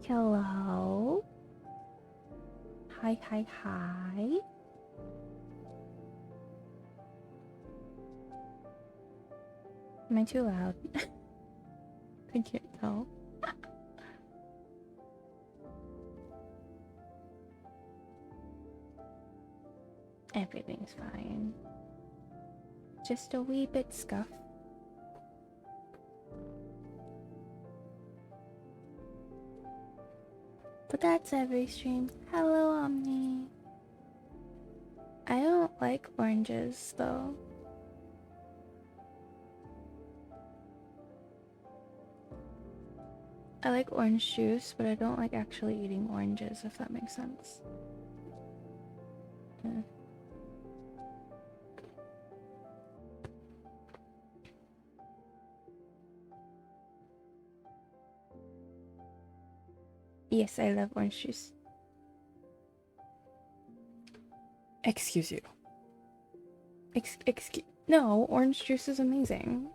Hello. Hi, hi, hi. Am I too loud? I can't tell. Everything's fine. Just a wee bit scuff. But that's every stream. Hello, Omni. I don't like oranges, though. I like orange juice, but I don't like actually eating oranges, if that makes sense. Yeah. Yes, I love orange juice. Excuse you. Excuse. No, orange juice is amazing.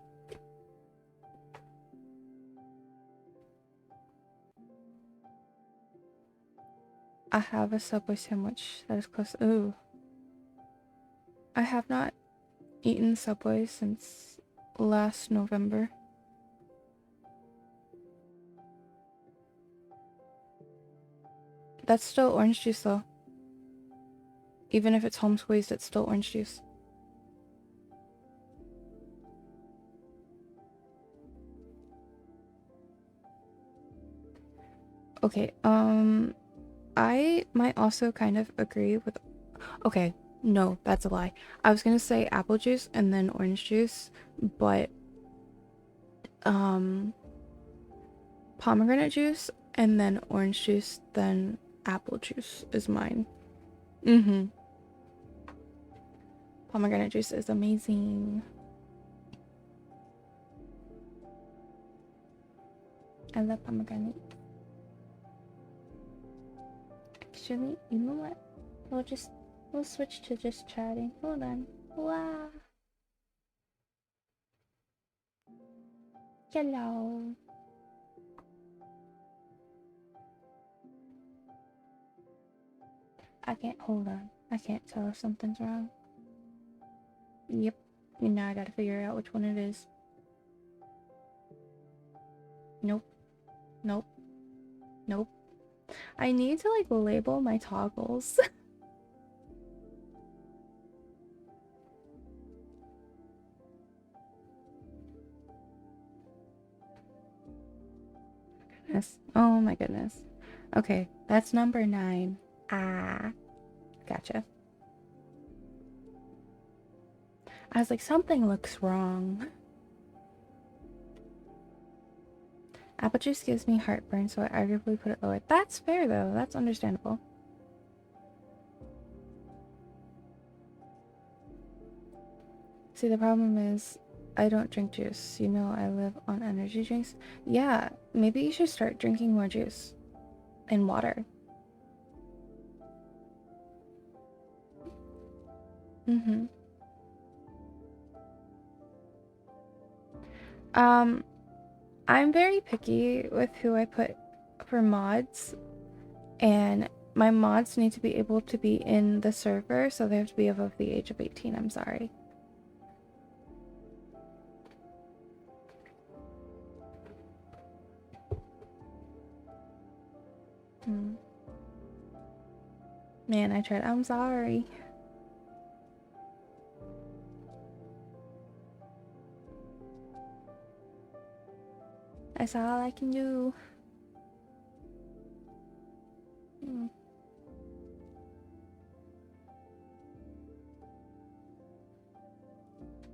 I have a Subway sandwich that is close. Ooh. I have not eaten Subway since last November. That's still orange juice though. Even if it's home squeezed, it's still orange juice. Okay, I might also kind of agree with... Okay, no, that's a lie. I was gonna say apple juice and then orange juice, but pomegranate juice and then orange juice, then apple juice is mine. Pomegranate juice is amazing. I love pomegranate. Actually, you know what? We'll switch to just chatting. Hold on. Wow. Hello. I can't hold on. I can't tell if something's wrong. Yep. And now I gotta figure out which one it is. Nope. Nope. Nope. I need to like label my toggles. Goodness. Oh my goodness. Okay, that's number 9. Ah. Gotcha. I was like, something looks wrong. Apple juice gives me heartburn, so I arguably put it lower. That's fair though. That's understandable. See, the problem is I don't drink juice. You know, I live on energy drinks. Yeah, maybe you should start drinking more juice and water. Mm-hmm. I'm very picky with who I put for mods, and my mods need to be able to be in the server, so they have to be above the age of 18. I'm sorry. Man, I tried. I'm sorry. That's all I can do.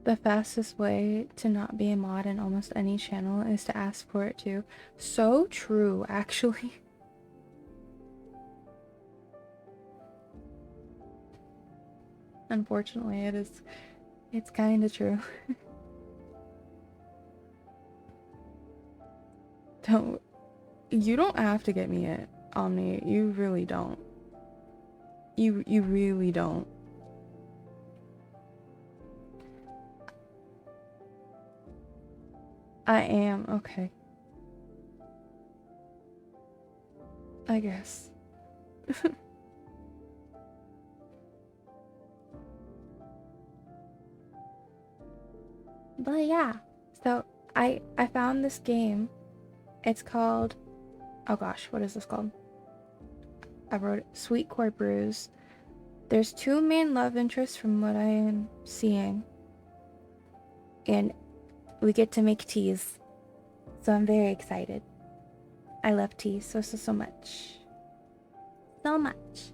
The fastest way to not be a mod in almost any channel is to ask for it too. So true, actually. Unfortunately, it is. It's kind of true. You don't have to get me it, Omni. You really don't. You really don't. I am okay. I guess. But yeah, so I found this game. It's called, oh gosh, what is this called? I wrote it, Sweetcore Brews. There's two main love interests from what I am seeing, and we get to make teas. So I'm very excited. I love tea so much. So much.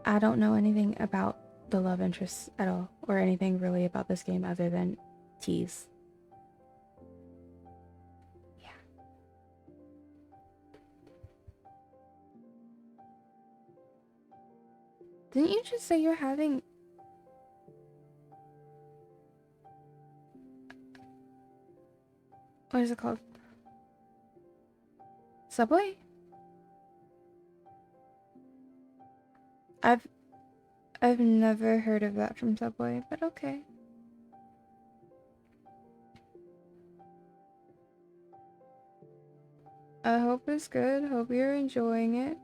I don't know anything about the love interests at all, or anything really about this game other than teas. Yeah. Didn't you just say you're having... What is it called? Subway? I've I've never heard of that from Subway, but okay. I hope it's good. Hope you're enjoying it.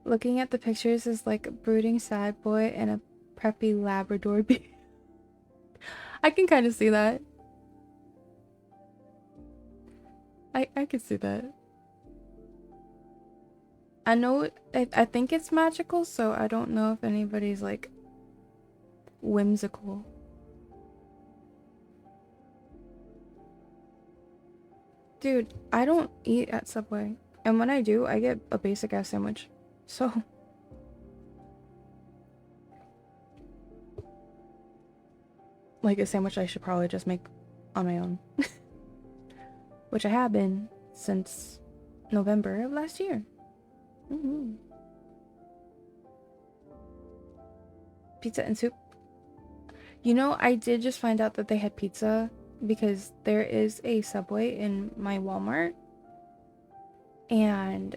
Looking at the pictures is like a brooding sad boy and a preppy Labrador bee. I can kind of see that. I can see that. I know I think it's magical, so I don't know if anybody's like whimsical. Dude, I don't eat at Subway. And when I do, I get a basic ass sandwich. So like a sandwich I should probably just make on my own. Which I have been since November of last year. Pizza and soup. You know, I did just find out that they had pizza because there is a Subway in my Walmart. And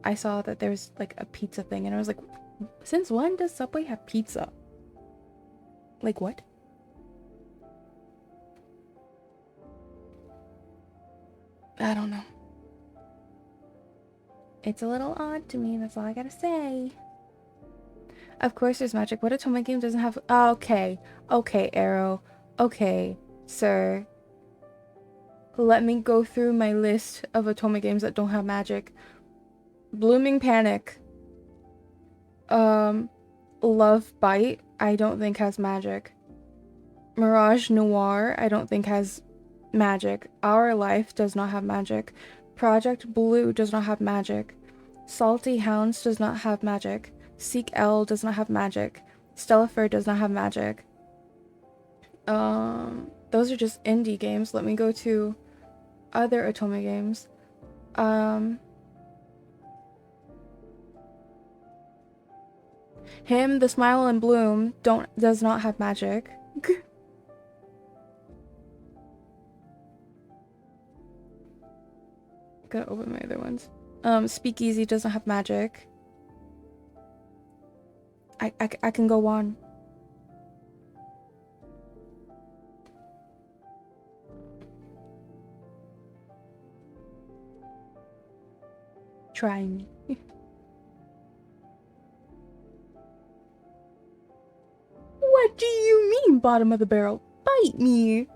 I saw that there was like a pizza thing, and I was like, since when does Subway have pizza? Like, what? I don't know. It's a little odd to me, that's all I gotta say. Of course there's magic. What Otome game doesn't have... Oh, okay. Okay, Arrow. Okay, sir. Let me go through my list of Otome games that don't have magic. Blooming Panic. Love Bite, I don't think has magic. Mirage Noir, I don't think has magic. Our Life does not have magic. Project Blue does not have magic. Salty Hounds does not have magic. Seek L does not have magic. Stellifer does not have magic. Those are just indie games. Let me go to other Otome games. Him, The Smile and Bloom does not have magic. Gotta open my other ones. Speakeasy doesn't have magic. I can go on. Try me. What do you mean, bottom of the barrel? Bite me!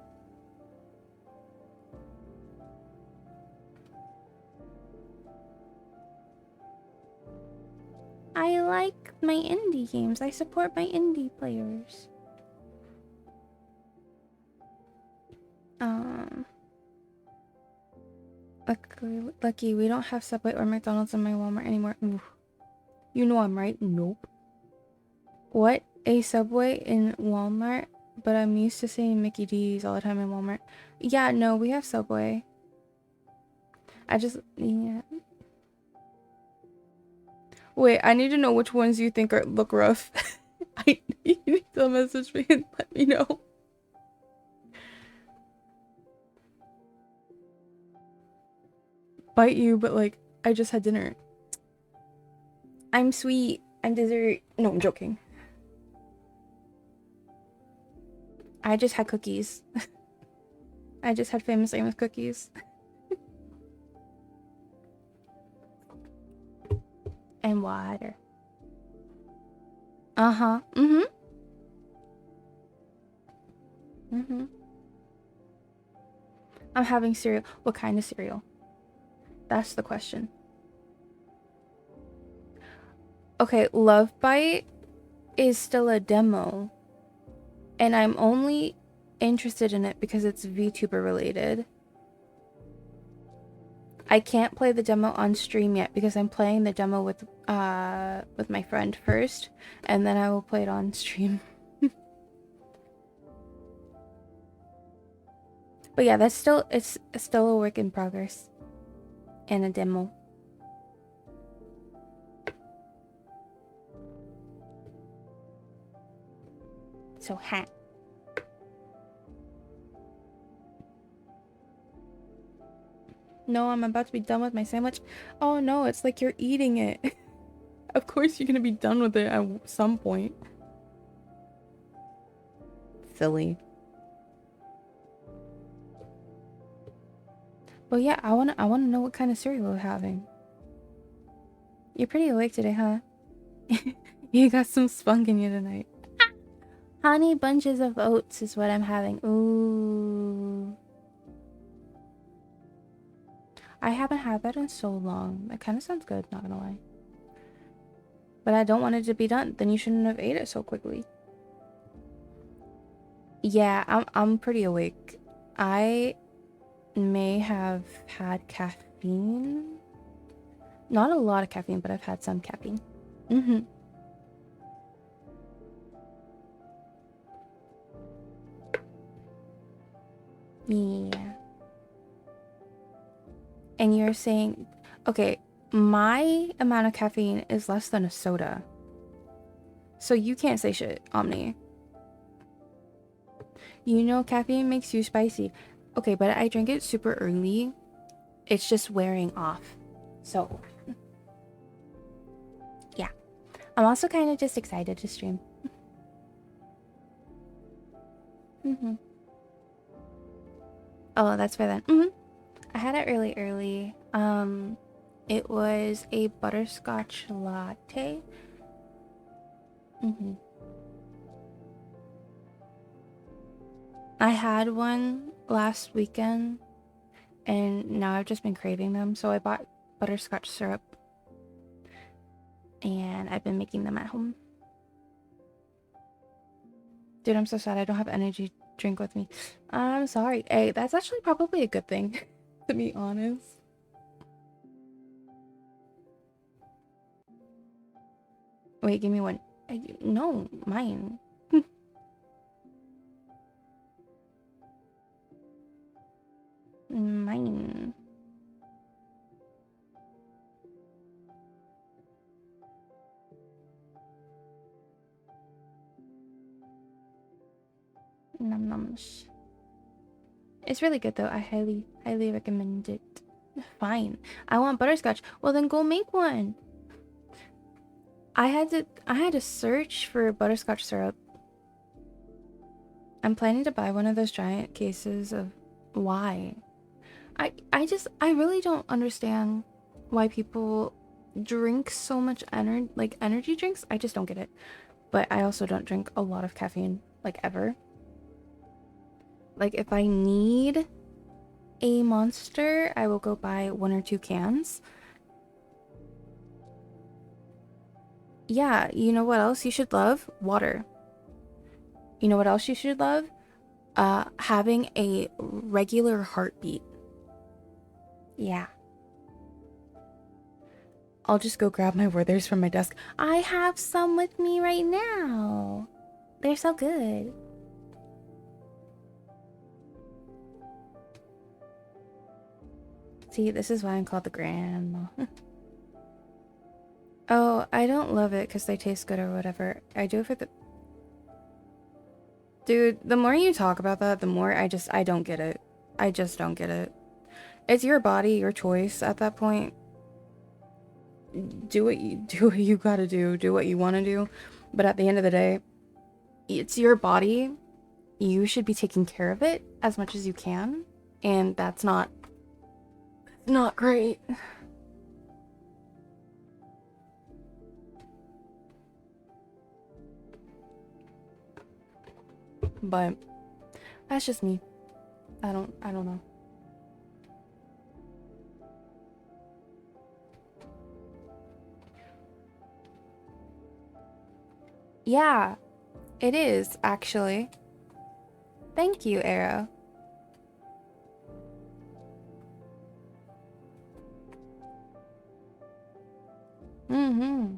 I like my indie games. I support my indie players. Lucky we don't have Subway or McDonald's in my Walmart anymore. Ooh. You know I'm right. Nope. What? A Subway in Walmart? But I'm used to seeing Mickey D's all the time in Walmart. Yeah, no, we have Subway. Yeah. Wait, I need to know which ones you think look rough. You need to message me and let me know. Bite you, but like, I just had dinner. I'm sweet. I'm dessert. No, I'm joking. I just had cookies. I just had famous Amos cookies. And water. Uh-huh. Mm-hmm. Mm-hmm. I'm having cereal. What kind of cereal? That's the question. Okay, Love Bite is still a demo. And I'm only interested in it because it's VTuber related. I can't play the demo on stream yet because I'm playing the demo with my friend first, and then I will play it on stream. But yeah, it's still a work in progress and a demo. So ha. No, I'm about to be done with my sandwich. Oh no, it's like you're eating it. Of course you're gonna be done with it at some point. Silly. But yeah, I wanna know what kind of cereal we're having. You're pretty awake today, huh? You got some spunk in you tonight. Honey bunches of oats is what I'm having. Ooh. I haven't had that in so long. That kind of sounds good, not gonna lie. But I don't want it to be done. Then you shouldn't have ate it so quickly. Yeah, I'm pretty awake. I may have had caffeine. Not a lot of caffeine, but I've had some caffeine. Mm-hmm. Yeah. And you're saying, okay, my amount of caffeine is less than a soda. So you can't say shit, Omni. You know caffeine makes you spicy. Okay, but I drink it super early. It's just wearing off. So, yeah. I'm also kind of just excited to stream. Mm-hmm. Oh, that's for then. Mm-hmm. I had it really early. It was a butterscotch latte. Mm-hmm. I had one last weekend, and now I've just been craving them. So I bought butterscotch syrup, and I've been making them at home. Dude, I'm so sad I don't have energy drink with me. I'm sorry. Hey, that's actually probably a good thing, to be honest. Wait, give me one. No, mine. Mine. Num nums. It's really good though. I highly recommend it. Fine. I want butterscotch. Well, then go make one. I had to search for butterscotch syrup. I'm planning to buy one of those giant cases of why. I really don't understand why people drink so much energy drinks. I just don't get it. But I also don't drink a lot of caffeine, like ever. Like if I need a Monster, I will go buy 1 or 2 cans. Yeah, you know what else you should love? Water. You know what else you should love? Having a regular heartbeat. Yeah. I'll just go grab my Werthers from my desk. I have some with me right now. They're so good. See, this is why I'm called the grandma. Oh, I don't love it because they taste good or whatever. I do it for the... Dude, the more you talk about that, the more I don't get it. I just don't get it. It's your body, your choice at that point. Do what you gotta do what you want to do. But at the end of the day, it's your body. You should be taking care of it as much as you can. and that's not great. But that's just me. I don't know. Yeah, it is actually. Thank you, Arrow. Mm-hmm.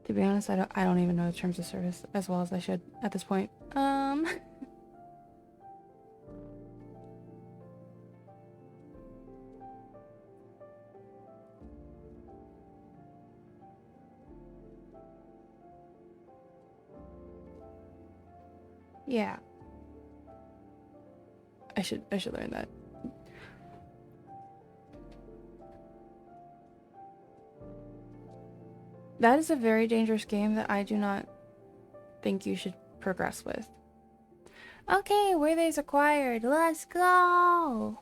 To be honest, I don't even know the terms of service as well as I should at this point. Yeah. I should learn that. That is a very dangerous game that I do not think you should progress with. Okay, Worthy's acquired. Let's go.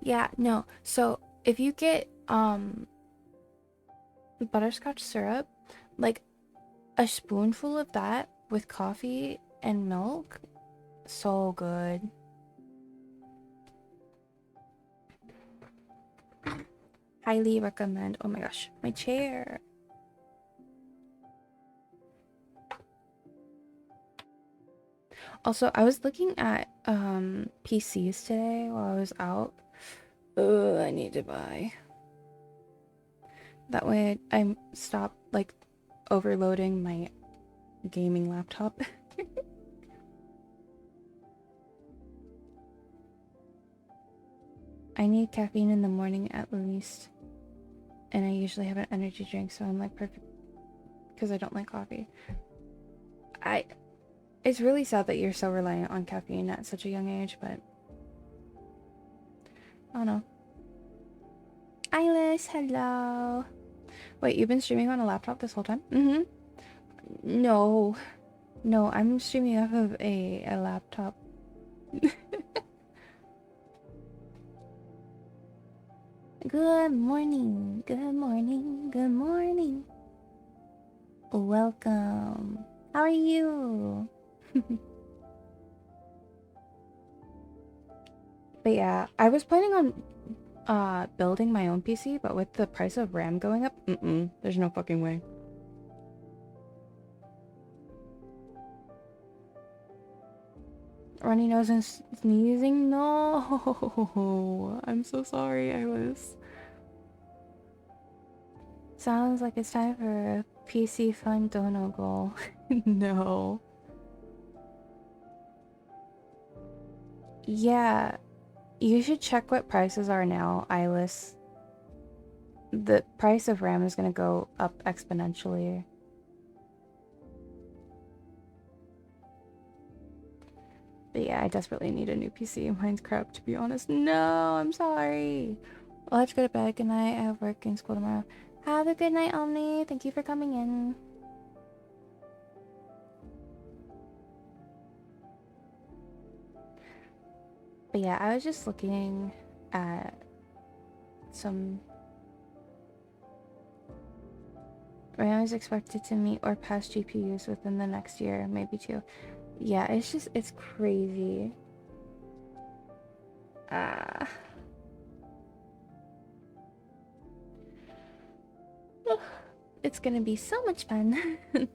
Yeah, no. So if you get butterscotch syrup, like a spoonful of that with coffee and milk, so good. Highly recommend. Oh my gosh, my chair. Also, I was looking at PCs today while I was out. Ugh, I need to buy. That way I stop like overloading my gaming laptop. I need caffeine in the morning at least. And I usually have an energy drink, so I'm like perfect because I don't like coffee. It's really sad that you're so reliant on caffeine at such a young age, but I don't know. Eilish, hello. Wait, you've been streaming on a laptop this whole time? Mm-hmm. No. No, I'm streaming off of a laptop. Good morning. Good morning. Good morning. Welcome. How are you? But yeah, I was planning on building my own PC, but with the price of RAM going up, there's no fucking way. Runny nose and sneezing? No! I'm so sorry, Iris. Sounds like it's time for a PC fun dono goal. No. Yeah, you should check what prices are now, Iris. The price of RAM is gonna go up exponentially. But yeah, I desperately need a new PC. Mine's crap, to be honest. No, I'm sorry. I'll have to go to bed. Good night. I have work and school tomorrow. Have a good night, Omni. Thank you for coming in. But yeah, I was just looking at some... RAM is expected to meet or pass GPUs within the next year, maybe two. Yeah, it's crazy. Ah. It's gonna be so much fun. But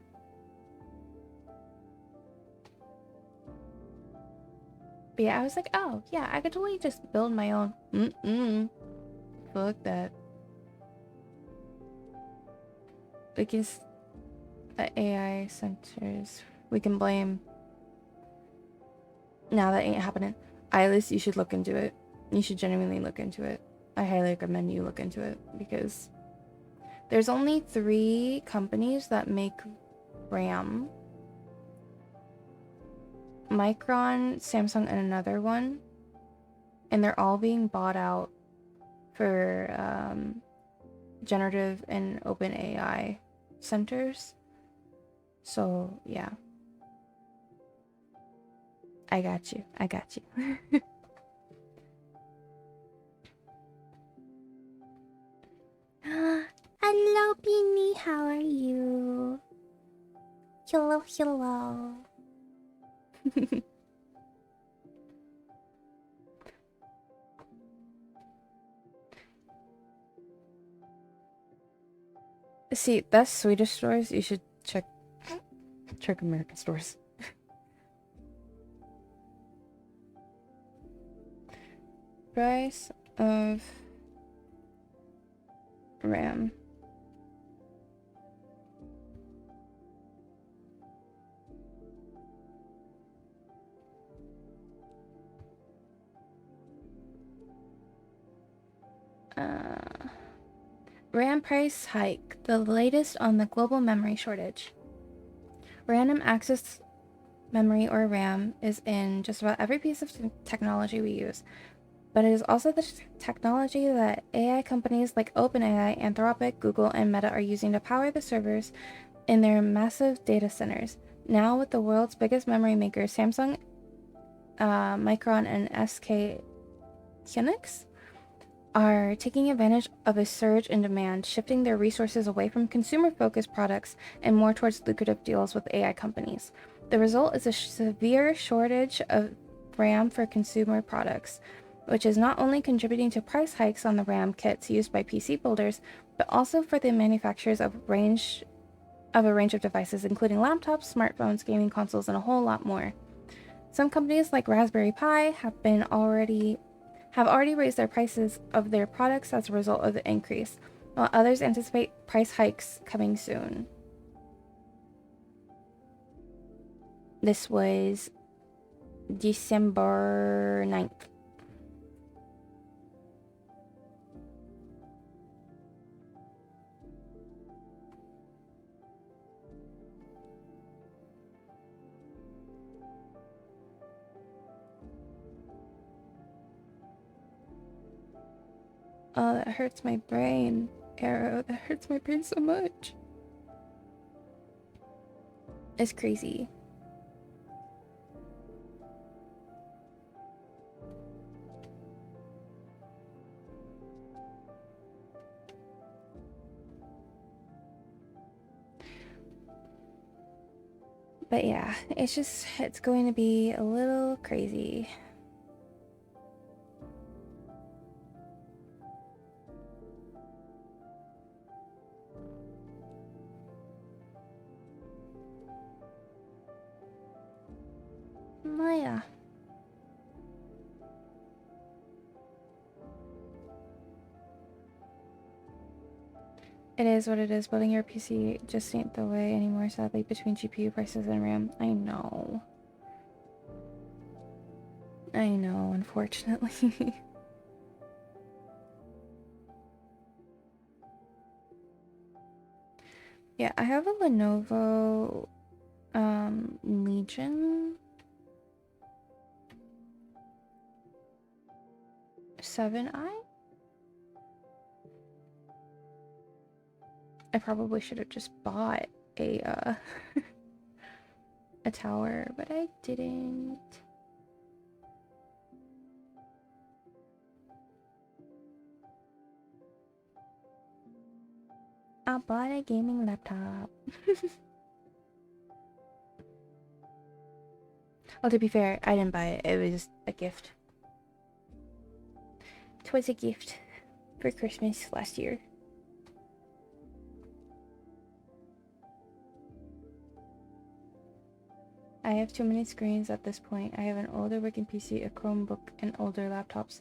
yeah, I was like, oh, yeah, I could totally just build my own. Fuck that. I guess the AI centers we can blame. Now that ain't happening. Eilish, you should look into it. You should genuinely look into it. I highly recommend you look into it because there's only 3 companies that make RAM. Micron, Samsung, and another one. And they're all being bought out for generative and open AI. centers. So yeah, I got you. I got you. Hello, Beanie. How are you? Hello, hello. See, that's Swedish stores. You should check American stores. Price of RAM. RAM price hike, the latest on the global memory shortage. Random access memory, or RAM, is in just about every piece of technology we use, but it is also the technology that AI companies like OpenAI, Anthropic, Google, and Meta are using to power the servers in their massive data centers. Now, with the world's biggest memory makers, Samsung, Micron, and SK Hynix, are taking advantage of a surge in demand, shifting their resources away from consumer-focused products and more towards lucrative deals with AI companies. The result is a severe shortage of RAM for consumer products, which is not only contributing to price hikes on the RAM kits used by PC builders, but also for the manufacturers of a range of devices, including laptops, smartphones, gaming consoles, and a whole lot more. Some companies like Raspberry Pi have already raised their prices of their products as a result of the increase, while others anticipate price hikes coming soon. This was December 9th. Oh, that hurts my brain. Arrow, that hurts my brain so much. It's crazy. But yeah, it's going to be a little crazy. Maya. It is what it is. Building your PC just ain't the way anymore, sadly, between GPU prices and RAM. I know. I know, unfortunately. Yeah, I have a Lenovo Legion 7i. I probably should have just bought a a tower, but I didn't. I bought a gaming laptop. Well, to be fair, I didn't buy it. It was a gift. It was a gift for Christmas last year. I have too many screens at this point. I have an older working PC, a Chromebook, and older laptops.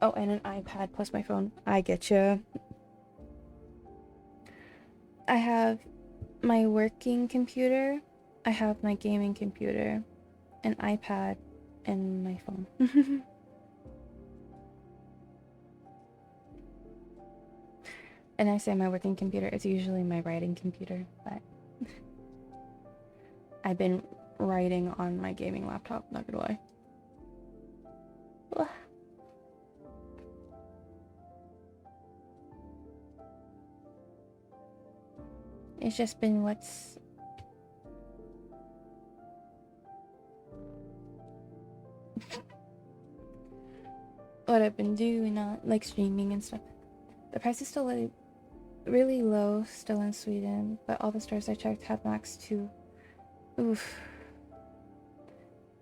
Oh, and an iPad plus my phone. I get you. I have my working computer. I have my gaming computer, an iPad, and my phone. And I say my working computer, it's usually my writing computer, but I've been writing on my gaming laptop, not gonna lie. It's just been what I've been doing on like streaming and stuff. The price is still really low still in Sweden, but all the stores I checked had max 2. Oof.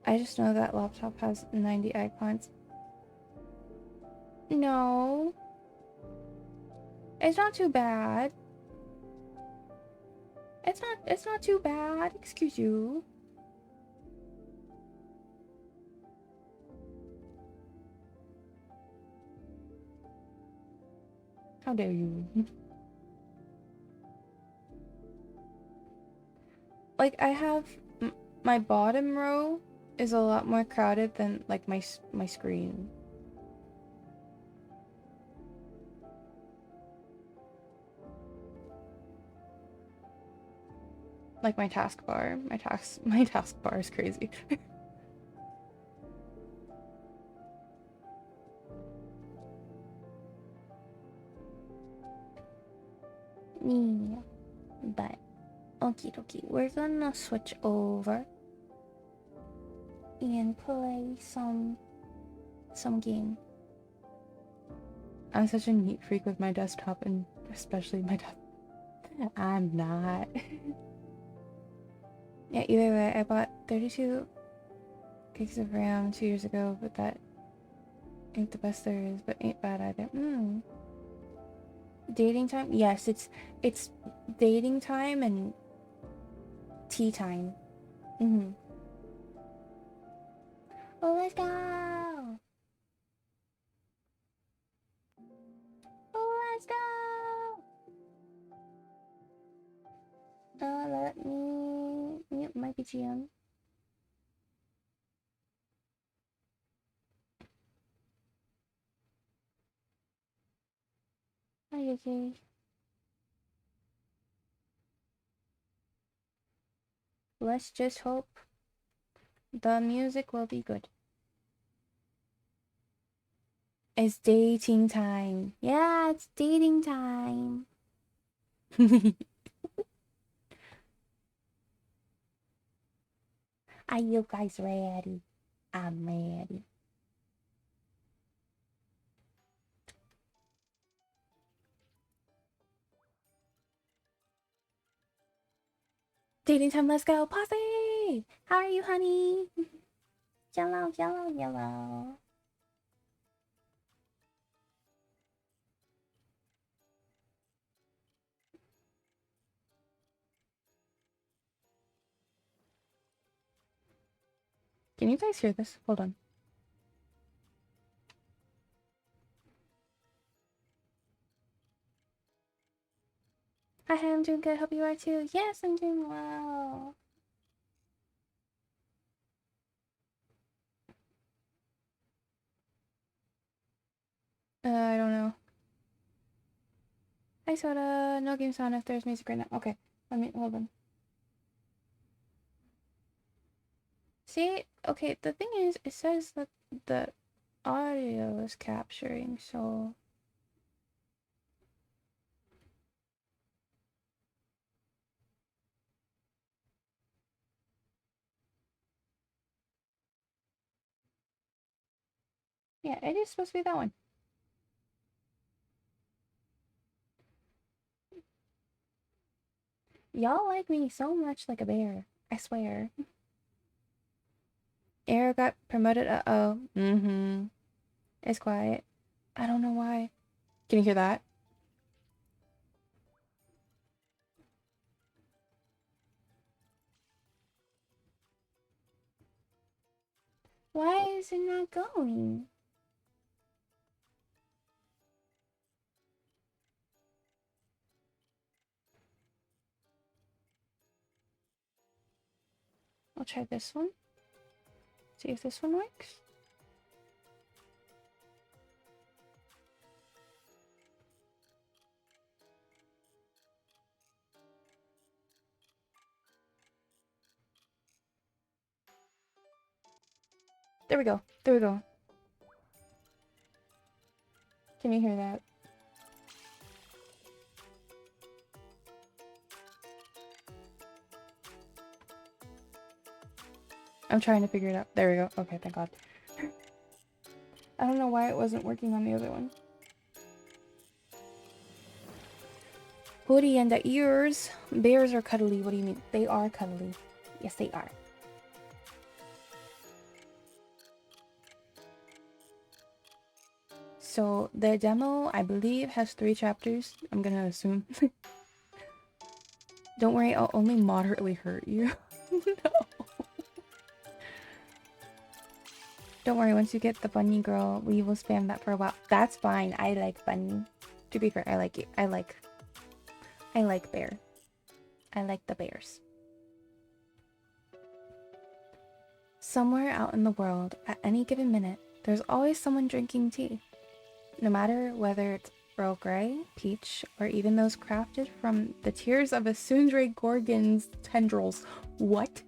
I just know that laptop has 90 icons. No. It's not too bad. It's not too bad. Excuse you. How dare you? Like I have my bottom row is a lot more crowded than like my screen. Like my taskbar. My taskbar is crazy. Yeah. But okie dokie. We're gonna switch over and play some game. I'm such a neat freak with my desktop and especially my desktop. I'm not. Yeah, either way, I bought 32 gigs of RAM 2 years ago, but that ain't the best there is, but ain't bad either. Dating time? Yes, it's dating time and tea time. Oh, let's go! Oh, let's go! Let me mute my BGM. Okay. Let's just hope the music will be good. It's dating time. Yeah, it's dating time. Are you guys ready? I'm ready. Dating time, let's go. Posse! How are you, honey? Yellow, yellow, yellow. Can you guys hear this? Hold on. Hi, I'm doing good. Hope you are too. Yes, I'm doing well. I don't know. Hi, Soda. No game sound if there's music right now. Okay, let me hold on. See, okay, the thing is, it says that the audio is capturing, so yeah, it is supposed to be that one. Y'all like me so much like a bear. I swear. Arrow got promoted. Uh-oh. It's quiet. I don't know why. Can you hear that? Why is it not going? I'll try this one. See if this one works. There we go. There we go. Can you hear that? I'm trying to figure it out. There we go. Okay, thank God. I don't know why it wasn't working on the other one. Hoodie and the ears. Bears are cuddly. What do you mean? They are cuddly. Yes, they are. So the demo, I believe, has 3 chapters. I'm gonna assume. Don't worry, I'll only moderately hurt you. No. Don't worry, once you get the bunny girl, we will spam that for a while. That's fine. I like bunny. To be fair, I like you. I like bear. I like the bears. Somewhere out in the world, at any given minute, there's always someone drinking tea. No matter whether it's Earl Grey, peach, or even those crafted from the tears of a Sundre Gorgon's tendrils. What?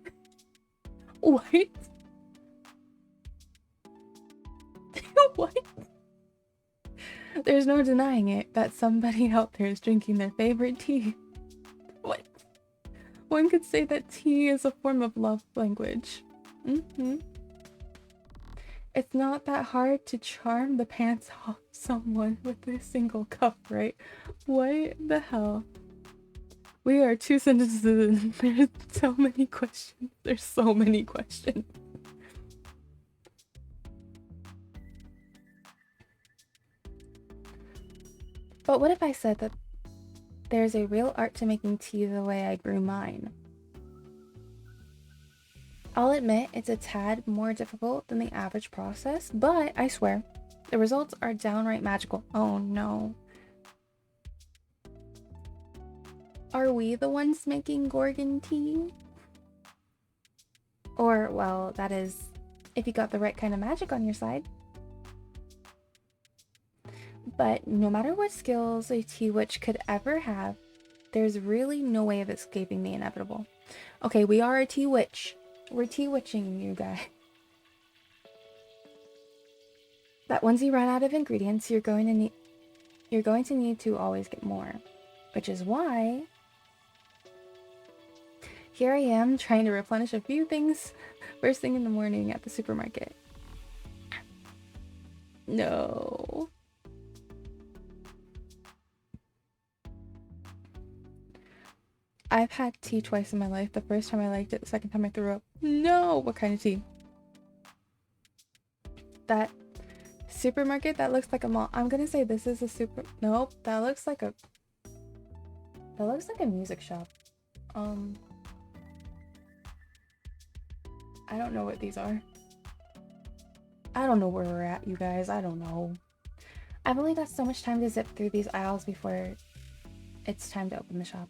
What? What? There's no denying it that somebody out there is drinking their favorite tea. What? One could say that tea is a form of love language. It's not that hard to charm the pants off someone with a single cup, right? What the hell? We are 2 sentences in. There's so many questions. There's so many questions. But what if I said that there's a real art to making tea the way I brew mine? I'll admit it's a tad more difficult than the average process, but I swear, the results are downright magical. Oh no. Are we the ones making Gorgon tea? Or, well, that is, if you got the right kind of magic on your side. But no matter what skills a tea witch could ever have, there's really no way of escaping the inevitable. Okay, we are a tea witch. We're tea witching you guys. That once you run out of ingredients, you're going to need to always get more. Which is why here I am trying to replenish a few things first thing in the morning at the supermarket. No. I've had tea twice in my life. The first time I liked it, the second time I threw up. No! What kind of tea? That supermarket that looks like a mall. I'm gonna say this is a super... Nope, that looks like a music shop. I don't know what these are. I don't know where we're at, you guys. I don't know. I've only got so much time to zip through these aisles before it's time to open the shop.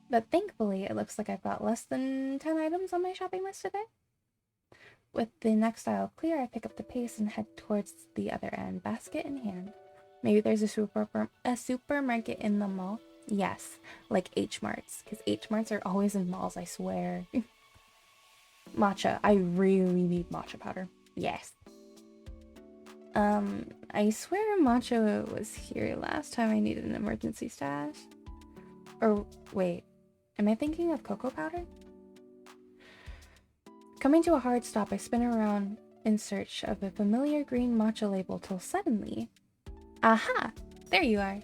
But thankfully, it looks like I've got less than 10 items on my shopping list today. With the next aisle clear, I pick up the pace and head towards the other end, basket in hand. Maybe there's a supermarket in the mall. Yes, like H-Marts, because H-Marts are always in malls, I swear. Matcha. I really need matcha powder. Yes. I swear matcha was here last time I needed an emergency stash. Or, wait. Am I thinking of cocoa powder? Coming to a hard stop, I spin around in search of a familiar green matcha label till suddenly... Aha! There you are!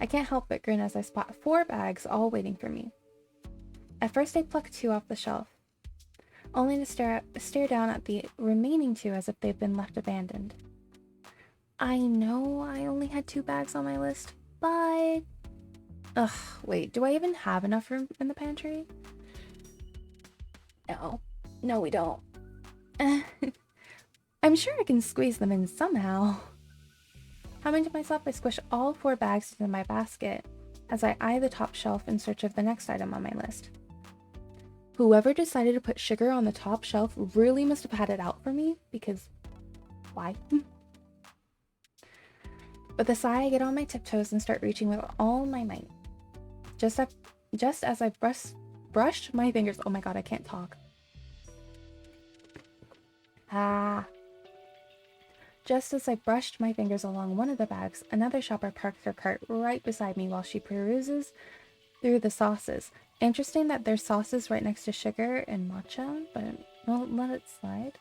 I can't help but grin as I spot 4 bags all waiting for me. At first I pluck 2 off the shelf, only to stare down at the remaining 2 as if they've been left abandoned. I know I only had 2 bags on my list, but... Ugh, wait, do I even have enough room in the pantry? No, we don't. I'm sure I can squeeze them in somehow. Humming to myself, I squish all 4 bags into my basket as I eye the top shelf in search of the next item on my list. Whoever decided to put sugar on the top shelf really must have had it out for me, because why? With a sigh, I get on my tiptoes and start reaching with all my might. Just as I brushed my fingers... Oh my god, I can't talk. Just as I brushed my fingers along one of the bags, another shopper parked her cart right beside me while she peruses through the sauces. Interesting that there's sauces right next to sugar and matcha, but Well, let it slide.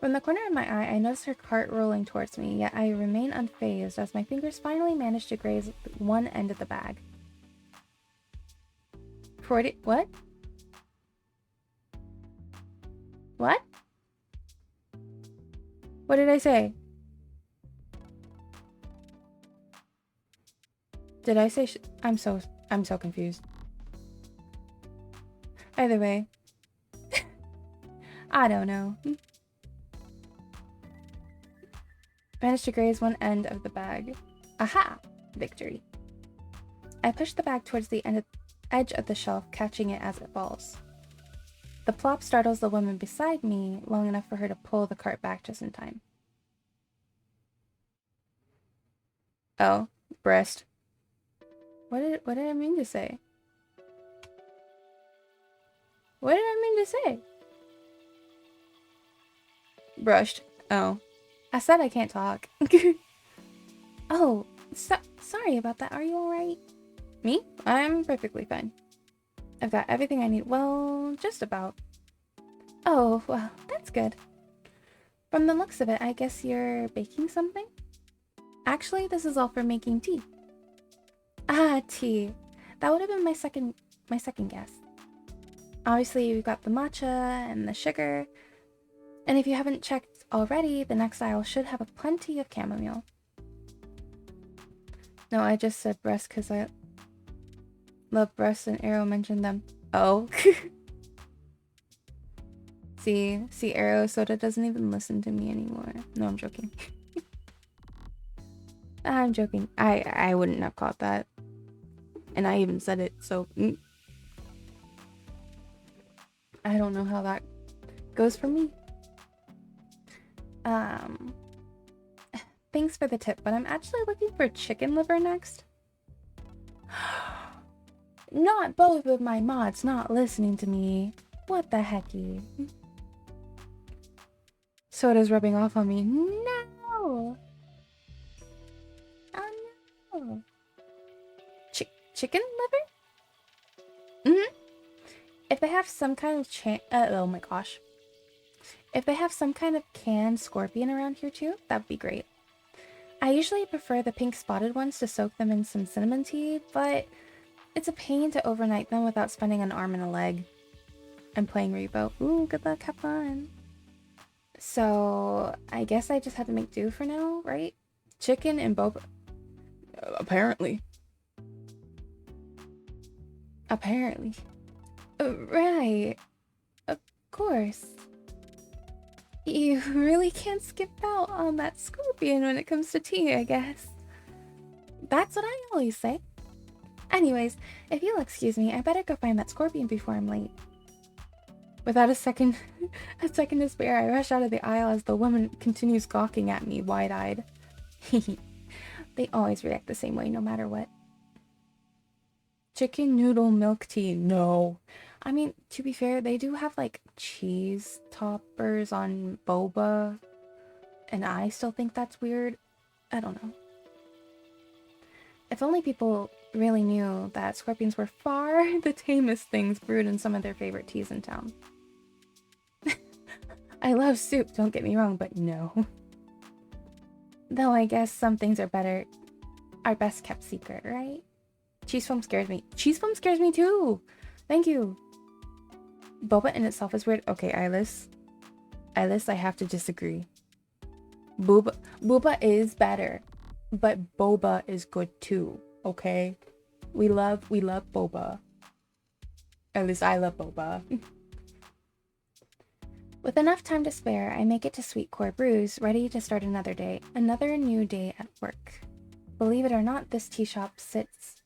From the corner of my eye, I notice her cart rolling towards me, yet I remain unfazed as my fingers finally manage to graze one end of the bag. 40. What? What? What did I say? Did I say I'm so confused. Either way. I don't know. Managed to graze one end of the bag. Aha! Victory. I push the bag towards the edge of the shelf, catching it as it falls. The plop startles the woman beside me long enough for her to pull the cart back just in time. Oh, breast. What did I mean to say? What did I mean to say? Brushed. Oh. I said I can't talk. Oh, sorry about that. Are you alright? Me? I'm perfectly fine. I've got everything I need. Well, just about. Oh, well, that's good. From the looks of it, I guess you're baking something? Actually, this is all for making tea. Ah, tea. That would have been my second guess. Obviously, you've got the matcha and the sugar. And if you haven't checked already, the next aisle should have plenty of chamomile. No, I just said breast because I love breasts and Arrow mentioned them. Oh. See, Arrow Soda doesn't even listen to me anymore. No, I'm joking. I'm joking. I wouldn't have caught that. And I even said it, so... I don't know how that goes for me. Thanks for the tip, but I'm actually looking for chicken liver next. Not both of my mods not listening to me. What the hecky? Soda's rubbing off on me. No! Oh no! Chicken liver? Mm-hmm. If they have some kind of oh my gosh. If they have some kind of canned scorpion around here too, that'd be great. I usually prefer the pink spotted ones to soak them in some cinnamon tea, but it's a pain to overnight them without spending an arm and a leg. I'm playing Revo. Ooh, good luck, have fun. So, I guess I just had to make do for now, right? Chicken and boba. Apparently. Apparently. Right. Of course. You really can't skip out on that scorpion when it comes to tea, I guess. That's what I always say. Anyways, if you'll excuse me, I better go find that scorpion before I'm late. Without a second to spare, I rush out of the aisle as the woman continues gawking at me wide-eyed. They always react the same way no matter what. Chicken noodle milk tea. No. I mean, to be fair, they do have like cheese toppers on boba. And I still think that's weird. I don't know. If only people really knew that scorpions were far the tamest things brewed in some of their favorite teas in town. I love soup, don't get me wrong, but no. Though I guess some things are best kept secret, right? Cheese foam scares me. Cheese foam scares me too! Thank you! Boba in itself is weird. Okay, Eyeless, I have to disagree. Booba is better, but boba is good too, okay? We love boba. At least I love boba. With enough time to spare, I make it to sweetcore brews, ready to start another day. Another new day at work. Believe it or not, this tea shop sits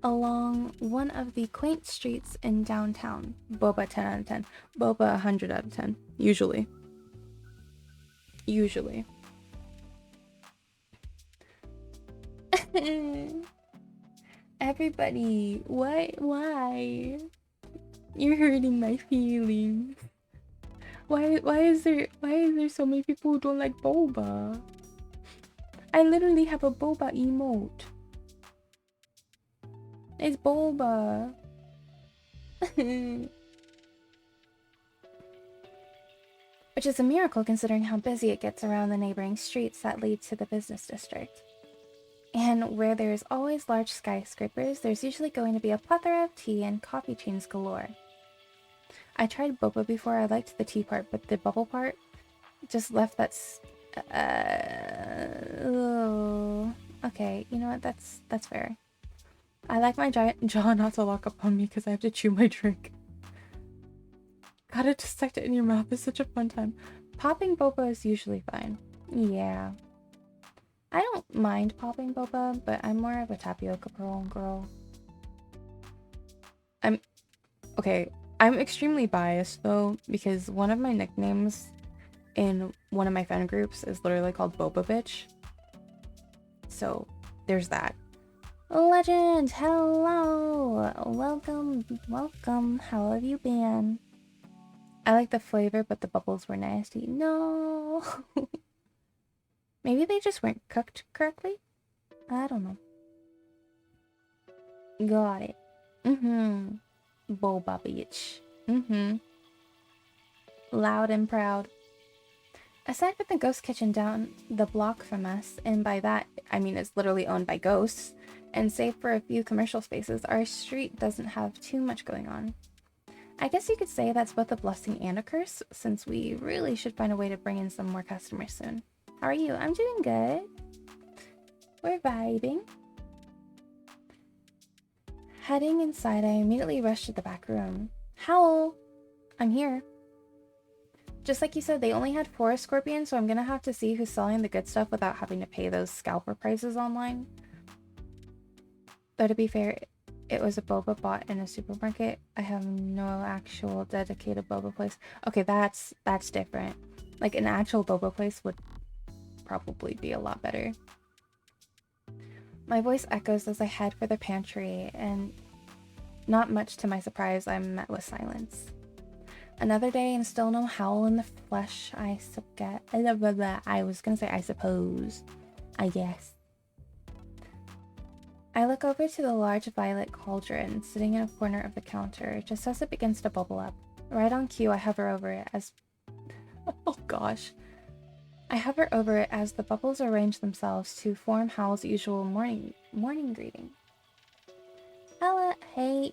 along one of the quaint streets in downtown. Boba 10 out of 10. Boba 100 out of 10. Usually. Everybody, why? You're hurting my feelings. Why is there so many people who don't like boba? I literally have a boba emote. It's boba. which is a miracle considering how busy it gets around the neighboring streets that lead to the business district. And where there's always large skyscrapers, there's usually going to be a plethora of tea and coffee chains galore. I tried boba before. I liked the tea part, but the bubble part just left that. Oh. Okay, you know what? That's fair. I like my giant jaw not to lock up on me because I have to chew my drink. Gotta dissect it in your mouth is such a fun time. Popping boba is usually fine. Yeah. I don't mind popping boba, but I'm more of a tapioca pearl girl. I'm extremely biased though, because one of my nicknames in one of my fan groups is literally called Boba Bitch. So there's that. Legend, hello! Welcome. How have you been? I like the flavor, but the bubbles were nasty. No! Maybe they just weren't cooked correctly? I don't know. Got it. Boba bitch. Loud and proud. Aside from the ghost kitchen down the block from us, and by that, I mean it's literally owned by ghosts, and save for a few commercial spaces, our street doesn't have too much going on. I guess you could say that's both a blessing and a curse, since we really should find a way to bring in some more customers soon. How are you? I'm doing good. We're vibing. Heading inside, I immediately rushed to the back room. Howl! I'm here. Just like you said, they only had 4 scorpions, so I'm gonna have to see who's selling the good stuff without having to pay those scalper prices online. Though to be fair, it was a boba bought in a supermarket. I have no actual dedicated boba place. Okay, that's different. Like an actual boba place would probably be a lot better. My voice echoes as I head for the pantry, and not much to my surprise, I'm met with silence. Another day and still no howl in the flesh, I was gonna say I suppose. I guess. I look over to the large violet cauldron sitting in a corner of the counter, just as it begins to bubble up. Right on cue, I hover over it as... Oh gosh. I hover over it as the bubbles arrange themselves to form Howl's usual morning greeting. Ella, hey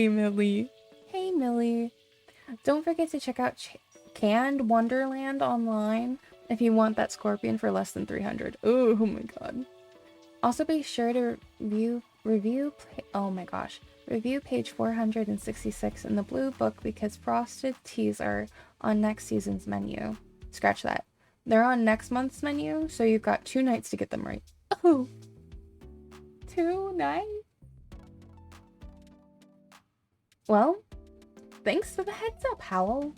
Millie. Hey Millie. Don't forget to check out Canned Wonderland online if you want that scorpion for less than 300. Oh my god. Also be sure to review page 466 in the blue book because frosted teas are on next season's menu. Scratch that. They're on next month's menu, so you've got 2 nights to get them right. Oh. 2 nights? Well, thanks for the heads up, Howl.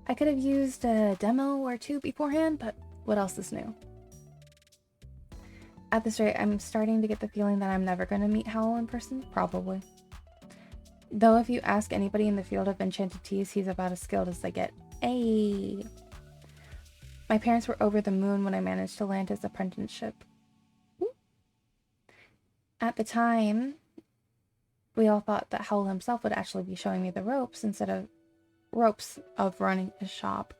I could have used a demo or 2 beforehand, but what else is new? At this rate, I'm starting to get the feeling that I'm never going to meet Howl in person. Probably. Though if you ask anybody in the field of enchanted teas, he's about as skilled as they get. Ayy. My parents were over the moon when I managed to land his apprenticeship. At the time, we all thought that Howl himself would actually be showing me the ropes instead of running his shop.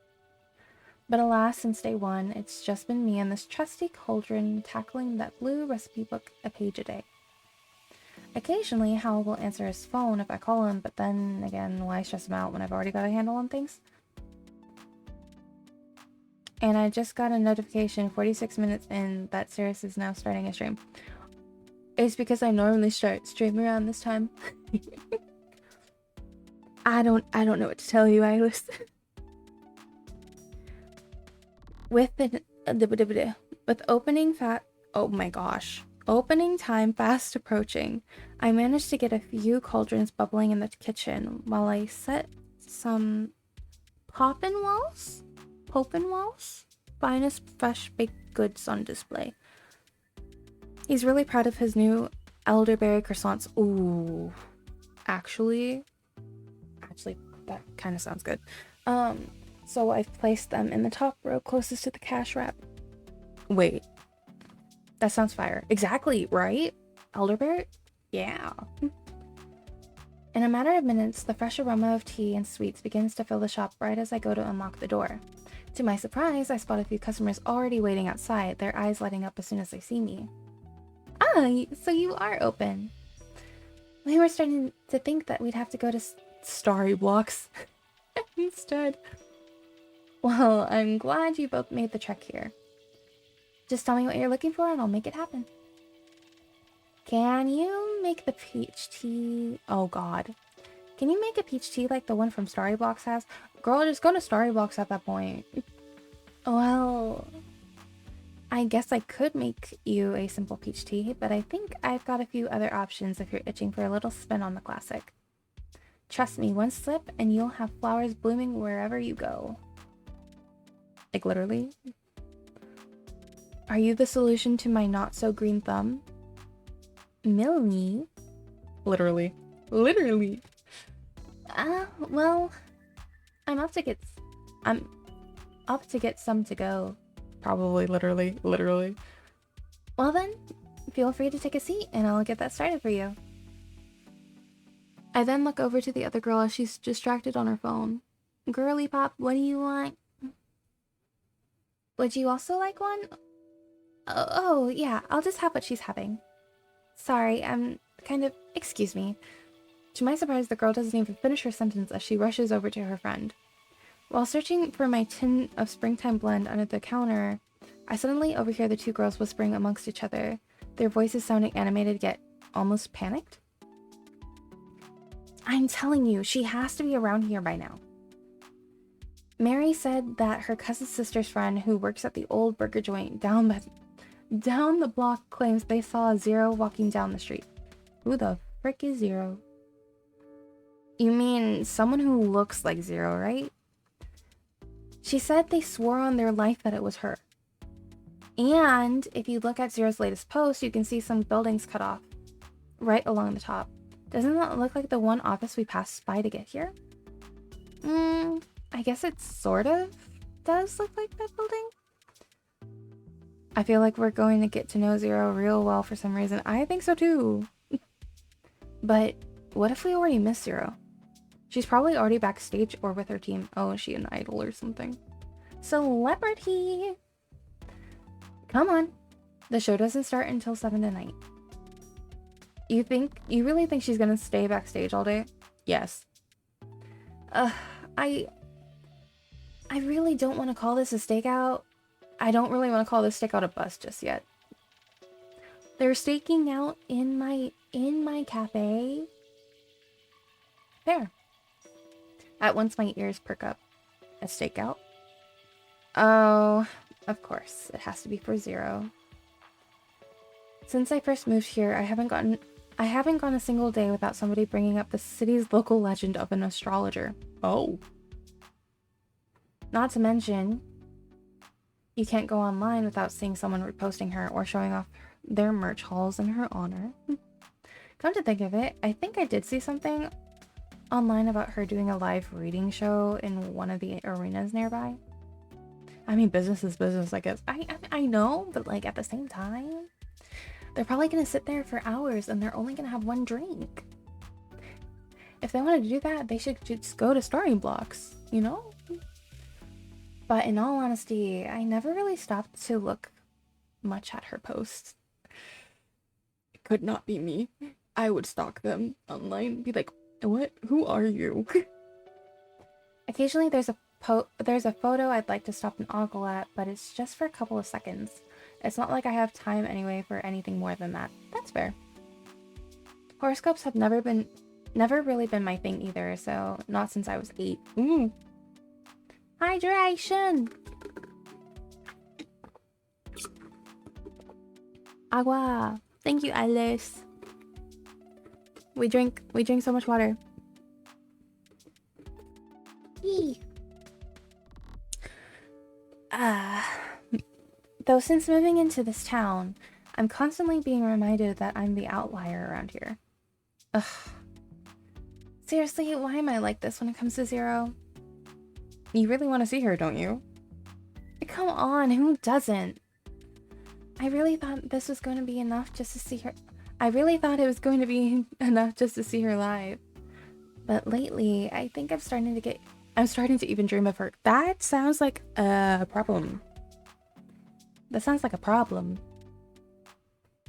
But alas, since day one, it's just been me and this trusty cauldron tackling that blue recipe book a page a day. Occasionally, Howl will answer his phone if I call him, but then again, why stress him out when I've already got a handle on things? And I just got a notification 46 minutes in that Cirrus is now starting a stream. It's because I normally start stream around this time. I don't know what to tell you, Iris. With opening time fast approaching, I managed to get a few cauldrons bubbling in the kitchen while I set some Poppin' Walls, finest fresh baked goods on display. He's really proud of his new elderberry croissants. Ooh, actually, that kind of sounds good. So I've placed them in the top row closest to the cash wrap. Wait, that sounds fire. Exactly, right? Elderberry? Yeah. In a matter of minutes, the fresh aroma of tea and sweets begins to fill the shop right as I go to unlock the door. To my surprise, I spot a few customers already waiting outside, their eyes lighting up as soon as they see me. Ah, so you are open. We were starting to think that we'd have to go to Starry Blocks instead. Well, I'm glad you both made the trek here. Just tell me what you're looking for and I'll make it happen. Can you make the peach tea? Oh god. Can you make a peach tea like the one from Starry Blocks has? Girl, just go to Starry Blocks at that point. Well, I guess I could make you a simple peach tea, but I think I've got a few other options if you're itching for a little spin on the classic. Trust me, one slip and you'll have flowers blooming wherever you go. Like literally? Are you the solution to my not-so-green thumb? Millie? Literally. Literally. Well, I'm up to get some to go. Probably, literally. Well then, feel free to take a seat and I'll get that started for you. I then look over to the other girl as she's distracted on her phone. Girly pop, what do you want? Would you also like one? Oh, yeah, I'll just have what she's having. Sorry, excuse me. To my surprise, the girl doesn't even finish her sentence as she rushes over to her friend. While searching for my tin of springtime blend under the counter, I suddenly overhear the two girls whispering amongst each other, their voices sounding animated yet almost panicked. I'm telling you, she has to be around here by now. Mary said that her cousin's sister's friend who works at the old burger joint down the block claims they saw Zero walking down the street. Who the frick is Zero? You mean someone who looks like Zero, right? She said they swore on their life that it was her. And if you look at Zero's latest post, you can see some buildings cut off right along the top. Doesn't that look like the one office we passed by to get here? I guess it sort of does look like that building. I feel like we're going to get to know Zero real well for some reason. I think so too. But what if we already missed Zero? She's probably already backstage or with her team. Oh, is she an idol or something? Celebrity! Come on. The show doesn't start until 7 tonight. You really think she's gonna stay backstage all day? Yes. I really don't want to call this a stakeout. I don't really want to call this stakeout a bust just yet. They're staking out in my cafe. There. At once my ears perk up. A stakeout? Oh, of course. It has to be for Zero. Since I first moved here, I haven't gone a single day without somebody bringing up the city's local legend of an astrologer. Oh. Not to mention, you can't go online without seeing someone reposting her or showing off their merch hauls in her honor. Come to think of it, I think I did see something online about her doing a live reading show in one of the arenas nearby. I mean, business is business, I guess. I know, but like at the same time, they're probably gonna sit there for hours and they're only gonna have one drink. If they wanted to do that, they should just go to Starry Blocks, you know? But in all honesty, I never really stopped to look much at her posts. It could not be me. I would stalk them online, be like, what? Who are you? Occasionally there's a photo I'd like to stop and ogle at, but it's just for a couple of seconds. It's not like I have time anyway for anything more than that. That's fair. Horoscopes have never really been my thing either, so not since I was 8. Ooh. Hydration! Agua! Thank you, Alice. We drink so much water. Eee. Though since moving into this town, I'm constantly being reminded that I'm the outlier around here. Ugh. Seriously, why am I like this when it comes to Zero? You really want to see her, don't you? Come on, who doesn't? I really thought this was going to be enough just to see her. I really thought it was going to be enough just to see her live. But lately, I think I'm starting to even dream of her. That sounds like a problem. That sounds like a problem.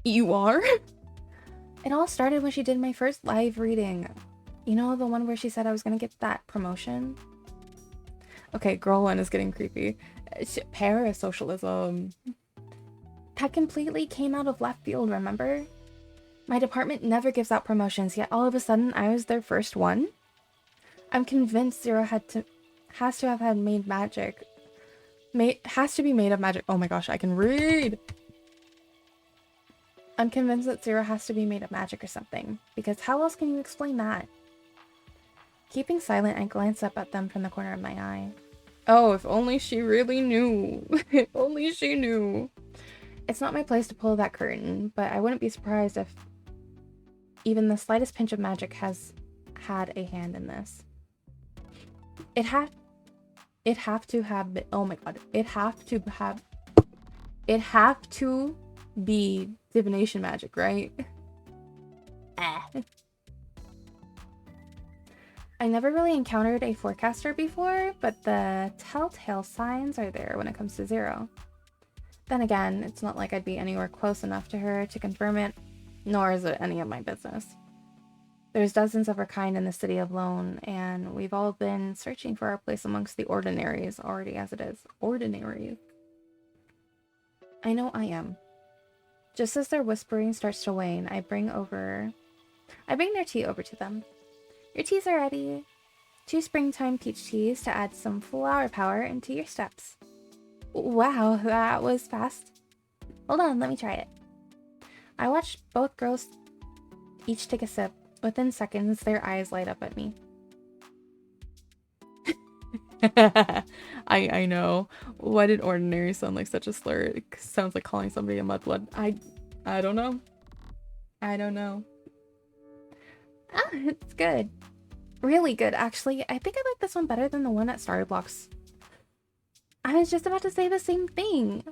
You are? It all started when she did my first live reading. You know, the one where she said I was gonna get that promotion? Okay, girl one is getting creepy. Parasocialism. That completely came out of left field, remember? My department never gives out promotions, yet all of a sudden I was their first one? I'm convinced Zero has to have had made magic. Has to be made of magic. Oh my gosh, I can read! I'm convinced that Zero has to be made of magic or something, because how else can you explain that? Keeping silent, I glance up at them from the corner of my eye. Oh, if only she really knew. If only she knew. It's not my place to pull that curtain, but I wouldn't be surprised if even the slightest pinch of magic has had a hand in this. It have to have been, oh my god, it have to be divination magic, right? I never really encountered a forecaster before, but the telltale signs are there when it comes to Zero. Then again, it's not like I'd be anywhere close enough to her to confirm it, nor is it any of my business. There's dozens of her kind in the city of Lone, and we've all been searching for our place amongst the ordinaries already as it is. Ordinaries. I know I am. Just as their whispering starts to wane, I bring their tea over to them. Your teas are ready. 2 springtime peach teas to add some flower power into your steps. Wow, that was fast. Hold on, let me try it. I watched both girls each take a sip. Within seconds, their eyes light up at me. I know. Why did ordinary sound like such a slur? It sounds like calling somebody a mudblood. I don't know. I don't know. Ah, it's good. Really good, actually. I think I like this one better than the one at Starter Blocks. I was just about to say the same thing.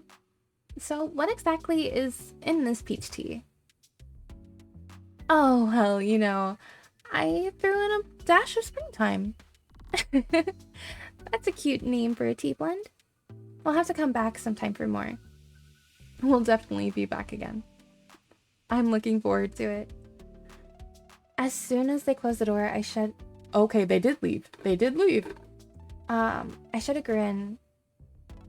So, what exactly is in this peach tea? Oh, well, you know, I threw in a dash of springtime. That's a cute name for a tea blend. We'll have to come back sometime for more. We'll definitely be back again. I'm looking forward to it. As soon as they closed the door, I shed... Okay, they did leave. They did leave. I shed a grin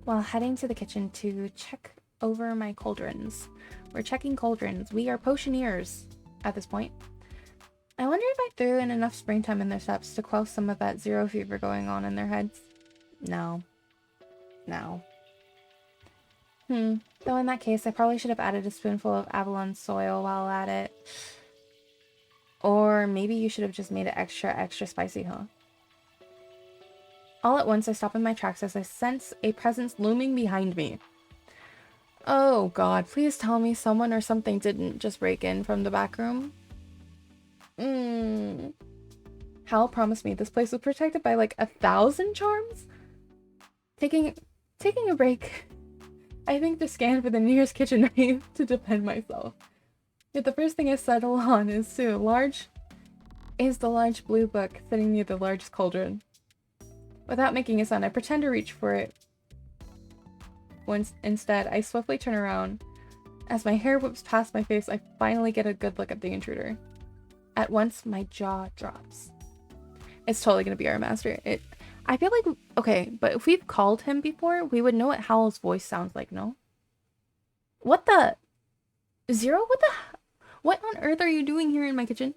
while heading to the kitchen to check over my cauldrons. We're checking cauldrons. We are potioneers at this point. I wonder if I threw in enough springtime in their steps to quell some of that zero fever going on in their heads. No. No. Though in that case, I probably should have added a spoonful of Avalon soil while at it. Or maybe you should have just made it extra spicy, huh? All at once, I stop in my tracks as I sense a presence looming behind me. Oh god, please tell me someone or something didn't just break in from the back room. Hal promised me this place was protected by like 1,000 charms? Taking a break, I think to scan for the nearest kitchen knife to defend myself. Yet the first thing I settle on is the large blue book sitting near the largest cauldron. Without making a sound, I pretend to reach for it. Instead, I swiftly turn around. As my hair whips past my face, I finally get a good look at the intruder. At once, my jaw drops. It's totally gonna be our master. I feel like, okay, but if we've called him before, we would know what Howl's voice sounds like, no? What the? Zero? What on earth are you doing here in my kitchen?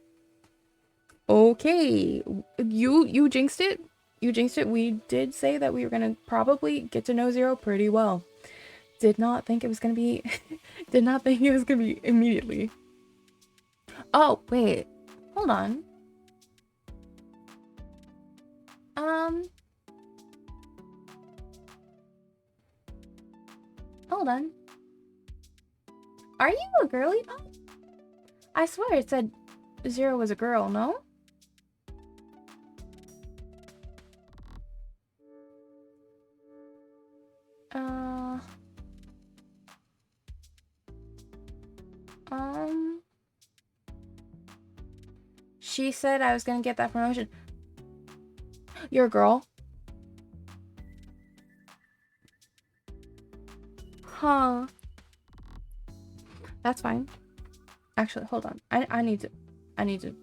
Okay, you jinxed it. You jinxed it. We did say that we were gonna probably get to know Zero pretty well. Did not think it was gonna be immediately. Oh, wait. Hold on. Hold on. Are you a girly pop? I swear it said Zero was a girl, no? She said I was gonna get that promotion. You're a girl? Huh. That's fine. Actually, hold on. I need to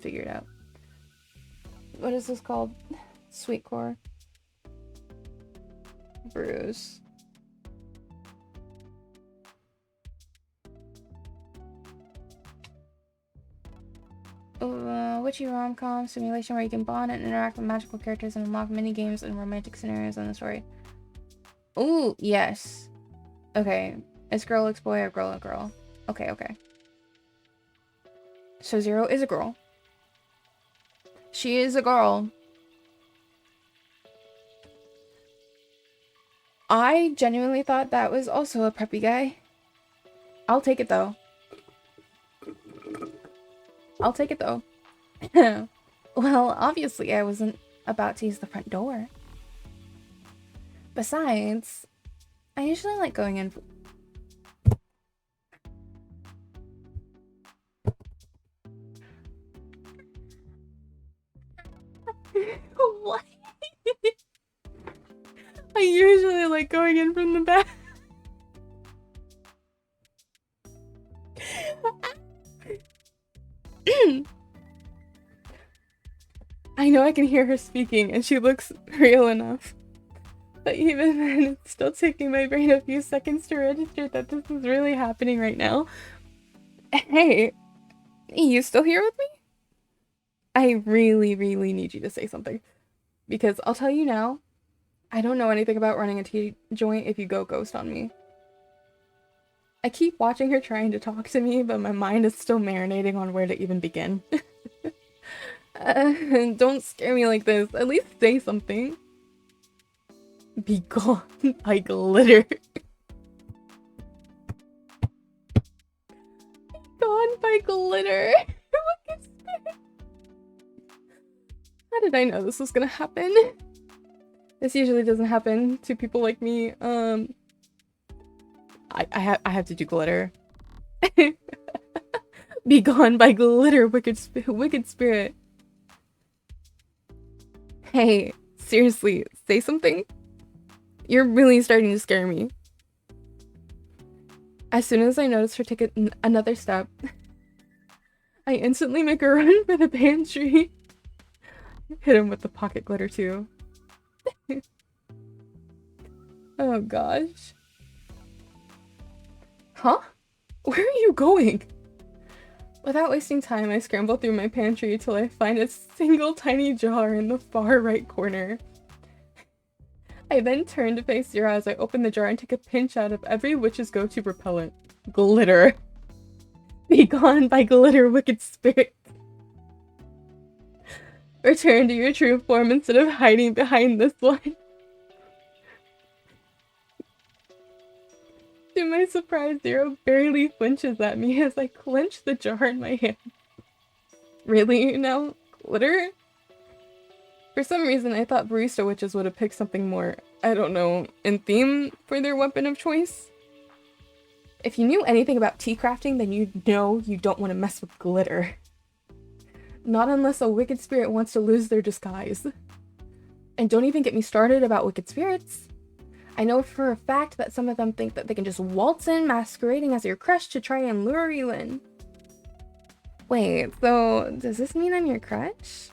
figure it out. What is this called? Sweetcore. Brews. Witchy rom-com simulation where you can bond and interact with magical characters and unlock mini games and romantic scenarios in the story. Ooh, yes. Okay. It's girl looks boy or girl look girl. Okay, okay. So Zero is a girl. She is a girl. I genuinely thought that was also a preppy guy. I'll take it though. I'll take it though. Well, obviously I wasn't about to use the front door. Besides, I usually like going in. What? I usually like going in from the back. I know I can hear her speaking and she looks real enough. But even then, it's still taking my brain a few seconds to register that this is really happening right now. Hey, you still here with me? I really, really need you to say something. Because I'll tell you now, I don't know anything about running a tea joint if you go ghost on me. I keep watching her trying to talk to me, but my mind is still marinating on where to even begin. Don't scare me like this. At least say something. Be gone by glitter. Be gone by glitter. How did I know this was gonna happen? This usually doesn't happen to people like me. I have to do glitter. Be gone by glitter, wicked spirit. Hey, seriously, say something. You're really starting to scare me. As soon as I notice her take another step, I instantly make a run for the pantry. Hit him with the pocket glitter too. Oh gosh. Huh? Where are you going? Without wasting time, I scramble through my pantry till I find a single tiny jar in the far right corner. I then turn to face Zero as I open the jar and take a pinch out of every witch's go-to repellent. Glitter. Be gone by glitter, wicked spirit. Return to your true form instead of hiding behind this one. To my surprise, Zero barely flinches at me as I clench the jar in my hand. Really? Now? Glitter? For some reason, I thought barista witches would have picked something more, I don't know, in theme for their weapon of choice. If you knew anything about tea crafting, then you'd know you don't want to mess with glitter. Not unless a wicked spirit wants to lose their disguise. And don't even get me started about wicked spirits. I know for a fact that some of them think that they can just waltz in masquerading as your crush to try and lure you in. Wait, so does this mean I'm your crush?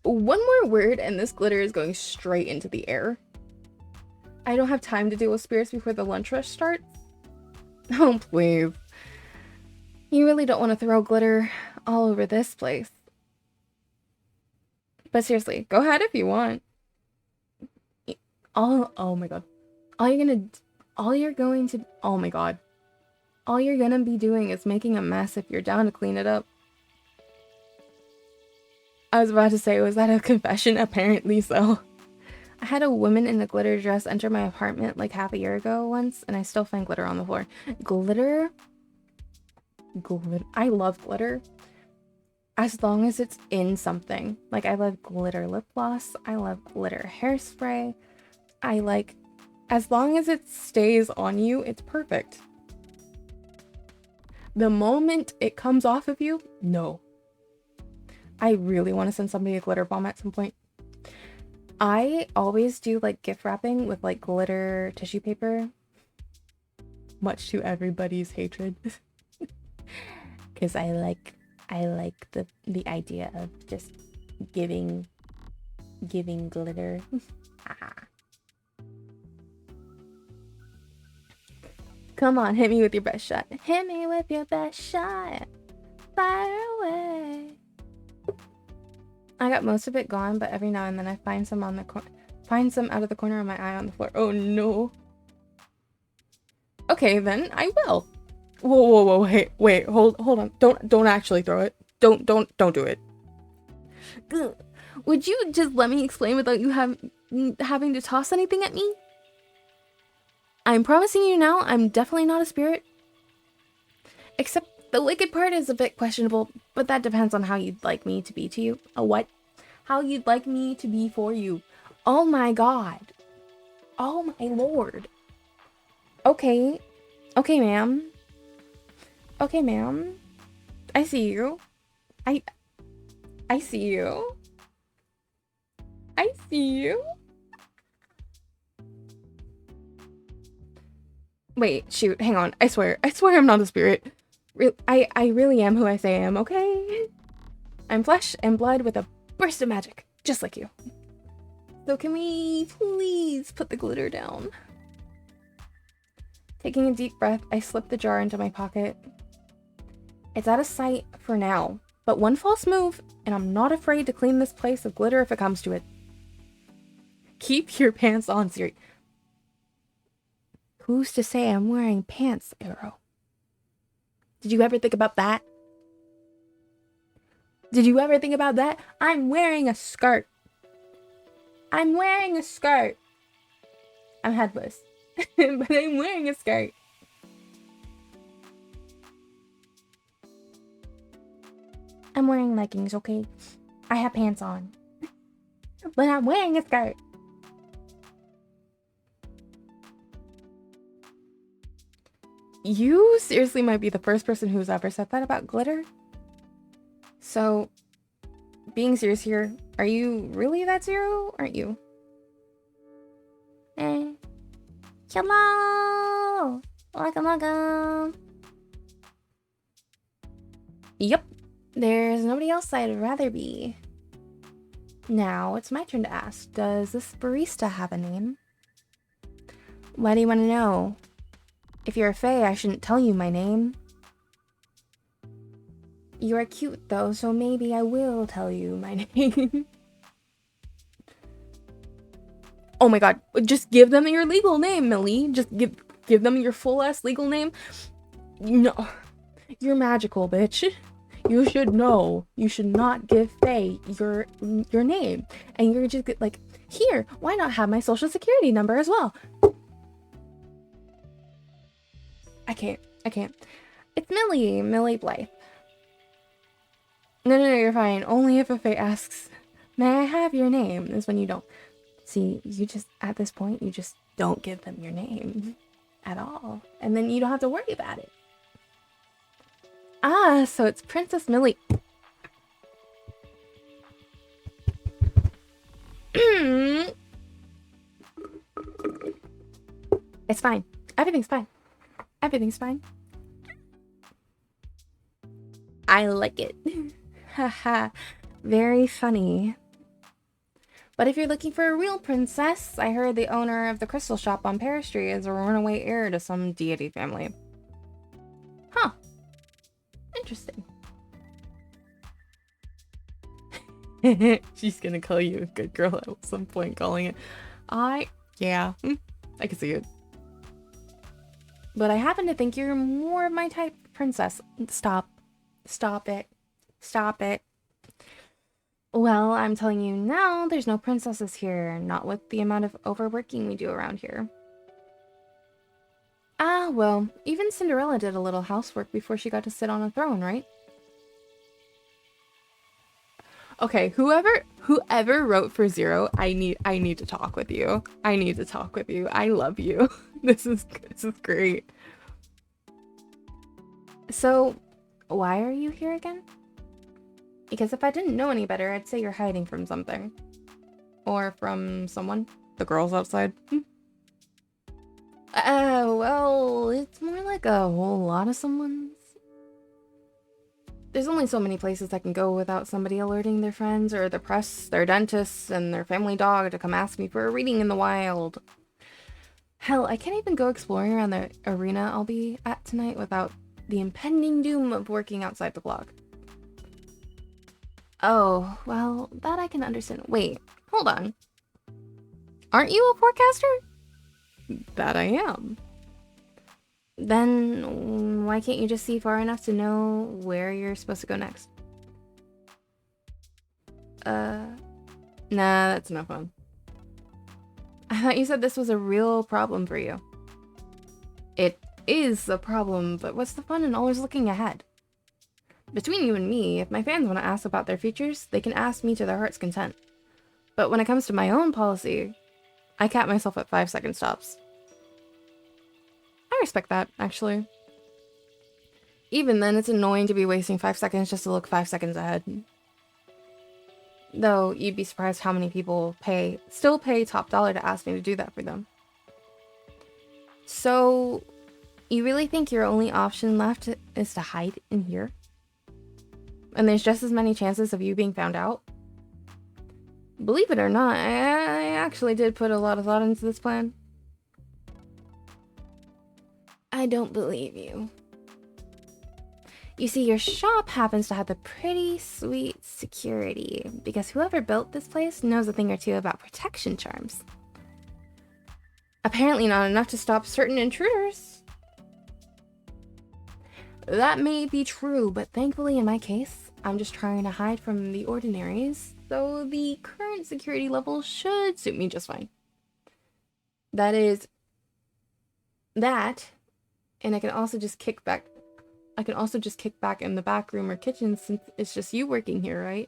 One more word and this glitter is going straight into the air. I don't have time to deal with spirits before the lunch rush starts. Oh, please. You really don't want to throw glitter all over this place. But seriously, go ahead if you want. Oh my god. All you're gonna be doing is making a mess if you're down to clean it up. I was about to say, was that a confession? Apparently so. I had a woman in a glitter dress enter my apartment like half a year ago once, and I still find glitter on the floor. Glitter? I love glitter. As long as it's in something. Like, I love glitter lip gloss. I love glitter hairspray. As long as it stays on you, it's perfect. The moment it comes off of you, no. I really want to send somebody a glitter bomb at some point. I always do like gift wrapping with like glitter tissue paper, much to everybody's hatred. Because I like the idea of just giving glitter. Come on, hit me with your best shot. Hit me with your best shot. Fire away. I got most of it gone, but every now and then I find some on the find some out of the corner of my eye on the floor. Oh no. Okay, then I will. Whoa, wait, hold on. Don't actually throw it. Don't do it. Would you just let me explain without you having to toss anything at me? I'm promising you now, I'm definitely not a spirit. Except the wicked part is a bit questionable, but that depends on how you'd like me to be to you. A what? How you'd like me to be for you. Oh my god. Oh my lord. Okay. Okay, ma'am. Okay, ma'am. I see you. I see you. I see you. Wait, shoot, hang on. I swear I'm not a spirit. I really am who I say I am, okay? I'm flesh and blood with a burst of magic, just like you. So can we please put the glitter down? Taking a deep breath, I slip the jar into my pocket. It's out of sight for now, but one false move, and I'm not afraid to clean this place of glitter if it comes to it. Keep your pants on, Siri. Who's to say I'm wearing pants, Arrow? Did you ever think about that? Did you ever think about that? I'm wearing a skirt. I'm wearing a skirt. I'm headless, but I'm wearing a skirt. I'm wearing leggings, okay? I have pants on, but I'm wearing a skirt. You seriously might be the first person who's ever said that about glitter. So, being serious here, are you really that zero? Aren't you? Hello! Welcome. Yep, there's nobody else I'd rather be. Now, it's my turn to ask, does this barista have a name? Why do you want to know? If you're a fae, I shouldn't tell you my name. You're cute though, so maybe I will tell you my name. Oh my god, just give them your legal name, Millie. Just give them your full-ass legal name. No, you're magical, bitch. You should know. You should not give fae your name. And you're just like, here, why not have my social security number as well? I can't. It's Millie Blythe. No, you're fine. Only if a fae asks, may I have your name, is when you don't. See, you just, at this point, you just don't give them your name at all. And then you don't have to worry about it. Ah, so it's Princess Millie. It's fine. Everything's fine. Everything's fine. I like it. Haha. Very funny. But if you're looking for a real princess, I heard the owner of the crystal shop on Paris Street is a runaway heir to some deity family. Huh. Interesting. She's gonna call you a good girl at some point, calling it. Yeah. I can see it. But I happen to think you're more of my type princess. Stop it. Well, I'm telling you now, there's no princesses here, not with the amount of overworking we do around here. Ah, well, even Cinderella did a little housework before she got to sit on a throne, right? Okay, whoever wrote for Zero, I need to talk with you. I love you. This is great. So, why are you here again? Because if I didn't know any better, I'd say you're hiding from something. Or from someone. The girls outside. Well, it's more like a whole lot of someone's. There's only so many places I can go without somebody alerting their friends or the press, their dentists, and their family dog to come ask me for a reading in the wild. Hell, I can't even go exploring around the arena I'll be at tonight without the impending doom of working outside the block. Oh, well, that I can understand. Wait, hold on. Aren't you a forecaster? That I am. Then why can't you just see far enough to know where you're supposed to go next? Nah, that's no fun. I thought you said this was a real problem for you. It is a problem, but what's the fun in always looking ahead? Between you and me, if my fans want to ask about their futures, they can ask me to their heart's content. But when it comes to my own policy, I cap myself at 5-second stops. I respect that, actually. Even then, it's annoying to be wasting 5 seconds just to look 5 seconds ahead. Though, you'd be surprised how many people still pay top dollar to ask me to do that for them. So, you really think your only option left is to hide in here? And there's just as many chances of you being found out? Believe it or not, I actually did put a lot of thought into this plan. I don't believe you. You see, your shop happens to have the pretty sweet security, because whoever built this place knows a thing or two about protection charms. Apparently not enough to stop certain intruders. That may be true, but thankfully in my case, I'm just trying to hide from the ordinaries, so the current security level should suit me just fine. That is that, and I can also just kick back in the back room or kitchen since it's just you working here, right?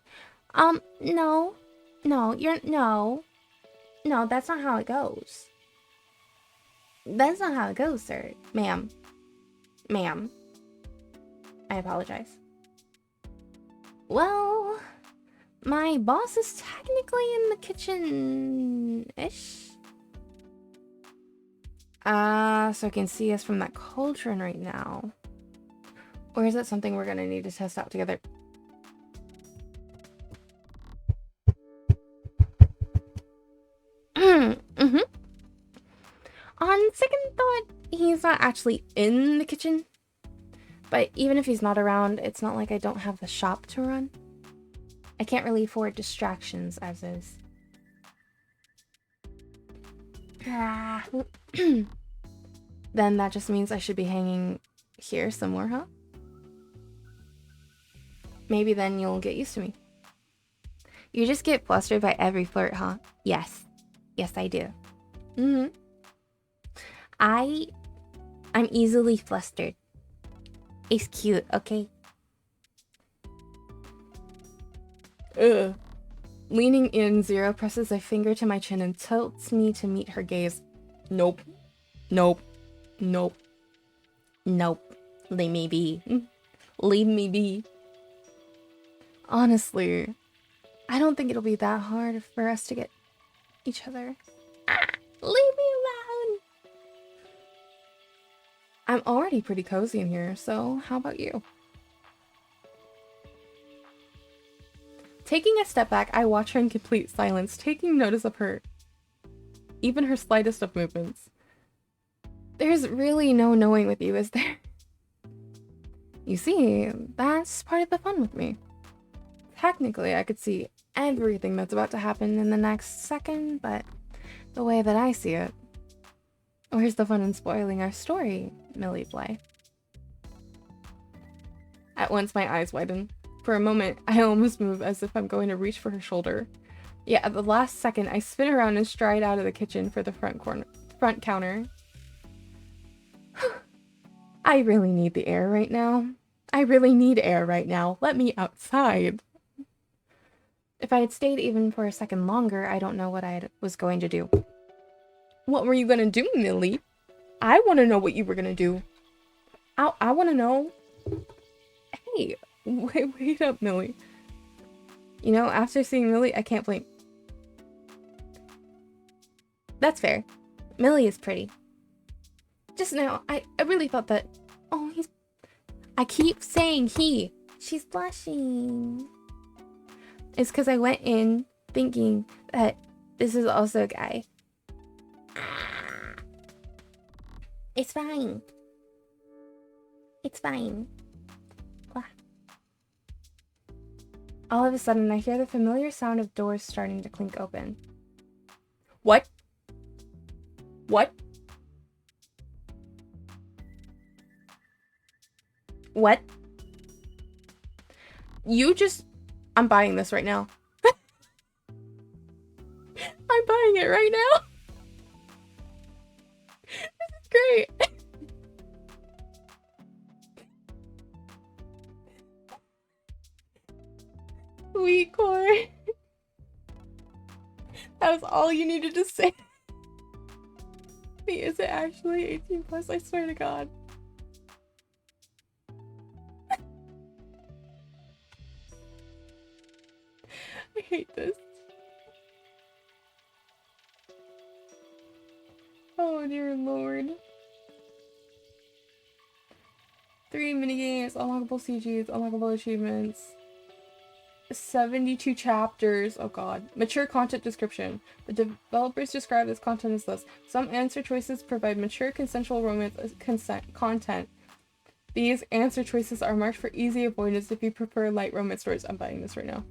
No, that's not how it goes. That's not how it goes, sir. Ma'am. I apologize. Well, my boss is technically in the kitchen-ish. So I can see us from that cauldron right now. Or is that something we're gonna need to test out together? Mm-hmm. On second thought, he's not actually in the kitchen. But even if he's not around, it's not like I don't have the shop to run. I can't really afford distractions as is. Then that just means I should be hanging here somewhere, huh? Maybe then you'll get used to me. You just get flustered by every flirt, huh? Yes. Yes, I do. Mm-hmm. I'm easily flustered. It's cute, okay? Ugh. Leaning in, Zero presses a finger to my chin and tilts me to meet her gaze. Nope. Nope. Nope. Nope. Leave me be. Leave me be. Honestly, I don't think it'll be that hard for us to get each other. Leave me alone! I'm already pretty cozy in here, so how about you? Taking a step back, I watch her in complete silence, taking notice of her, even her slightest of movements. There's really no knowing with you, is there? You see, that's part of the fun with me. Technically, I could see everything that's about to happen in the next second, but the way that I see it, where's the fun in spoiling our story, Millie Bly? At once, my eyes widen. For a moment, I almost move as if I'm going to reach for her shoulder. Yet at the last second, I spin around and stride out of the kitchen for the front counter. I really need the air right now. I really need air right now. Let me outside. If I had stayed even for a second longer, I don't know what I was going to do. What were you gonna do, Millie? I want to know what you were gonna do. I want to know. Hey, wait up, Millie. You know, after seeing Millie, I can't blame. That's fair. Millie is pretty. Just now, I really thought that... Oh, I keep saying he. She's blushing. It's because I went in thinking that this is also a guy. It's fine. It's fine. All of a sudden, I hear the familiar sound of doors starting to clink open. What? What? What? You just... I'm buying this right now. I'm buying it right now. This is great. Sweetcore. That was all you needed to say. Wait, is it actually 18 plus? I swear to God. I hate this. Oh dear Lord. 3 minigames, unlockable CGs, unlockable achievements. 72 chapters. Oh god. Mature content description. The developers describe this content as this. Some answer choices provide mature consensual romance content. These answer choices are marked for easy avoidance if you prefer light romance stories. I'm buying this right now.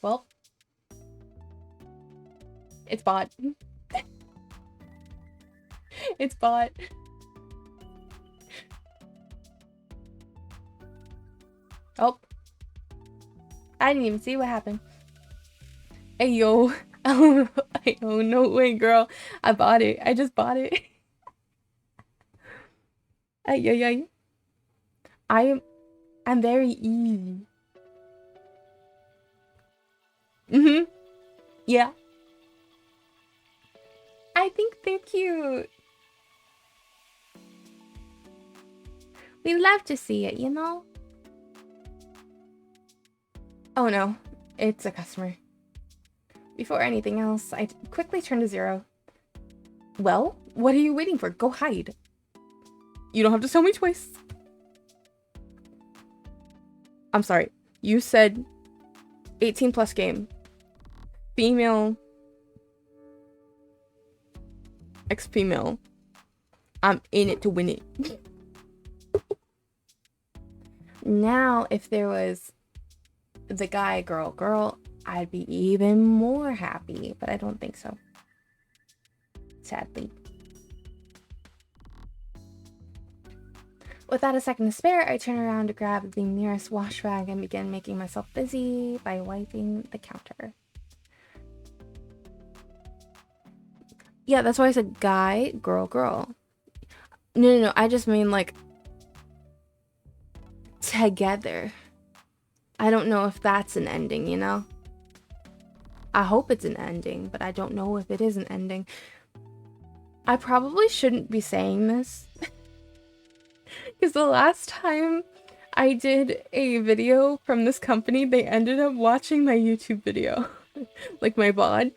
Well, it's bought. It's bought. Oh. I didn't even see what happened. Hey, yo. Oh, no way, girl. I bought it. I just bought it. Ay. I'm very easy. Yeah. I think they're cute. We love to see it, you know? Oh no, it's a customer. Before anything else, I quickly turn to 0. Well, what are you waiting for? Go hide. You don't have to tell me twice. I'm sorry. You said 18 plus game. Female. Ex-female. I'm in it to win it. Now, if there was the guy, girl, I'd be even more happy, but I don't think so. Sadly. Without a second to spare, I turn around to grab the nearest wash rag and begin making myself busy by wiping the counter. Yeah, that's why I said guy, girl. No, I just mean like together. I don't know if that's an ending, you know? I hope it's an ending, but I don't know if it is an ending. I probably shouldn't be saying this. Because the last time I did a video from this company, they ended up watching my YouTube video. Like my VOD.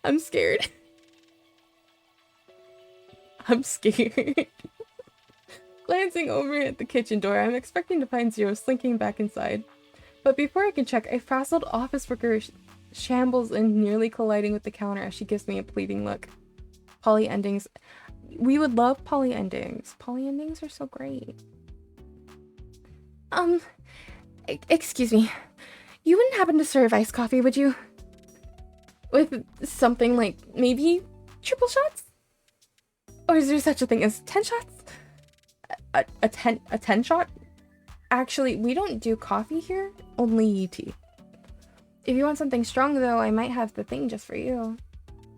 I'm scared. I'm scared. Glancing over at the kitchen door, I'm expecting to find Zero slinking back inside. But before I can check, a frazzled office worker shambles in, nearly colliding with the counter as she gives me a pleading look. Poly endings. We would love poly endings. Poly endings are so great. Excuse me. You wouldn't happen to serve iced coffee, would you? With something like maybe triple shots? Or is there such a thing as 10 shots? A 10 shot? Actually, we don't do coffee here, only tea. If you want something strong though, I might have the thing just for you.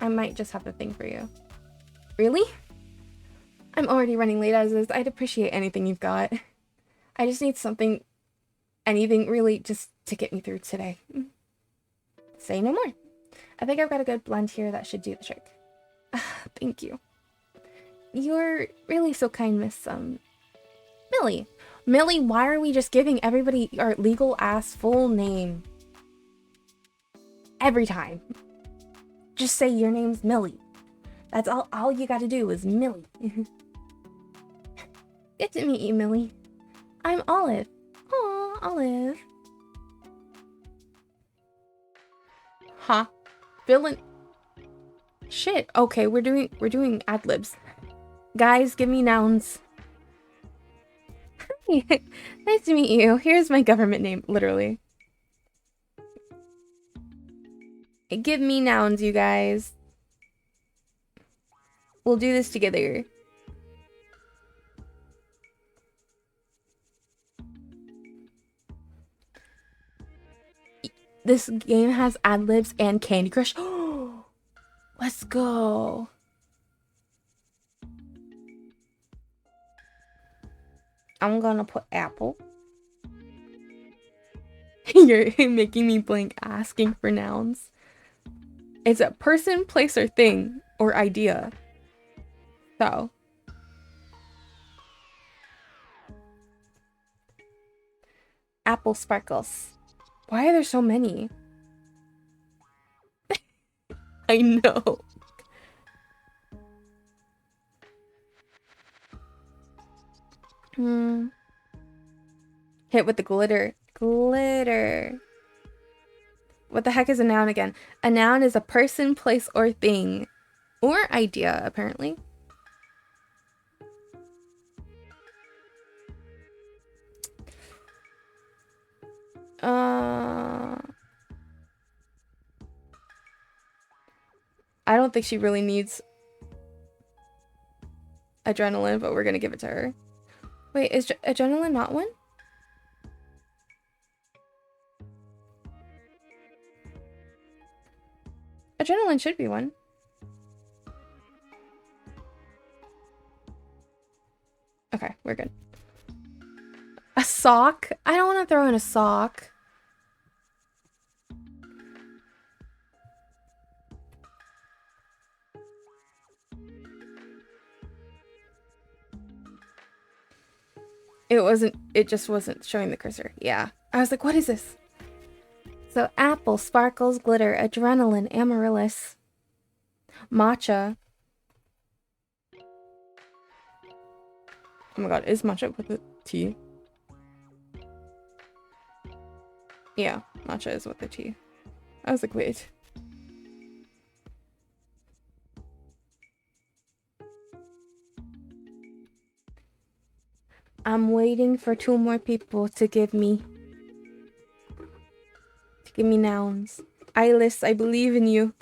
I might just have the thing for you. Really? I'm already running late as is. I'd appreciate anything you've got. I just need something anything really just to get me through today. Say no more. I think I've got a good blend here that should do the trick. Thank you. You're really so kind, Miss, Millie. Millie, why are we just giving everybody our legal ass full name? Every time. Just say your name's Millie. That's all you gotta do is Millie. Good to meet you, Millie. I'm Olive. Aw, Olive. Huh? Villain. Shit. Okay, we're doing ad libs. Guys, give me nouns. Hi. Nice to meet you. Here's my government name, literally. Give me nouns, you guys. We'll do this together. This game has ad libs and Candy Crush. Let's go. I'm gonna put apple. You're making me blank asking for nouns. It's a person, place, or thing, or idea. So. Apple sparkles. Why are there so many? I know. Hit with the glitter. Glitter. What the heck is a noun again? A noun is a person, place, or thing. Or idea, apparently. I don't think she really needs adrenaline, but we're gonna give it to her. Wait, is adrenaline not one? Adrenaline should be one. Okay, we're good. A sock? I don't want to throw in a sock. It just wasn't showing the cursor. Yeah. I was like, what is this? So apple, sparkles, glitter, adrenaline, amaryllis, matcha. Oh my god, is matcha with a T? Yeah, matcha is with a T. I was like, wait. I'm waiting for 2 more people to give me nouns. Eyeless, I believe in you.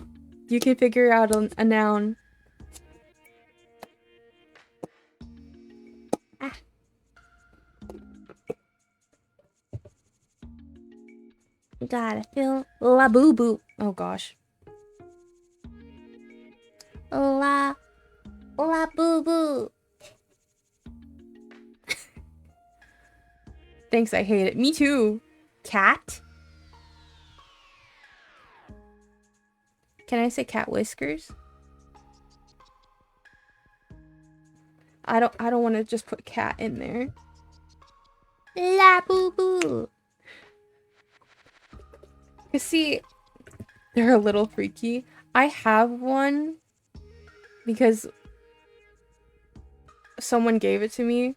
You can figure out a noun. Ah. Gotta feel la boo boo. Oh gosh. La boo boo. Thanks, I hate it. Me too. Cat? Can I say cat whiskers? I don't want to just put cat in there. La boo boo. You see, they're a little freaky. I have one because someone gave it to me.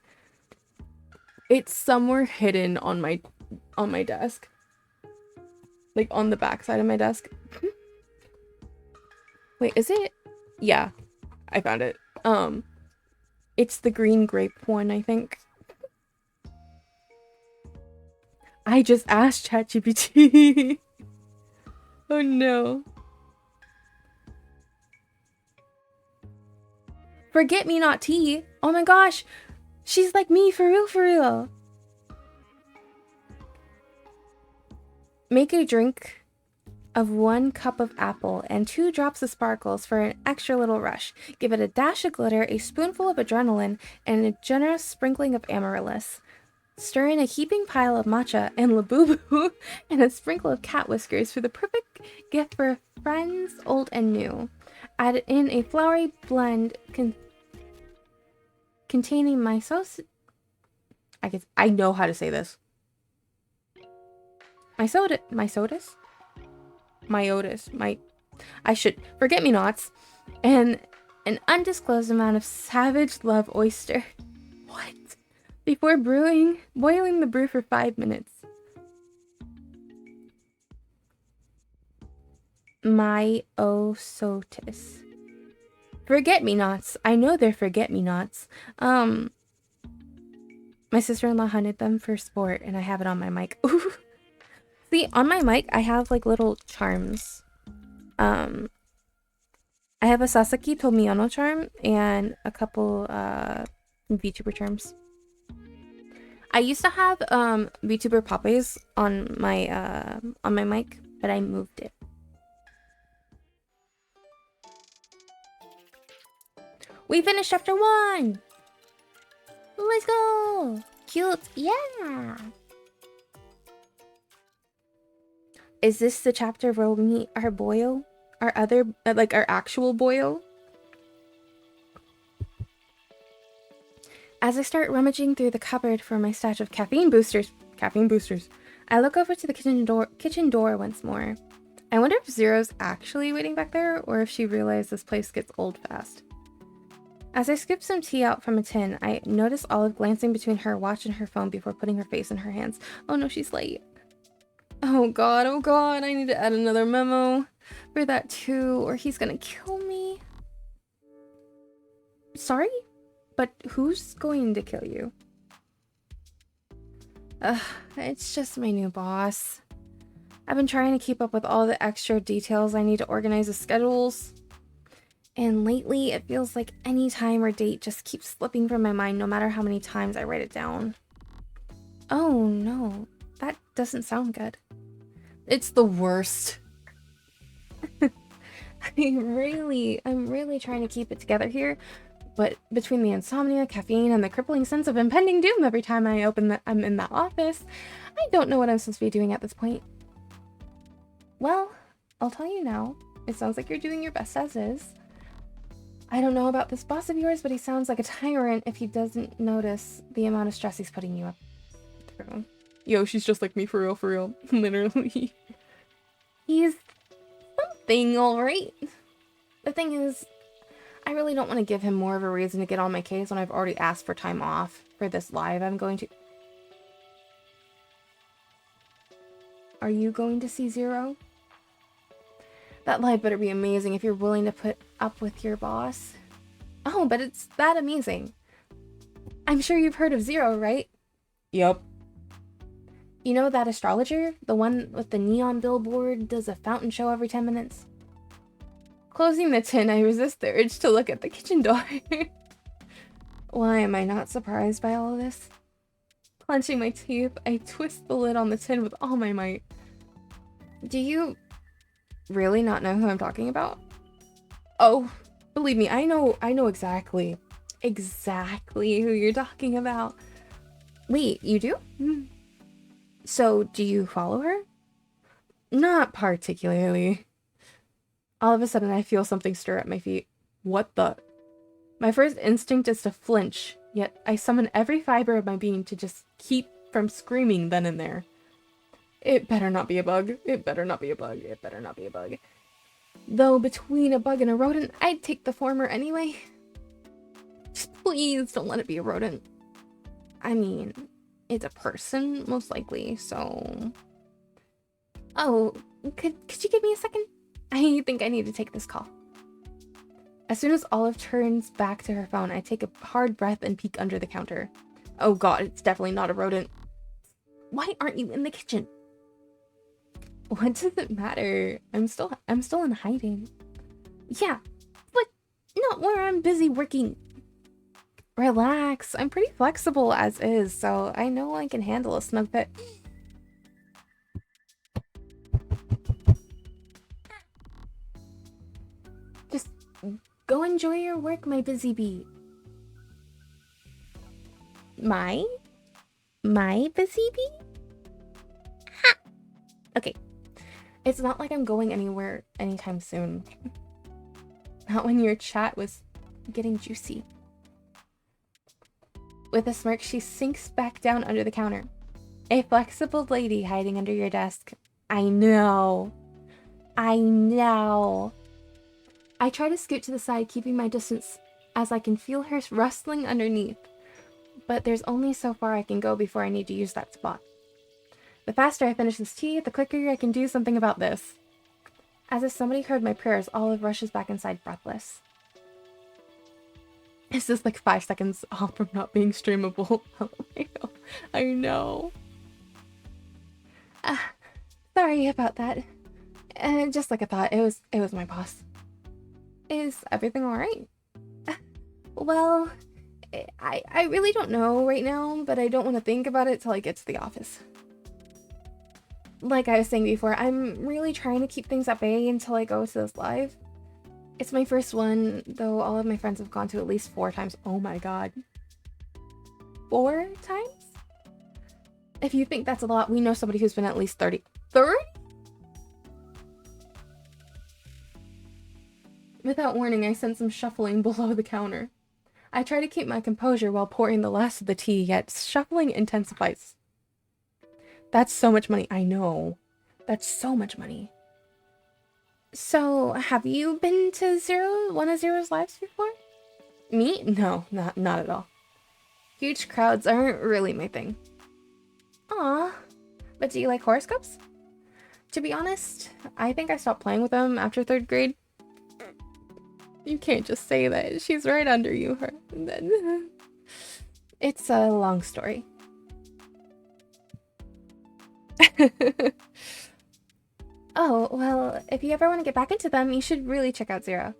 It's somewhere hidden on my desk. Like on the back side of my desk. Wait, is it? Yeah, I found it. It's the green grape one, I think. I just asked ChatGPT. Oh no. Forget me not tea. Oh my gosh. She's like me, for real, for real. Make a drink of 1 cup of apple and 2 drops of sparkles for an extra little rush. Give it a dash of glitter, a spoonful of adrenaline, and a generous sprinkling of amaryllis. Stir in a heaping pile of matcha and labubu and a sprinkle of cat whiskers for the perfect gift for friends old and new. Add in a floury blend containing I know how to say this. Forget-me-nots, and an undisclosed amount of savage love oyster. What? Before boiling the brew for 5 minutes. Myosotis. Forget-me-nots. I know they're forget-me-nots. My sister-in-law hunted them for sport, and I have it on my mic. Ooh. See, on my mic, I have like little charms. I have a Sasaki Tomiyano charm and a couple VTuber charms. I used to have VTuber Popeyes on my mic, but I moved it. We finished chapter 1! Let's go! Cute! Yeah! Is this the chapter where we'll meet our boyo? Our other, our actual boyo? As I start rummaging through the cupboard for my stash of caffeine boosters, I look over to the kitchen door once more. I wonder if Zero's actually waiting back there, or if she realized this place gets old fast. As I scoop some tea out from a tin, I notice Olive glancing between her watch and her phone before putting her face in her hands. Oh no, she's late. Oh god, I need to add another memo for that too, or he's gonna kill me. Sorry? But who's going to kill you? It's just my new boss. I've been trying to keep up with all the extra details I need to organize the schedules. And lately, it feels like any time or date just keeps slipping from my mind no matter how many times I write it down. Oh no, that doesn't sound good. It's the worst. I'm really trying to keep it together here, but between the insomnia, caffeine, and the crippling sense of impending doom every time I'm in that office, I don't know what I'm supposed to be doing at this point. Well, I'll tell you now. It sounds like you're doing your best as is. I don't know about this boss of yours, but he sounds like a tyrant if he doesn't notice the amount of stress he's putting you up through. Yo, she's just like me for real. Literally. He's something, alright. The thing is, I really don't want to give him more of a reason to get on my case when I've already asked for time off for this live I'm going to. Are you going to see Zero? That live better be amazing if you're willing to put up with your boss. Oh, but it's that amazing. I'm sure you've heard of Zero, right? Yup. You know that astrologer? The one with the neon billboard does a fountain show every 10 minutes? Closing the tin, I resist the urge to look at the kitchen door. Why am I not surprised by all of this? Clenching my teeth, I twist the lid on the tin with all my might. Do you really not know who I'm talking about? Oh, believe me, I know exactly who you're talking about. Wait, you do? So, do you follow her? Not particularly. All of a sudden, I feel something stir at my feet. What the? My first instinct is to flinch, yet I summon every fiber of my being to just keep from screaming then and there. It better not be a bug. It better not be a bug. It better not be a bug. Though between a bug and a rodent, I'd take the former anyway. Just please don't let it be a rodent. I mean, it's a person, most likely, so... Oh, could you give me a second? I think I need to take this call. As soon as Olive turns back to her phone, I take a hard breath and peek under the counter. Oh god, it's definitely not a rodent. Why aren't you in the kitchen? What does it matter? I'm still in hiding. Yeah, but not where I'm busy working. Relax, I'm pretty flexible as is, so I know I can handle a snug pit. Just go enjoy your work, my busy bee. My? My busy bee? Ha! Okay. It's not like I'm going anywhere anytime soon. Not when your chat was getting juicy. With a smirk, she sinks back down under the counter. A flexible lady hiding under your desk. I know. I know. I try to scoot to the side, keeping my distance as I can feel her rustling underneath. But there's only so far I can go before I need to use that spot. The faster I finish this tea, the quicker I can do something about this. As if somebody heard my prayers, Olive rushes back inside breathless. This is like 5 seconds off from not being streamable. I know. Sorry about that. Just like I thought, it was my boss. Is everything alright? Well, I really don't know right now, but I don't want to think about it till I get to the office. Like I was saying before, I'm really trying to keep things at bay until I go to this live. It's my first one, though all of my friends have gone to at least 4 times. Oh my god. 4 times? If you think that's a lot, we know somebody who's been at least 30. 30? Without warning, I sense some shuffling below the counter. I try to keep my composure while pouring the last of the tea, yet shuffling intensifies. That's so much money. I know. That's so much money. So, have you been to one of Zero's lives before? Me? No, not at all. Huge crowds aren't really my thing. Aw. But do you like horoscopes? To be honest, I think I stopped playing with them after 3rd grade. You can't just say that. She's right under you. It's a long story. Oh, well, if you ever want to get back into them, you should really check out Zero.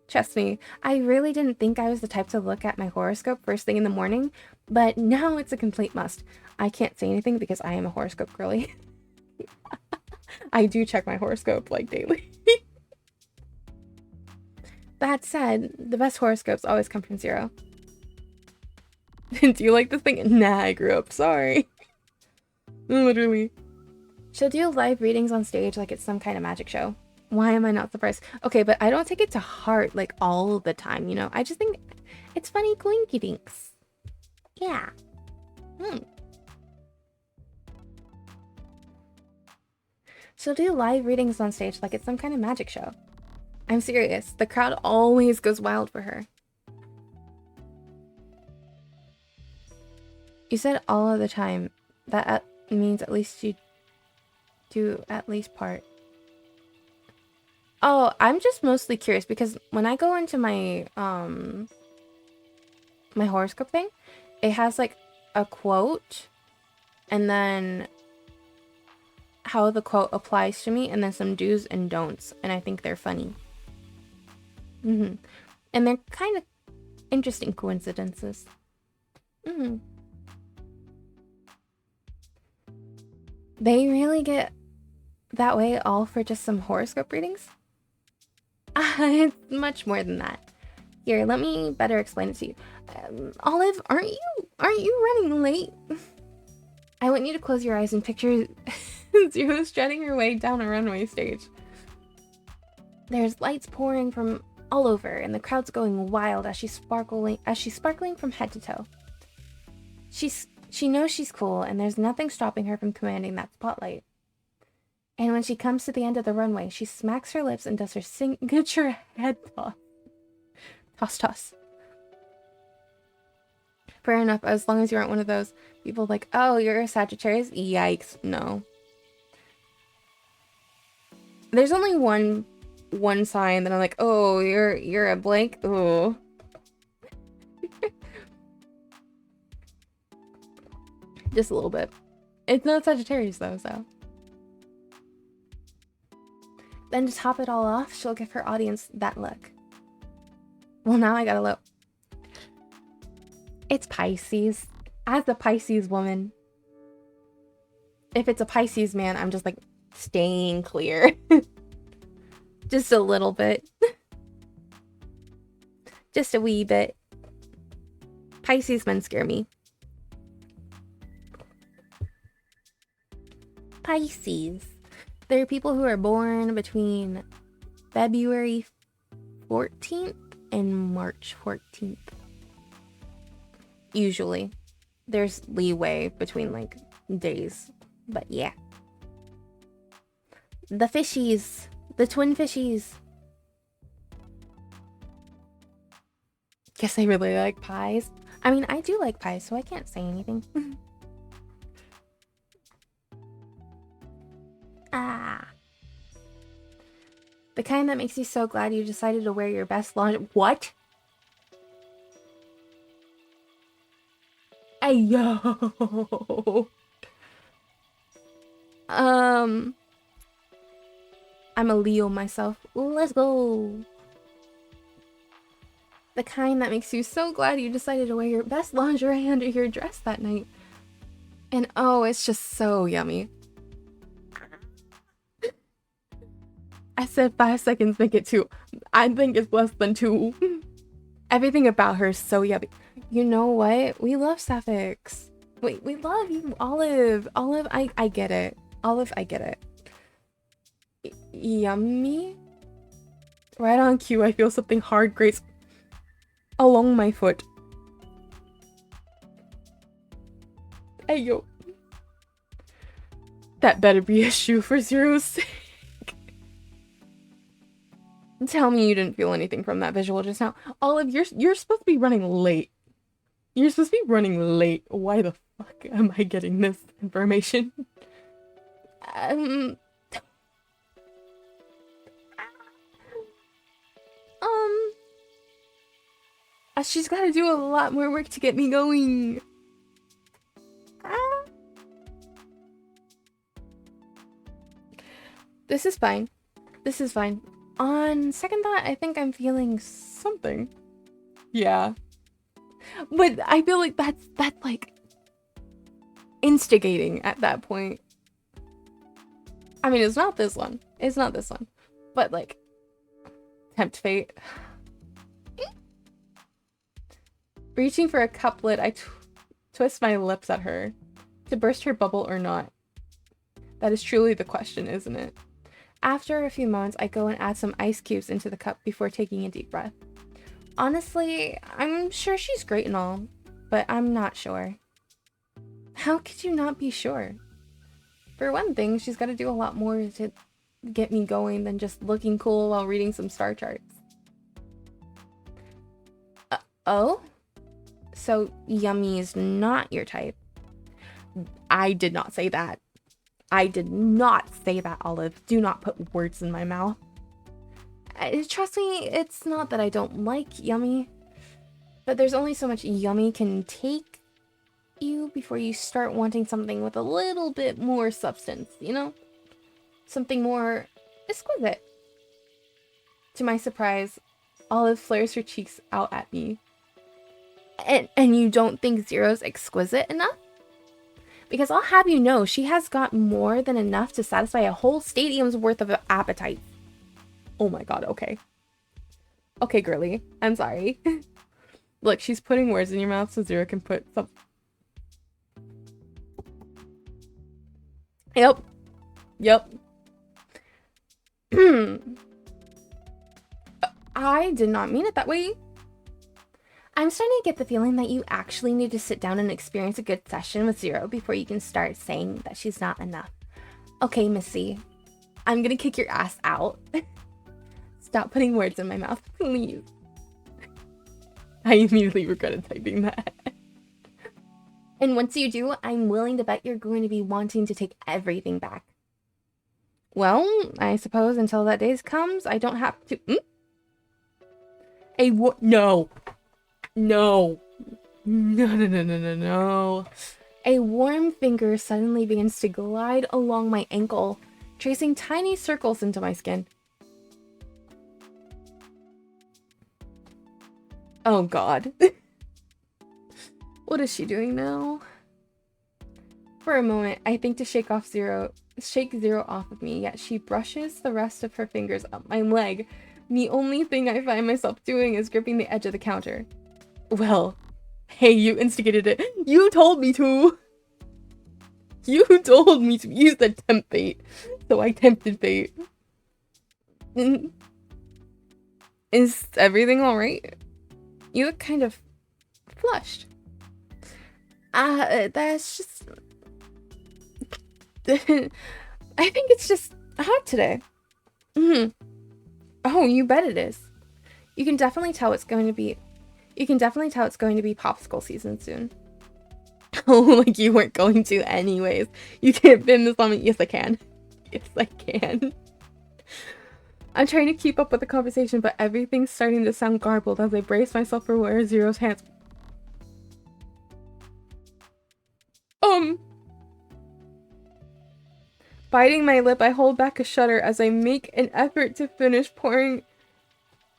Trust me, I really didn't think I was the type to look at my horoscope first thing in the morning, but now it's a complete must. I can't say anything because I am a horoscope girly. I do check my horoscope, like, daily. That said, the best horoscopes always come from Zero. Do you like this thing? Nah, I grew up. Sorry. Literally. She'll do live readings on stage like it's some kind of magic show. Why am I not surprised? Okay, but I don't take it to heart like all the time, you know? I just think it's funny coinky dinks. Yeah. She'll do live readings on stage like it's some kind of magic show. I'm serious. The crowd always goes wild for her. You said all of the time. That means at least you do at least part. Oh, I'm just mostly curious because when I go into my my horoscope thing, it has like a quote and then how the quote applies to me and then some do's and don'ts, and I think they're funny. And they're kind of interesting coincidences. They really get that way all for just some horoscope readings? It's much more than that. Here, let me better explain it to you. Olive, aren't you running late? I want you to close your eyes and picture Zero strutting her way down a runway stage. There's lights pouring from all over, and the crowd's going wild as she's sparkling from head to toe. She knows she's cool, and there's nothing stopping her from commanding that spotlight. And when she comes to the end of the runway, she smacks her lips and does her signature head toss. Toss. Fair enough, as long as you aren't one of those people like, oh, you're a Sagittarius? Yikes, no. There's only one sign that I'm like, oh, you're a blank? Oh. Just a little bit. It's not Sagittarius though, so. Then to top it all off, she'll give her audience that look. Well, now I gotta look. It's Pisces. As a Pisces woman. If it's a Pisces man, I'm just like staying clear. Just a little bit. Just a wee bit. Pisces men scare me. Pisces. There are people who are born between February 14th and March 14th. Usually. There's leeway between like days, but yeah. The fishies. The twin fishies. Guess I really like pies. I mean, I do like pies, so I can't say anything. Ah. The kind that makes you so glad you decided to wear your best lingerie. What? Ayo. I'm a Leo myself. Let's go. The kind that makes you so glad you decided to wear your best lingerie under your dress that night. And oh, it's just so yummy. I said 5 seconds, make it 2. I think it's less than 2. Everything about her is so yummy. You know what? We love sapphics. Wait, we love you, Olive. Olive, I get it. Olive, I get it. Yummy? Right on cue, I feel something hard grates along my foot. Hey, yo. That better be a shoe for Zero's sake. Tell me you didn't feel anything from that visual just now. Olive, you're supposed to be running late. You're supposed to be running late. Why the fuck am I getting this information? She's got to do a lot more work to get me going. This is fine. This is fine. On second thought, I think I'm feeling something. Yeah. But I feel like that's like instigating at that point. I mean, it's not this one. It's not this one. But like, tempt fate. Reaching for a couplet, I twist my lips at her. To burst her bubble or not? That is truly the question, isn't it? After a few moments, I go and add some ice cubes into the cup before taking a deep breath. Honestly, I'm sure she's great and all, but I'm not sure. How could you not be sure? For one thing, she's got to do a lot more to get me going than just looking cool while reading some star charts. Oh? So yummy is not your type? I did not say that. I did not say that, Olive. Do not put words in my mouth. Trust me, it's not that I don't like yummy, but there's only so much yummy can take you before you start wanting something with a little bit more substance, you know? Something more exquisite. To my surprise, Olive flares her cheeks out at me. And you don't think Zero's exquisite enough? Because I'll have you know, she has got more than enough to satisfy a whole stadium's worth of appetite. Oh my god, okay. Okay, girly. I'm sorry. Look, she's putting words in your mouth so Zero can put some... Yep. Yep. I did not mean it that way. I'm starting to get the feeling that you actually need to sit down and experience a good session with Zero before you can start saying that she's not enough. Okay, Missy. I'm gonna kick your ass out. Stop putting words in my mouth, please. I immediately regretted typing that. And once you do, I'm willing to bet you're going to be wanting to take everything back. Well, I suppose until that day comes, I don't have to... No. No. No. A warm finger suddenly begins to glide along my ankle, tracing tiny circles into my skin. Oh god. What is she doing now? For a moment, I think to shake Zero off of me, yet she brushes the rest of her fingers up my leg. The only thing I find myself doing is gripping the edge of the counter. Well, hey, you instigated it. You told me to! You told me to use the tempt bait, so I tempted fate. Is everything alright? You look kind of flushed. That's just... I think it's just hot today. Oh, you bet it is. You can definitely tell it's going to be popsicle season soon. Oh, like you weren't going to anyways. You can't pin this on me. Yes, I can. Yes, I can. I'm trying to keep up with the conversation, but everything's starting to sound garbled as I brace myself for where Zero's hands... Biting my lip, I hold back a shudder as I make an effort to finish pouring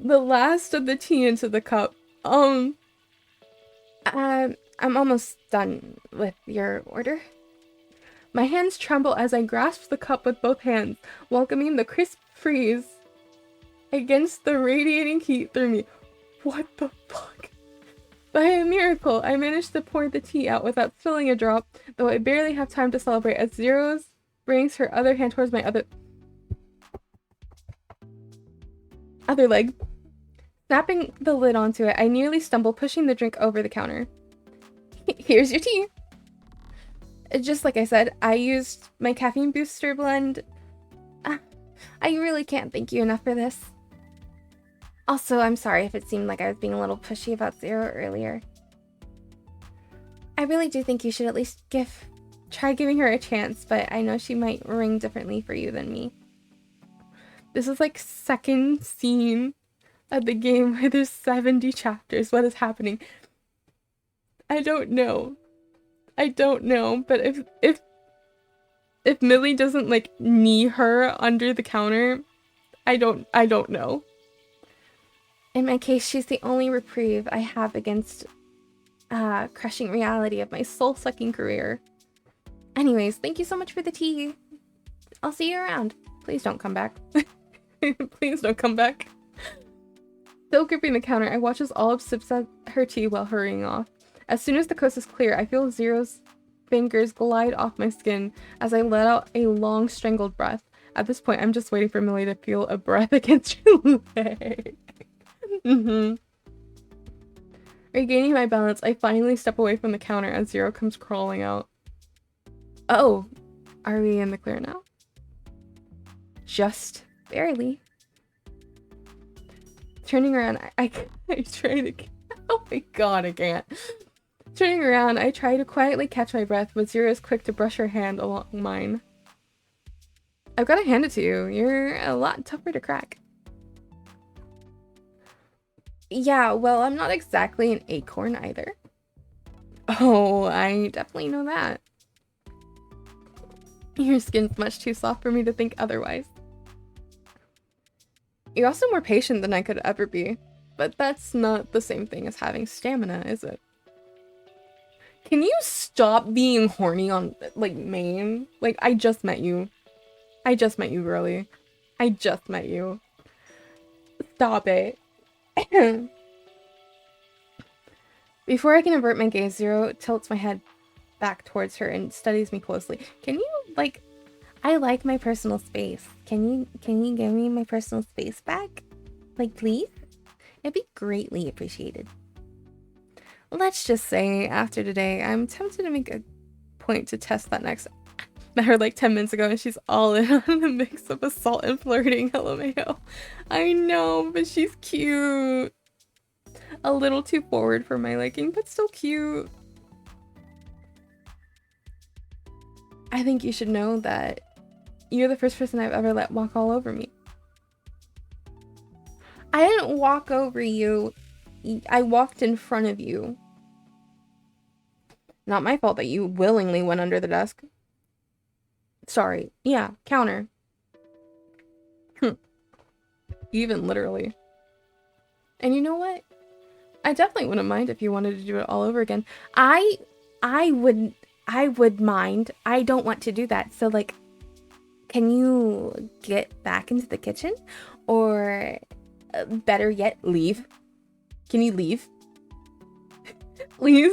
the last of the tea into the cup. I'm almost done with your order. My hands tremble as I grasp the cup with both hands, welcoming the crisp freeze against the radiating heat through me. What the fuck? By a miracle, I managed to pour the tea out without spilling a drop, though I barely have time to celebrate as Zero's brings her other hand towards my other leg. Snapping the lid onto it, I nearly stumble, pushing the drink over the counter. Here's your tea. Just like I said, I used my caffeine booster blend. I really can't thank you enough for this. Also, I'm sorry if it seemed like I was being a little pushy about Zero earlier. I really do think you should at least try giving her a chance, but I know she might ring differently for you than me. This is like second scene of the game where there's 70 chapters. What is happening? I don't know. But if Millie doesn't like knee her under the counter, I don't know. In my case, she's the only reprieve I have against crushing reality of my soul-sucking career. Anyways, thank you so much for the tea. I'll see you around. Please don't come back. Please don't come back. Still gripping the counter, I watch as Olive sips at her tea while hurrying off. As soon as the coast is clear, I feel Zero's fingers glide off my skin as I let out a long, strangled breath. At this point, I'm just waiting for Millie to feel a breath against her leg. Regaining my balance, I finally step away from the counter as Zero comes crawling out. Oh, are we in the clear now? Just barely. Turning around, I try to... Oh my god, I can't. Turning around, I try to quietly catch my breath, but Zero is quick to brush her hand along mine. I've got to hand it to you. You're a lot tougher to crack. Yeah, well, I'm not exactly an acorn either. Oh, I definitely know that. Your skin's much too soft for me to think otherwise. You're also more patient than I could ever be, but that's not the same thing as having stamina, is it? Can you stop being horny on, like, main? Like, I just met you. I just met you, girly. I just met you. Stop it. Before I can avert my gaze, Zero tilts my head back towards her and studies me closely. Can you, like... I like my personal space. Can you give me my personal space back? Like, please? It'd be greatly appreciated. Let's just say, after today, I'm tempted to make a point to test that next. Met her like 10 minutes ago and she's all in on the mix of assault and flirting. LMAO. I know, but she's cute. A little too forward for my liking, but still cute. I think you should know that you're the first person I've ever let walk all over me. I didn't walk over you. I walked in front of you. Not my fault that you willingly went under the desk. Sorry. Yeah, counter. Even literally. And you know what? I definitely wouldn't mind if you wanted to do it all over again. I would mind. I don't want to do that. So, like, can you get back into the kitchen? Or, better yet, leave? Can you leave? Please?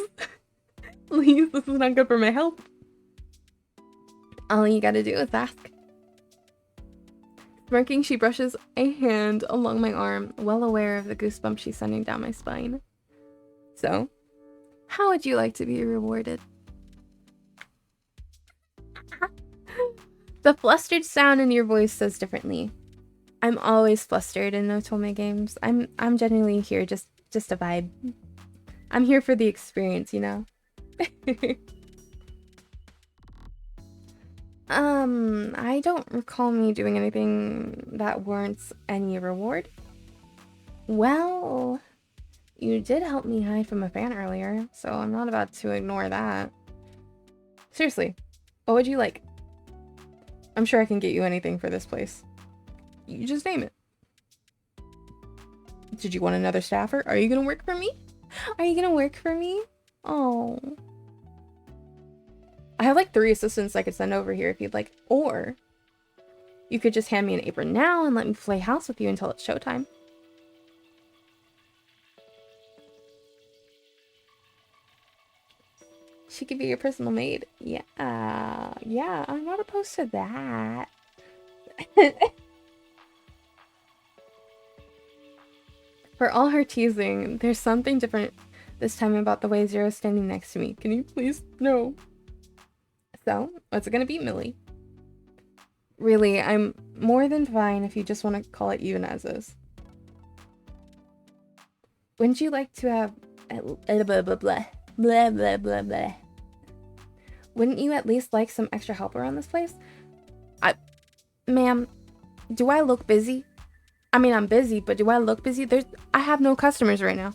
Please, this is not good for my health. All you gotta do is ask. Smirking, she brushes a hand along my arm, well aware of the goosebumps she's sending down my spine. So, how would you like to be rewarded? The flustered sound in your voice says differently. I'm always flustered in Otome games. I'm genuinely here just a vibe. I'm here for the experience, you know? I don't recall me doing anything that warrants any reward. Well, you did help me hide from a fan earlier, so I'm not about to ignore that. Seriously, what would you like? I'm sure I can get you anything for this place. You just name it. Did you want another staffer? Are you gonna work for me? Are you gonna work for me? Oh. I have like 3 assistants I could send over here if you'd like. Or you could just hand me an apron now and let me play house with you until it's showtime. She could be your personal maid. Yeah, I'm not opposed to that. For all her teasing, there's something different this time about the way Zero's standing next to me. Can you please? No. So, what's it gonna be, Millie? Really, I'm more than fine if you just want to call it even as is. Wouldn't you like to have blah blah blah blah blah blah blah? Wouldn't you at least like some extra help around this place? Ma'am, do I look busy? I mean, I'm busy, but do I look busy? I have no customers right now.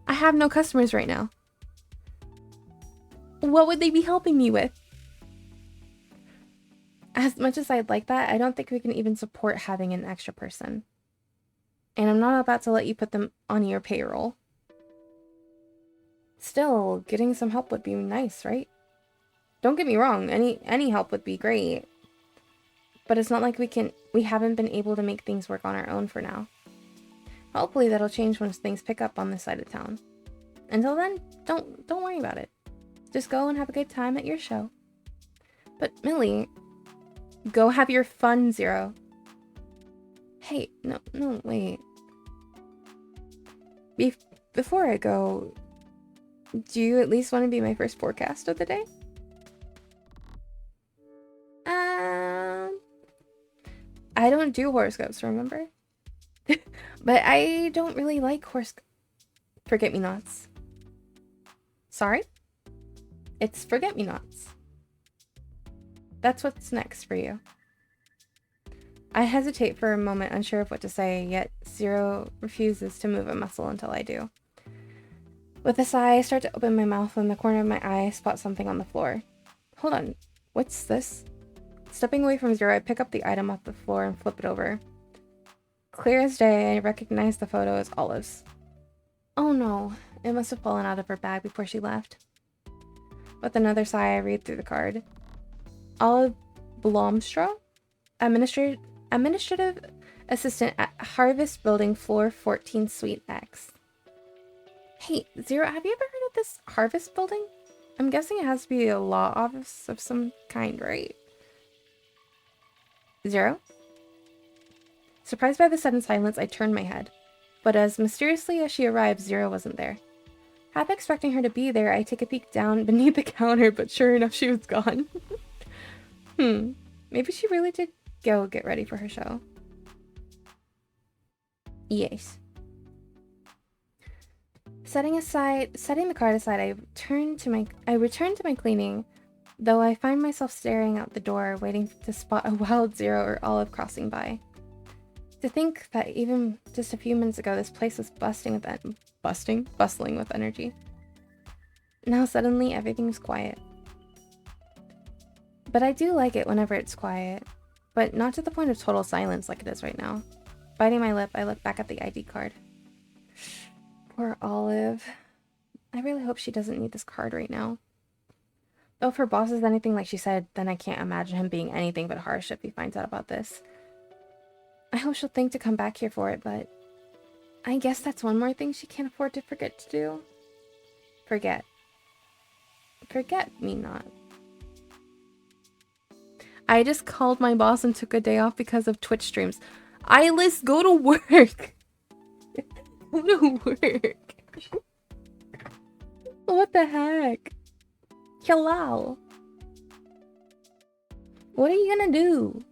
I have no customers right now. What would they be helping me with? As much as I'd like that, I don't think we can even support having an extra person. And I'm not about to let you put them on your payroll. Still, getting some help would be nice, right? Don't get me wrong, any help would be great. But it's not like we haven't been able to make things work on our own for now. Hopefully that'll change once things pick up on this side of town. Until then, don't worry about it. Just go and have a good time at your show. But Millie, go have your fun, Zero. Hey, no, wait. Before I go, do you at least want to be my first forecast of the day? I don't do horoscopes, remember? But I don't really like forget-me-nots. Sorry? It's forget-me-nots. That's what's next for you. I hesitate for a moment, unsure of what to say, yet Zero refuses to move a muscle until I do. With a sigh, I start to open my mouth when the corner of my eye spots something on the floor. Hold on, what's this? Stepping away from Zero, I pick up the item off the floor and flip it over. Clear as day, I recognize the photo as Olive's. Oh no, it must have fallen out of her bag before she left. With another sigh, I read through the card. Olive Blomstra, Administrative Assistant at Harvest Building, Floor 14, Suite X. Hey, Zero, have you ever heard of this Harvest Building? I'm guessing it has to be a law office of some kind, right? Zero? Surprised by the sudden silence, I turned my head. But as mysteriously as she arrived, Zero wasn't there. Half expecting her to be there, I take a peek down beneath the counter, but sure enough, she was gone. Maybe she really did go get ready for her show. Yes. Setting the card aside, I return to my cleaning, though I find myself staring out the door, waiting to spot a wild Zero or Olive crossing by. To think that even just a few minutes ago, this place was bustling with energy. Now suddenly, everything's quiet. But I do like it whenever it's quiet, but not to the point of total silence like it is right now. Biting my lip, I look back at the ID card. Poor Olive. I really hope she doesn't need this card right now. Though if her boss is anything like she said, then I can't imagine him being anything but harsh if he finds out about this. I hope she'll think to come back here for it, but I guess that's one more thing she can't afford to forget to do. Forget me not. I just called my boss and took a day off because of Twitch streams. Eyeless, go to work. Go to work. What the heck? Hello. What are you gonna do?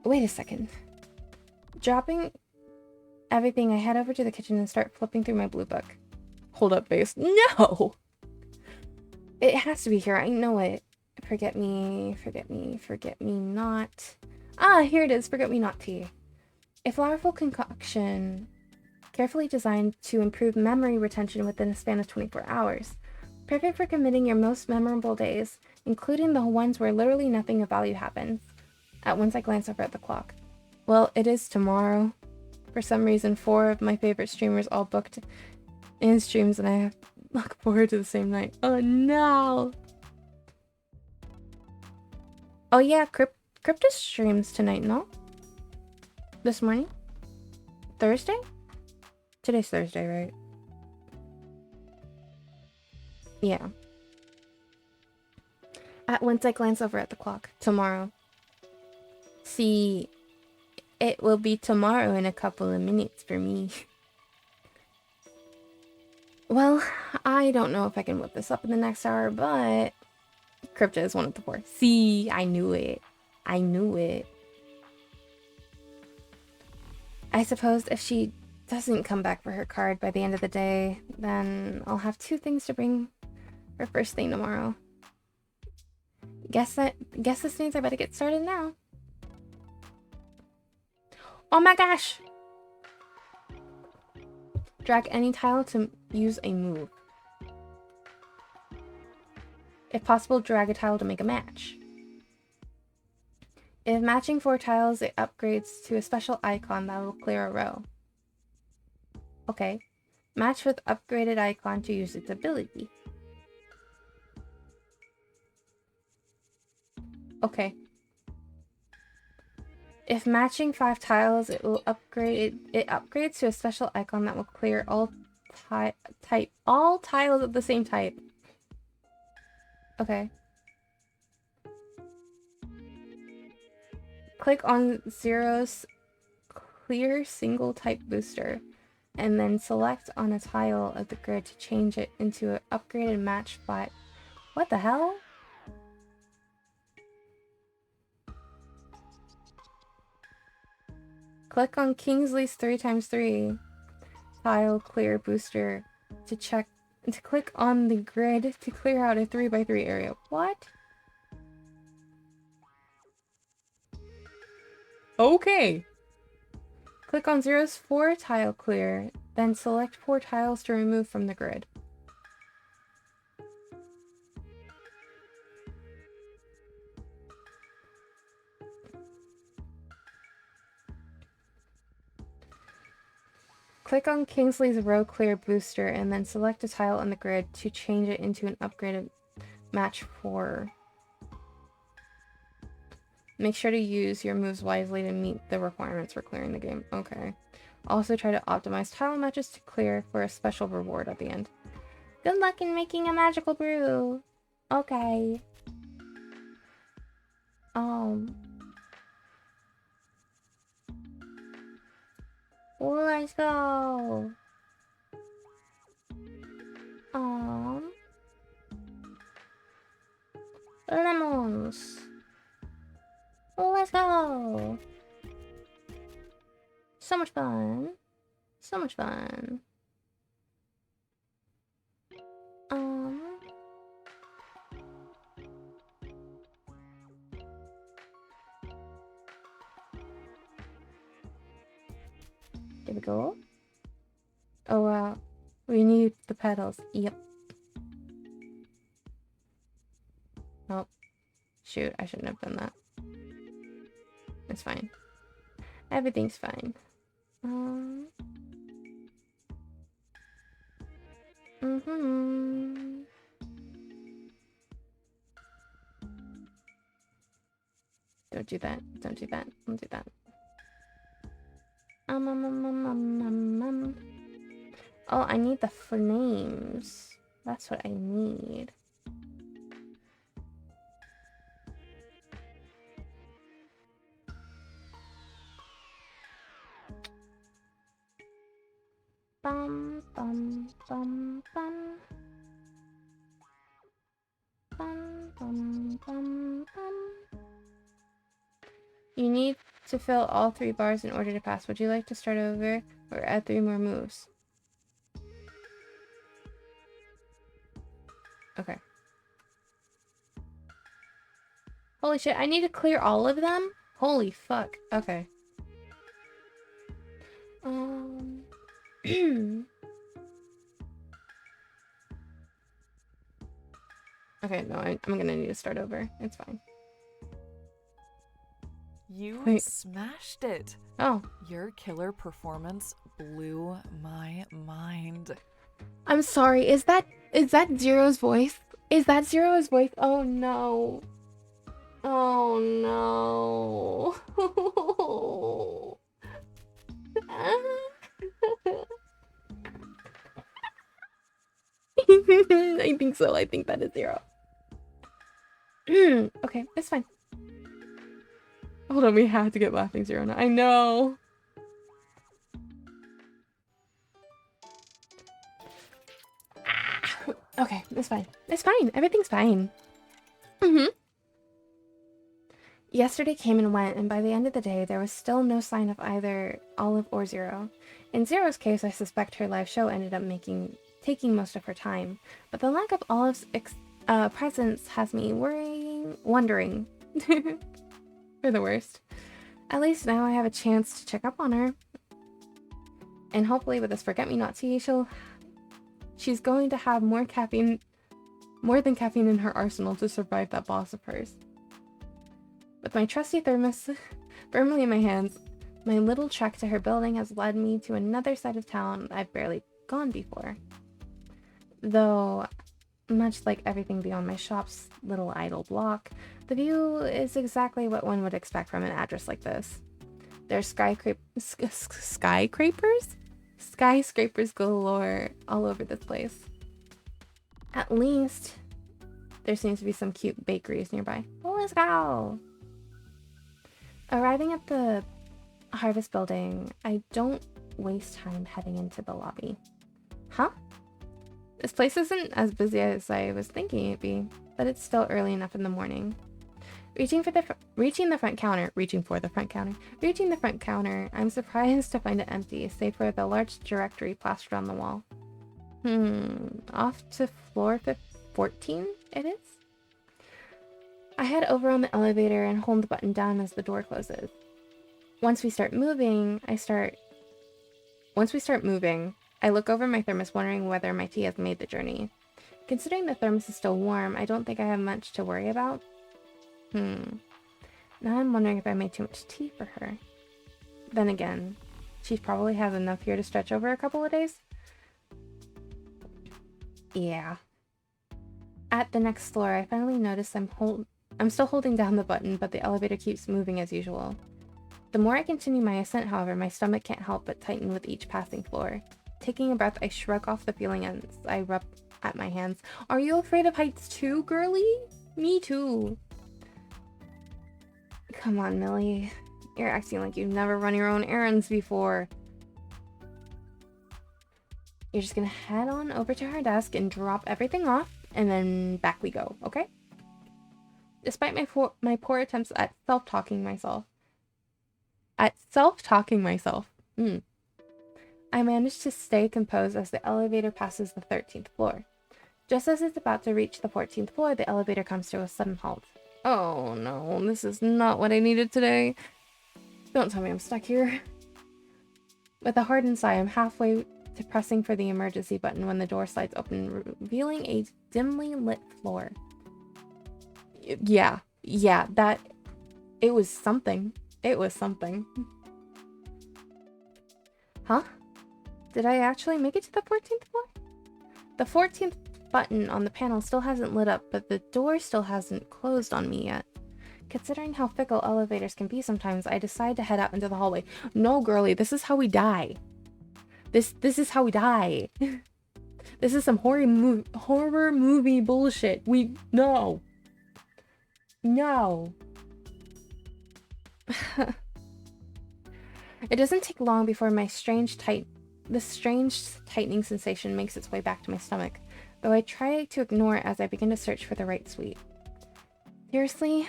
Wait a second. Dropping everything, I head over to the kitchen and start flipping through my blue book. Hold up, base. No! It has to be here. I know it. Forget me, forget me, forget me not. Ah, here it is. Forget me not tea. A flowerful concoction carefully designed to improve memory retention within a span of 24 hours. Perfect for committing your most memorable days, including the ones where literally nothing of value happens. At once I glance over at the clock. Well, it is tomorrow. For some reason, 4 of my favorite streamers all booked in streams and I have to look forward to the same night. Oh no! Oh yeah, Cryptus streams tonight, no? This morning? Thursday? Today's Thursday, right? Yeah. At once I glance over at the clock. Tomorrow. See, it will be tomorrow in a couple of minutes for me. Well, I don't know if I can whip this up in the next hour, but Crypto is one of the 4. See, I knew it. I knew it. I suppose if she doesn't come back for her card by the end of the day, then I'll have 2 things to bring her first thing tomorrow. Guess this means I better get started now. Oh my gosh! Drag any tile to use a move. If possible, drag a tile to make a match. If matching 4 tiles, it upgrades to a special icon that will clear a row. Okay. Match with upgraded icon to use its ability. Okay. If matching 5 tiles, it will upgrade. It upgrades to a special icon that will clear all tiles of the same type. Okay. Click on Zero's clear single type booster, and then select on a tile of the grid to change it into an upgraded match 5. What the hell? Click on Kingsley's 3x3 tile clear booster to click on the grid to clear out a 3x3 area. What? Okay. Click on Zero's 4 tile clear, then select 4 tiles to remove from the grid. Click on Kingsley's row clear booster and then select a tile on the grid to change it into an upgraded match 4. Make sure to use your moves wisely to meet the requirements for clearing the game. Okay. Also try to optimize tile matches to clear for a special reward at the end. Good luck in making a magical brew. Okay. Let's go. Lemons. Let's go. So much fun. So much fun. Here we go. Oh wow. We need the pedals. Yep. Oh. Shoot, I shouldn't have done that. It's fine. Everything's fine. Don't do that. Don't do that. Don't do that. Oh, I need the flames. That's what I need. Bum, bum, bum, bum. Bum, bum, bum, bum. You need to fill all 3 bars in order to pass. Would you like to start over or add 3 more moves? Okay. Holy shit, I need to clear all of them? Holy fuck. Okay. Okay, no, I'm gonna need to start over. It's fine. You Wait. smashed it. Oh. Your killer performance blew my mind. I'm sorry. Is that Zero's voice? Is that Zero's voice? Oh no. Oh no. I think so. I think that is Zero. Okay, it's fine. Hold on, we have to get laughing Zero now. I know. Okay, it's fine. It's fine. Everything's fine. Yesterday came and went, and by the end of the day, there was still no sign of either Olive or Zero. In Zero's case, I suspect her live show ended up taking most of her time, but the lack of Olive's presence has me wondering. For the worst. At least now I have a chance to check up on her. And hopefully with this forget-me-not tea, she's going to have more than caffeine in her arsenal to survive that boss of hers. With my trusty thermos firmly in my hands, my little trek to her building has led me to another side of town I've barely gone before. Though, much like everything beyond my shop's little idle block, the view is exactly what one would expect from an address like this. There's skyscrapers galore all over this place. At least, there seems to be some cute bakeries nearby. Oh, let's go! Arriving at the Harvest building, I don't waste time heading into the lobby. Huh? This place isn't as busy as I was thinking it'd be, but it's still early enough in the morning. Reaching the front counter, I'm surprised to find it empty, save for the large directory plastered on the wall. Off to floor 14 it is? I head over on the elevator and hold the button down as the door closes. Once we start moving, I look over my thermos wondering whether my tea has made the journey. Considering the thermos is still warm, I don't think I have much to worry about. Now I'm wondering if I made too much tea for her. Then again, she probably has enough here to stretch over a couple of days. Yeah. At the next floor, I finally notice I'm still holding down the button, but the elevator keeps moving as usual. The more I continue my ascent, however, my stomach can't help but tighten with each passing floor. Taking a breath, I shrug off the feeling as I rub at my hands. Are you afraid of heights too, girly? Me too. Come on, Millie. You're acting like you've never run your own errands before. You're just gonna head on over to her desk and drop everything off, and then back we go, okay? Despite my poor attempts at self-talking myself, I managed to stay composed as the elevator passes the 13th floor. Just as it's about to reach the 14th floor, the elevator comes to a sudden halt. Oh no, this is not what I needed today. Don't tell me I'm stuck here. With a hardened sigh, I'm halfway to pressing for the emergency button when the door slides open, revealing a dimly lit floor. Yeah, that... It was something. Huh? Did I actually make it to the 14th floor? The 14th button on the panel still hasn't lit up, but the door still hasn't closed on me yet. Considering how fickle elevators can be sometimes, I decide to head out into the hallway. No, girly, this is how we die. This is how we die. This is some horror movie bullshit. No. It doesn't take long before my strange tight This strange tightening sensation makes its way back to my stomach, though I try to ignore it as I begin to search for the right suite. Seriously?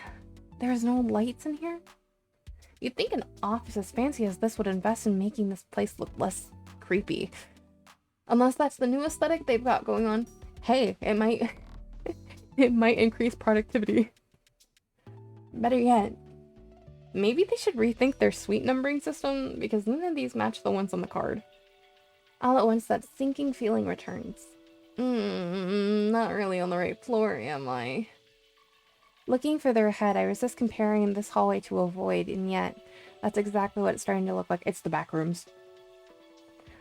There's no lights in here? You'd think an office as fancy as this would invest in making this place look less creepy. Unless that's the new aesthetic they've got going on. Hey, it might it might increase productivity. Better yet, maybe they should rethink their suite numbering system, because none of these match the ones on the card. All at once, that sinking feeling returns. Not really on the right floor, am I? Looking further ahead, I resist comparing this hallway to a void, and yet, that's exactly what it's starting to look like. It's the back rooms.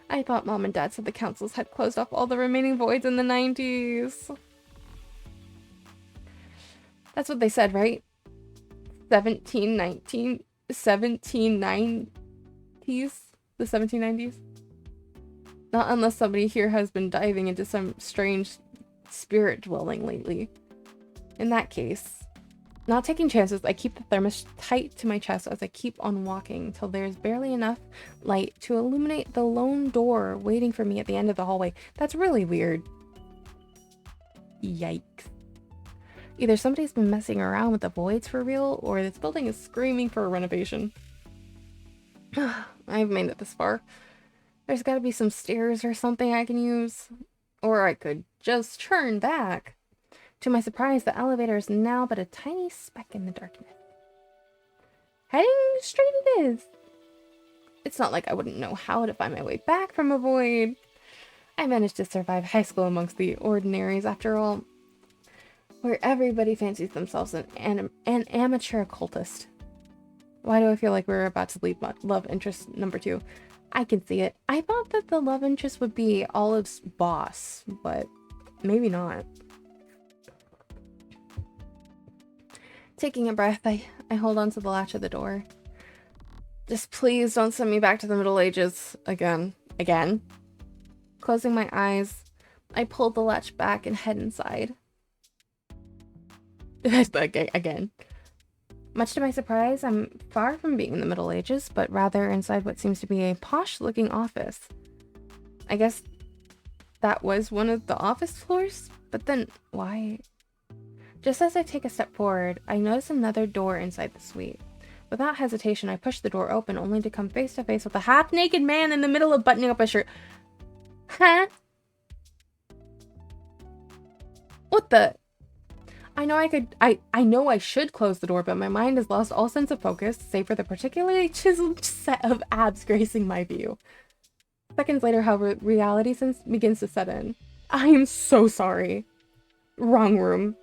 I thought Mom and Dad said the councils had closed off all the remaining voids in the 90s. That's what they said, right? 1790s? The 1790s? Not unless somebody here has been diving into some strange spirit dwelling lately. In that case, not taking chances, I keep the thermos tight to my chest as I keep on walking till there's barely enough light to illuminate the lone door waiting for me at the end of the hallway. That's really weird. Yikes. Either somebody's been messing around with the voids for real, or this building is screaming for a renovation. I've made it this far. There's gotta be some stairs or something I can use. Or I could just turn back. To my surprise, the elevator is now but a tiny speck in the darkness. Heading straight it is. It's not like I wouldn't know how to find my way back from a void. I managed to survive high school amongst the ordinaries, after all, where everybody fancies themselves an amateur occultist. Why do I feel like we're about to leave love interest number 2? I can see it. I thought that the love interest would be Olive's boss, but maybe not. Taking a breath, I hold on to the latch of the door. Just please don't send me back to the Middle Ages again. Again? Closing my eyes, I pull the latch back and head inside. Again. Much to my surprise, I'm far from being in the Middle Ages, but rather inside what seems to be a posh-looking office. I guess that was one of the office floors? But then, why? Just as I take a step forward, I notice another door inside the suite. Without hesitation, I push the door open, only to come face to face with a half-naked man in the middle of buttoning up a shirt. Huh? What the? I know I should close the door, but my mind has lost all sense of focus, save for the particularly chiseled set of abs gracing my view. Seconds later, however, reality begins to set in. I am so sorry. Wrong room.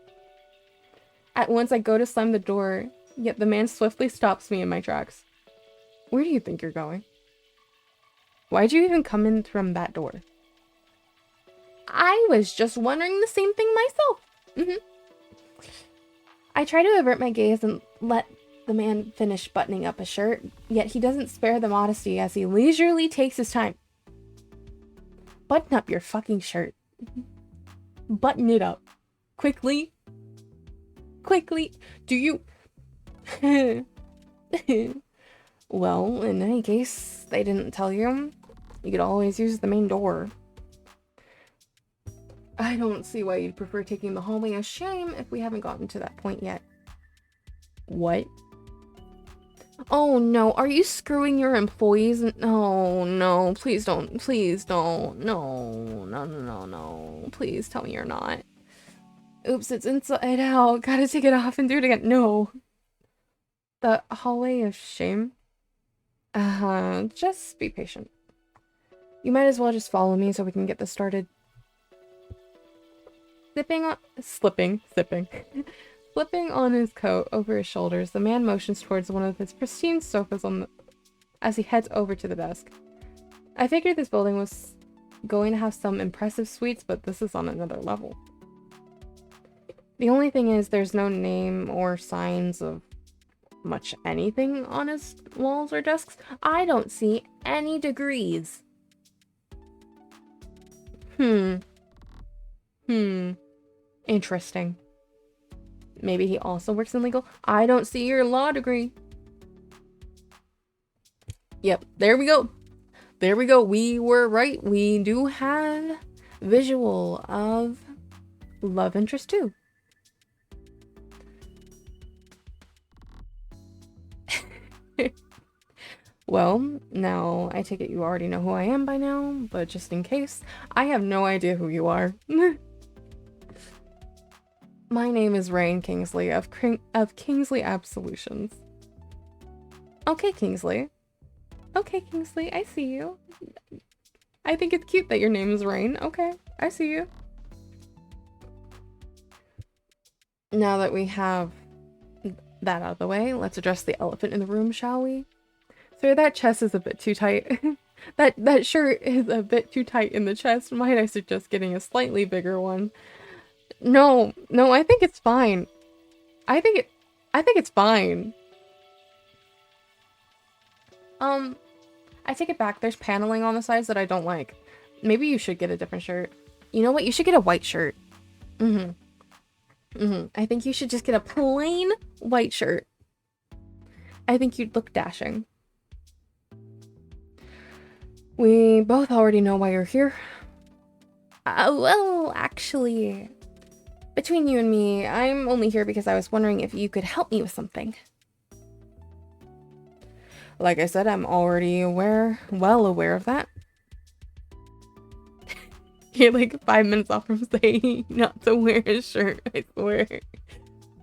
At once, I go to slam the door, yet the man swiftly stops me in my tracks. Where do you think you're going? Why'd you even come in from that door? I was just wondering the same thing myself. I try to avert my gaze and let the man finish buttoning up his shirt, yet he doesn't spare the modesty as he leisurely takes his time. Button up your fucking shirt. Button it up. Quickly. Quickly. Do you... Well, in any case, they didn't tell you. You could always use the main door. I don't see why you'd prefer taking the hallway as shame if we haven't gotten to that point yet. What? Oh no, are you screwing your employees? Oh no, please don't. Please don't. No. Please tell me you're not. Oops, it's inside out. Gotta take it off and do it again. No. The hallway of shame? Just be patient. You might as well just follow me so we can get this started. Slipping on his coat over his shoulders, the man motions towards one of his pristine sofas as he heads over to the desk. I figured this building was going to have some impressive suites, but this is on another level. The only thing is there's no name or signs of much anything on his walls or desks. I don't see any degrees. Interesting. Maybe he also works in legal. I don't see your law degree. Yep, there we go. There we go. We were right. We do have visual of love interest too. Well, now I take it you already know who I am by now, but just in case, I have no idea who you are. My name is Rain Kingsley of Kingsley Absolutions. Okay, Kingsley. Okay, Kingsley, I see you. I think it's cute that your name is Rain. Okay, I see you. Now that we have that out of the way, let's address the elephant in the room, shall we? Sir, that chest is a bit too tight. that shirt is a bit too tight in the chest. Might I suggest getting a slightly bigger one? No, I think it's fine. I think it's fine. I take it back. There's paneling on the sides that I don't like. Maybe you should get a different shirt. You know what? You should get a white shirt. I think you should just get a plain white shirt. I think you'd look dashing. We both already know why you're here. Well, actually, between you and me, I'm only here because I was wondering if you could help me with something. Like I said, I'm already well aware of that. You're like 5 minutes off from saying not to wear a shirt, I swear.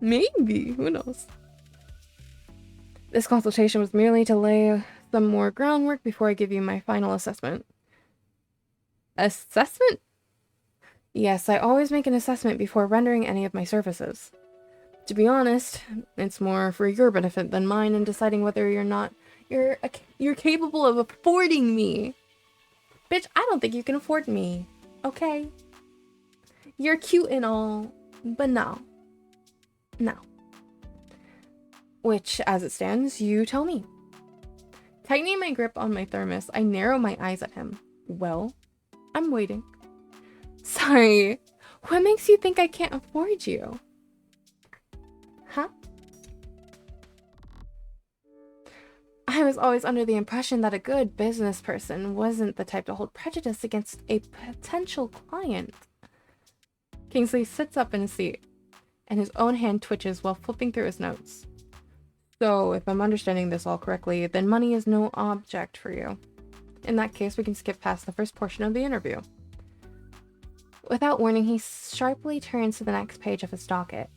Maybe, who knows? This consultation was merely to lay some more groundwork before I give you my final assessment. Assessment? Yes, I always make an assessment before rendering any of my services. To be honest, it's more for your benefit than mine in deciding whether you're capable of affording me. Bitch, I don't think you can afford me. Okay? You're cute and all, but no. No. Which, as it stands, you tell me. Tightening my grip on my thermos, I narrow my eyes at him. Well, I'm waiting. Sorry, what makes you think I can't afford you? Huh? I was always under the impression that a good business person wasn't the type to hold prejudice against a potential client. Kingsley sits up in his seat, and his own hand twitches while flipping through his notes. So, if I'm understanding this all correctly, then money is no object for you. In that case, we can skip past the first portion of the interview. Without warning, he sharply turns to the next page of his docket.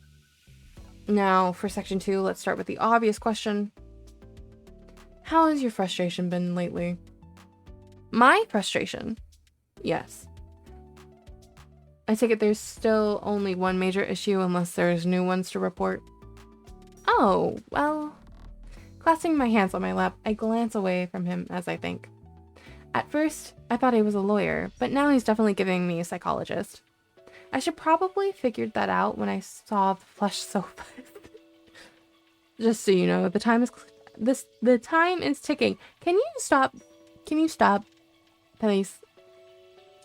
Now, for section 2, let's start with the obvious question. How has your frustration been lately? My frustration? Yes. I take it there's still only one major issue unless there's new ones to report. Oh, well. Clasping my hands on my lap, I glance away from him as I think. At first, I thought he was a lawyer, but now he's definitely giving me a psychologist. I should probably figured that out when I saw the plush sofa. Just so you know, the time is ticking. Can you stop? Please.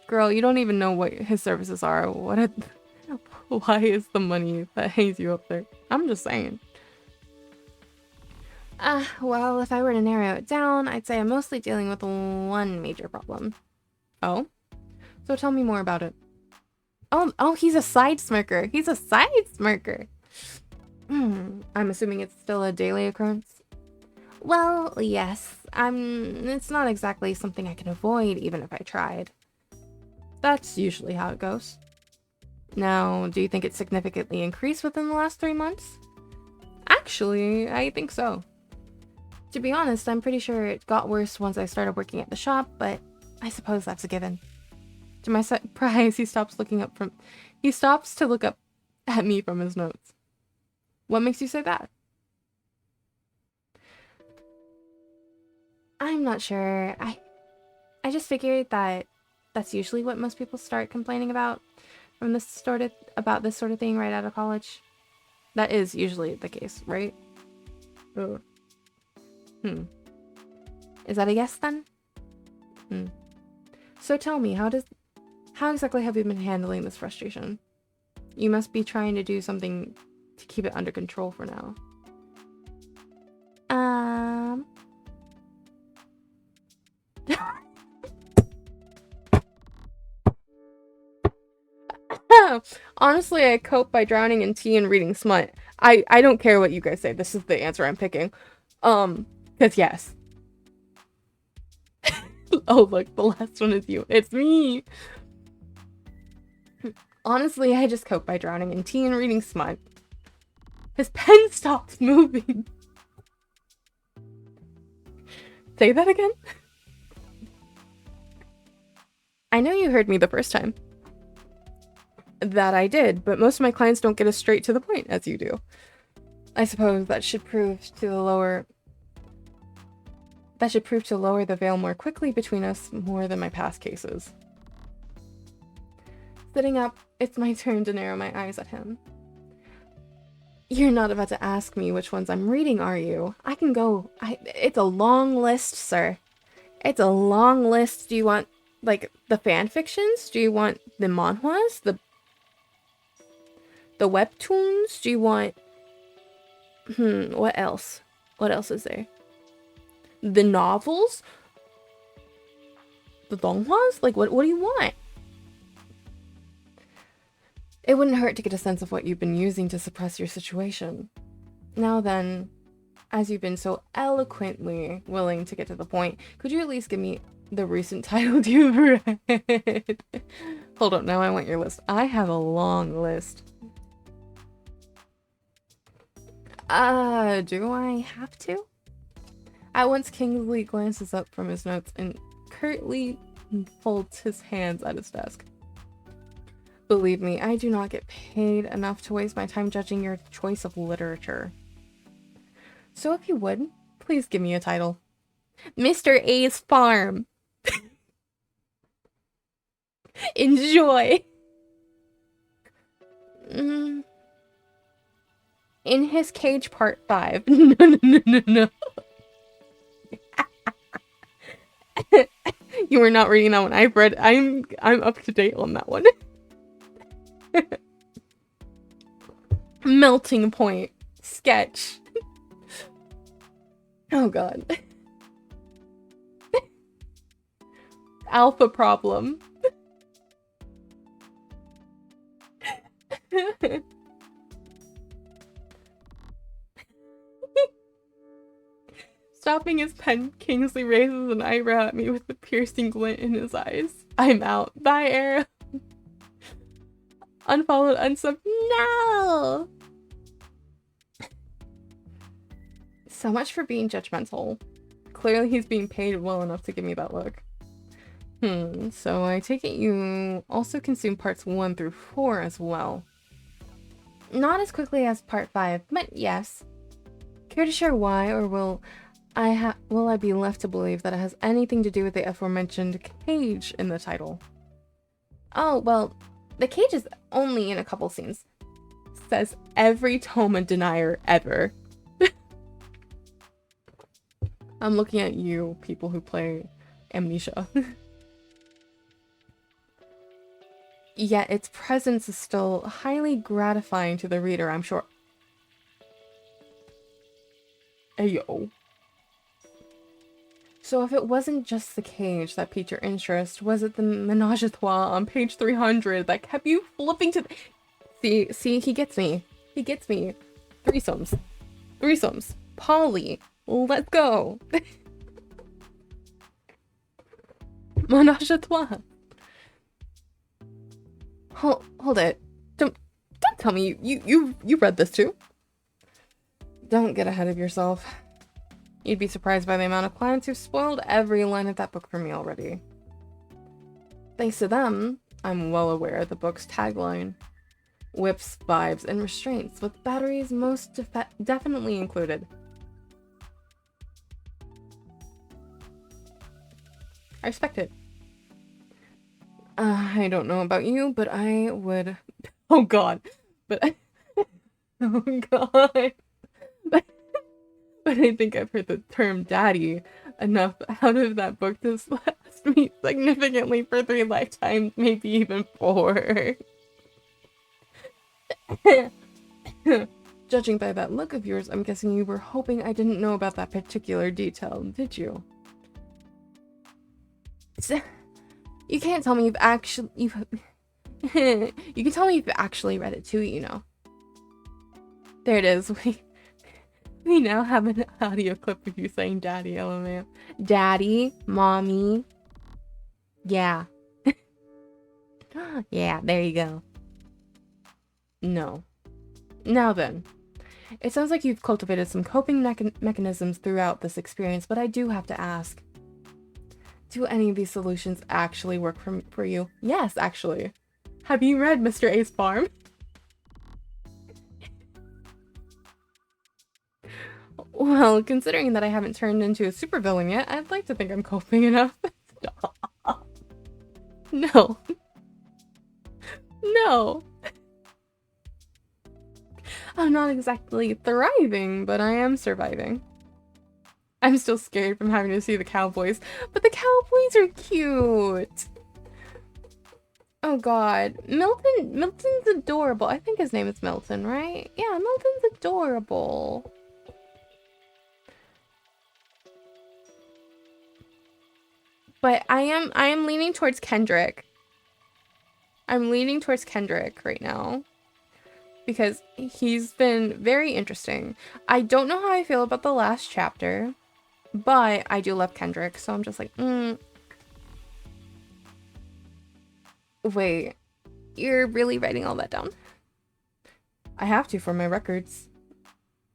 Girl, you don't even know what his services are. Why is the money that hangs you up there? I'm just saying. Well, if I were to narrow it down, I'd say I'm mostly dealing with one major problem. Oh? So tell me more about it. Oh, he's a side smirker. He's a side smirker. I'm assuming it's still a daily occurrence? Well, yes. It's not exactly something I can avoid, even if I tried. That's usually how it goes. Now, do you think it's significantly increased within the last 3 months? Actually, I think so. To be honest, I'm pretty sure it got worse once I started working at the shop, but I suppose that's a given. To my surprise, he stops to look up at me from his notes. What makes you say that? I'm not sure. I just figured that that's usually what most people start complaining about this sort of thing right out of college. That is usually the case, right? Ugh. Is that a yes then? So tell me, how exactly have you been handling this frustration? You must be trying to do something to keep it under control for now. Honestly, I cope by drowning in tea and reading smut. I don't care what you guys say. This is the answer I'm picking. Because yes. Oh, look, the last one is you. It's me. Honestly, I just cope by drowning in tea and reading smut. His pen stopped moving. Say that again? I know you heard me the first time. That I did, but most of my clients don't get us straight to the point as you do. I suppose that should prove to lower the veil more quickly between us more than my past cases. Sitting up, it's my turn to narrow my eyes at him. You're not about to ask me which ones I'm reading, are you? I can go. It's a long list, sir. It's a long list. Do you want, like, the fan fictions? Do you want the manhwas? The webtoons? Do you want... what else? What else is there? The novels? The donghwas? Like, what do you want? It wouldn't hurt to get a sense of what you've been using to suppress your situation. Now then, as you've been so eloquently willing to get to the point, could you at least give me the recent title you've read? Hold up, now I want your list. I have a long list. Do I have to? At once, Kingsley glances up from his notes and curtly folds his hands at his desk. Believe me, I do not get paid enough to waste my time judging your choice of literature. So if you would, please give me a title. Mr. A's Farm. Enjoy. In His Cage Part 5. No. You were not reading that one. I'm up to date on that one. Melting Point. Sketch. Oh god. Alpha Problem. Stopping his pen, Kingsley raises an eyebrow at me with a piercing glint in his eyes. I'm out. Bye, Era. Unfollowed, unsub. No! So much for being judgmental. Clearly he's being paid well enough to give me that look. So I take it you also consume parts 1 through 4 as well. Not as quickly as part 5, but yes. Care to share why, or will I be left to believe that it has anything to do with the aforementioned cage in the title? Oh, well, the cage is only in a couple scenes. Says every Toma denier ever. I'm looking at you, people who play Amnesia. Yet its presence is still highly gratifying to the reader, I'm sure. Ayo. So if it wasn't just the cage that piqued your interest, was it the menage a trois on page 300 that kept you flipping to the... See, he gets me. He gets me. Threesomes. Polly. Let's go. Menage a trois. Hold it. Don't tell me you read this too. Don't get ahead of yourself. You'd be surprised by the amount of clients who've spoiled every line of that book for me already. Thanks to them, I'm well aware of the book's tagline. Whips, vibes, and restraints, with batteries most definitely included. I respect it. I don't know about you, but I would... Oh god. But... Oh god. But I think I've heard the term daddy enough out of that book to last me significantly for 3 lifetimes, maybe even 4. Judging by that look of yours, I'm guessing you were hoping I didn't know about that particular detail, did you? You can't tell me you've You can tell me if you actually read it too, you know. There it is. We now have an audio clip of you saying daddy, LMAO. Daddy, mommy. Yeah. Yeah, there you go. No. Now then. It sounds like you've cultivated some coping mechanisms throughout this experience, but I do have to ask. Do any of these solutions actually work for you? Yes, actually. Have you read Mr. A's Farm? Well, considering that I haven't turned into a supervillain yet, I'd like to think I'm coping enough. Stop. No. No. I'm not exactly thriving, but I am surviving. I'm still scared from having to see the cowboys, but the cowboys are cute. Oh god. Milton's adorable. I think his name is Milton, right? Yeah, Milton's adorable. But I am leaning towards Kendrick. I'm leaning towards Kendrick right now. Because he's been very interesting. I don't know how I feel about the last chapter, but I do love Kendrick, so I'm just like, Wait, you're really writing all that down? I have to for my records.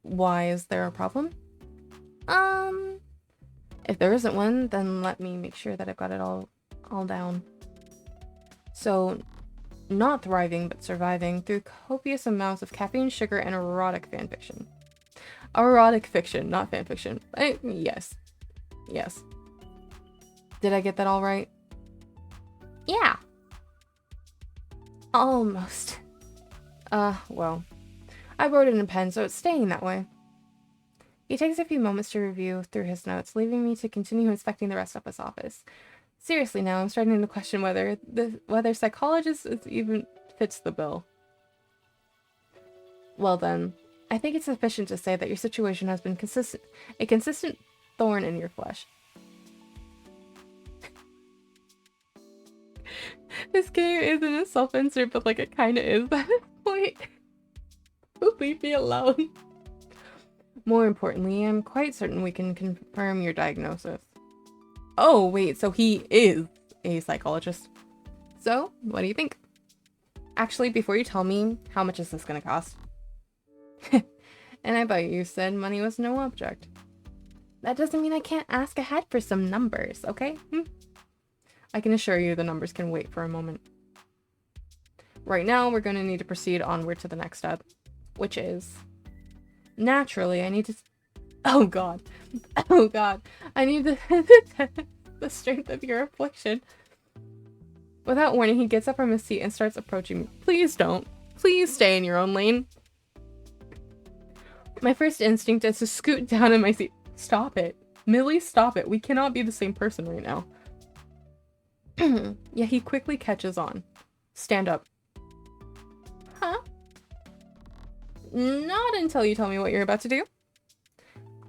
Why, is there a problem? If there isn't one, then let me make sure that I've got it all down. So, not thriving, but surviving through copious amounts of caffeine, sugar, and erotic fanfiction. Erotic fiction, not fanfiction. Yes. Yes. Did I get that all right? Yeah. Almost. Well. I wrote it in pen, so it's staying that way. He takes a few moments to review through his notes, leaving me to continue inspecting the rest of his office. Seriously now, I'm starting to question whether psychologist even fits the bill. Well then, I think it's sufficient to say that your situation has been a consistent thorn in your flesh. This game isn't a self-insert, but like it kinda is at this point. Leave me alone. More importantly, I'm quite certain we can confirm your diagnosis. Oh, wait, so he is a psychologist. So, what do you think? Actually, before you tell me, how much is this gonna cost? And I bet you said money was no object. That doesn't mean I can't ask ahead for some numbers, okay? I can assure you the numbers can wait for a moment. Right now, we're gonna need to proceed onward to the next step, which is... Naturally, I need to... Oh god. Oh god. I need to test the strength of your affliction. Without warning, he gets up from his seat and starts approaching me. Please don't. Please stay in your own lane. My first instinct is to scoot down in my seat. Stop it. Millie, stop it. We cannot be the same person right now. Yeah, he quickly catches on. Stand up. Huh? Not until you tell me what you're about to do.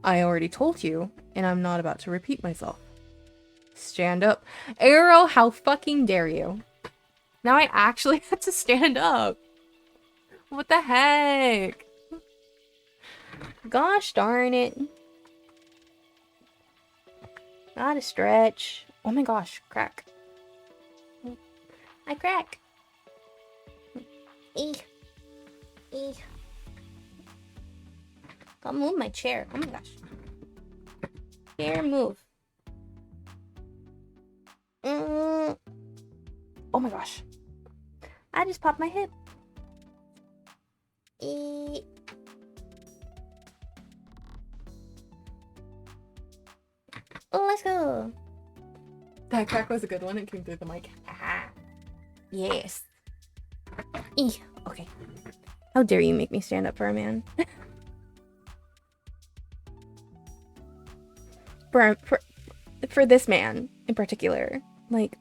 I already told you, and I'm not about to repeat myself. Stand up. Arrow, how fucking dare you? Now I actually have to stand up. What the heck? Gosh darn it. Gotta stretch. Oh my gosh, crack. I crack. Eek. Eek. I'll move my chair. Oh my gosh. Chair, move. Oh my gosh. I just popped my hip. Let's go. That crack was a good one. It came through the mic. Ah. Yes. Okay. How dare you make me stand up for a man? for this man in particular. Like,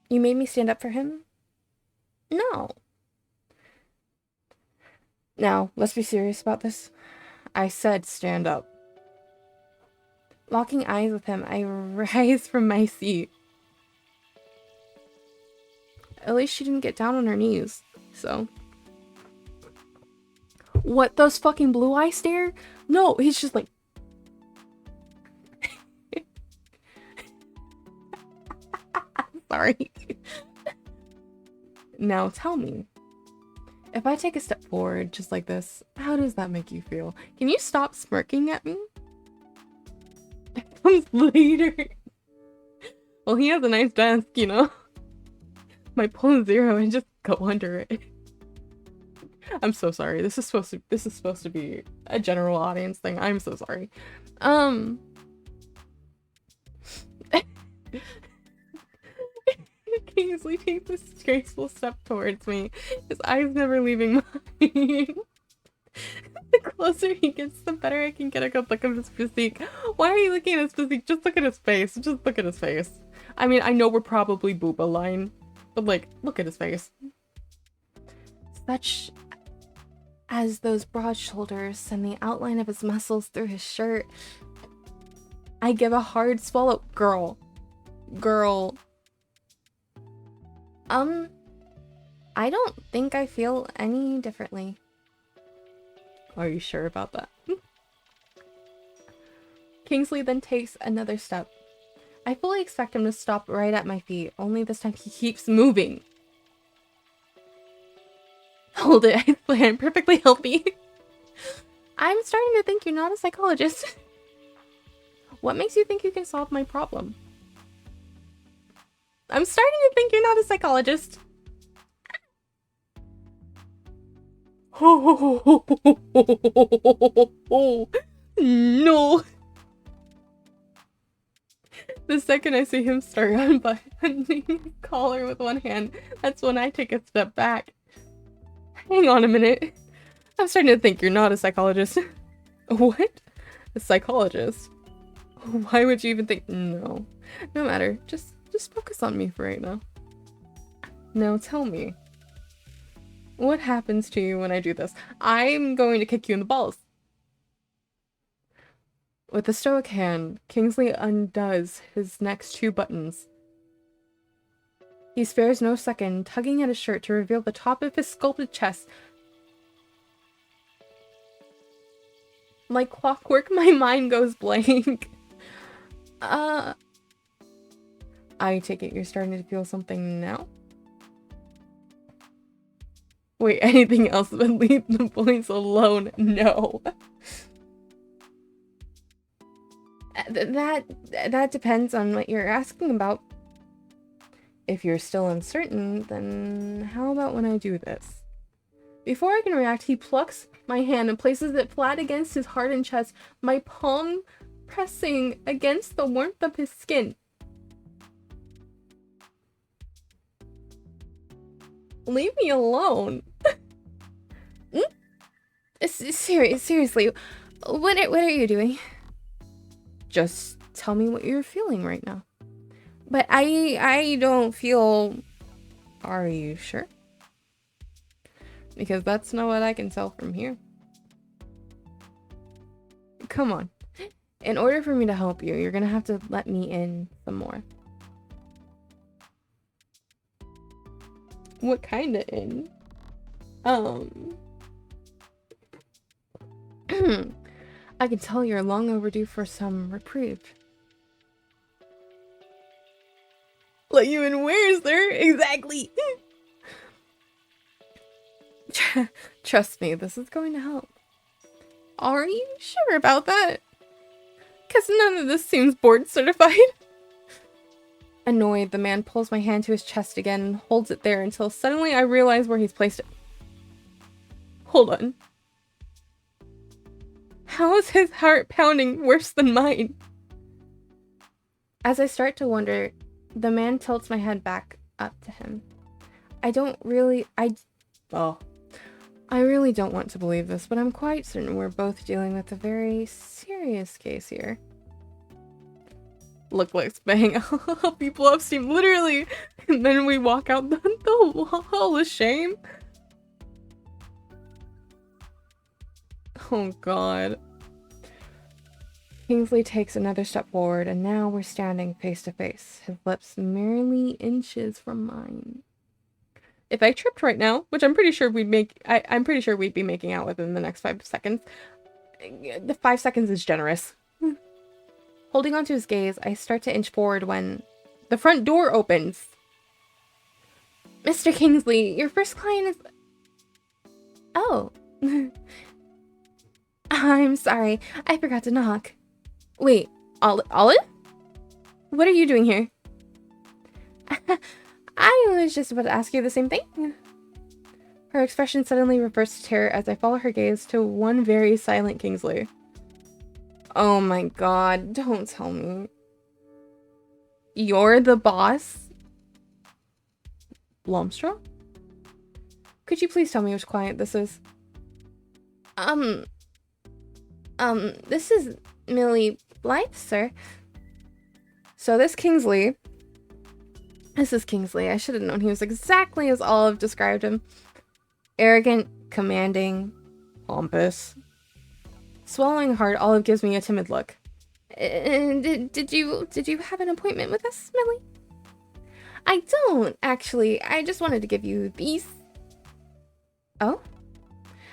you made me stand up for him? No. Now, let's be serious about this. I said stand up. Locking eyes with him, I rise from my seat. At least she didn't get down on her knees. So. What, those fucking blue eye stare? No, he's just like. Sorry. Now tell me. If I take a step forward just like this, how does that make you feel? Can you stop smirking at me? It comes later. Well, he has a nice desk, you know? Might pull a 0 and just go under it. I'm so sorry. This is supposed to be a general audience thing. I'm so sorry. Kingsley takes this graceful step towards me, his eyes never leaving mine. The closer he gets, the better I can get a good look of his physique. Why are you looking at his physique? Just look at his face. Just look at his face. I mean, I know we're probably booba line, but like, look at his face. Such as those broad shoulders and the outline of his muscles through his shirt. I give a hard swallow. Girl. I don't think I feel any differently. Are you sure about that? Kingsley then takes another step. I fully expect him to stop right at my feet, only this time he keeps moving. Hold it, I swear I'm perfectly healthy. I'm starting to think you're not a psychologist. What makes you think you can solve my problem? I'm starting to think you're not a psychologist. No. The second I see him start unbuttoning his collar with one hand, that's when I take a step back. Hang on a minute. I'm starting to think you're not a psychologist. What? A psychologist? Why would you even think? No. No matter. Just focus on me for right now. Now tell me. What happens to you when I do this? I'm going to kick you in the balls. With a stoic hand, Kingsley undoes his next 2 buttons. He spares no second, tugging at his shirt to reveal the top of his sculpted chest. Like clockwork, my mind goes blank. I take it you're starting to feel something now? Wait, anything else but leave the boys alone? No. That depends on what you're asking about. If you're still uncertain, then how about when I do this? Before I can react, he plucks my hand and places it flat against his hardened chest, my palm pressing against the warmth of his skin. Leave me alone. Seriously, what are you doing? Just tell me what you're feeling right now. But I don't feel... Are you sure? Because that's not what I can tell from here. Come on. In order for me to help you, you're gonna have to let me in some more. What kind of in? I can tell you're long overdue for some reprieve. Let you in where, sir? Exactly. Trust me, this is going to help. Are you sure about that? Because none of this seems board certified. Annoyed, the man pulls my hand to his chest again and holds it there until suddenly I realize where he's placed it. Hold on. How is his heart pounding worse than mine? As I start to wonder, the man tilts my head back up to him. I really don't want to believe this, but I'm quite certain we're both dealing with a very serious case here. Look, let's bang. I'll help you blow up steam, literally. And then we walk out the hall of shame. Oh god. Kingsley takes another step forward, and now we're standing face to face, his lips merely inches from mine. If I tripped right now, which I'm pretty sure I'm pretty sure we'd be making out within the next 5 seconds. The 5 seconds is generous. Holding onto his gaze, I start to inch forward when the front door opens. Mr. Kingsley, your first client is... Oh. I'm sorry. I forgot to knock. Wait, Olive? What are you doing here? I was just about to ask you the same thing. Her expression suddenly reverts to terror as I follow her gaze to one very silent Kingsley. Oh my god, don't tell me. You're the boss? Blomstra? Could you please tell me which client this is? This is Millie Blythe, sir. So this is Kingsley. I should have known he was exactly as Olive described him. Arrogant, commanding, pompous. Swallowing hard, Olive gives me a timid look. Did you have an appointment with us, Millie? I don't, actually. I just wanted to give you these. Oh?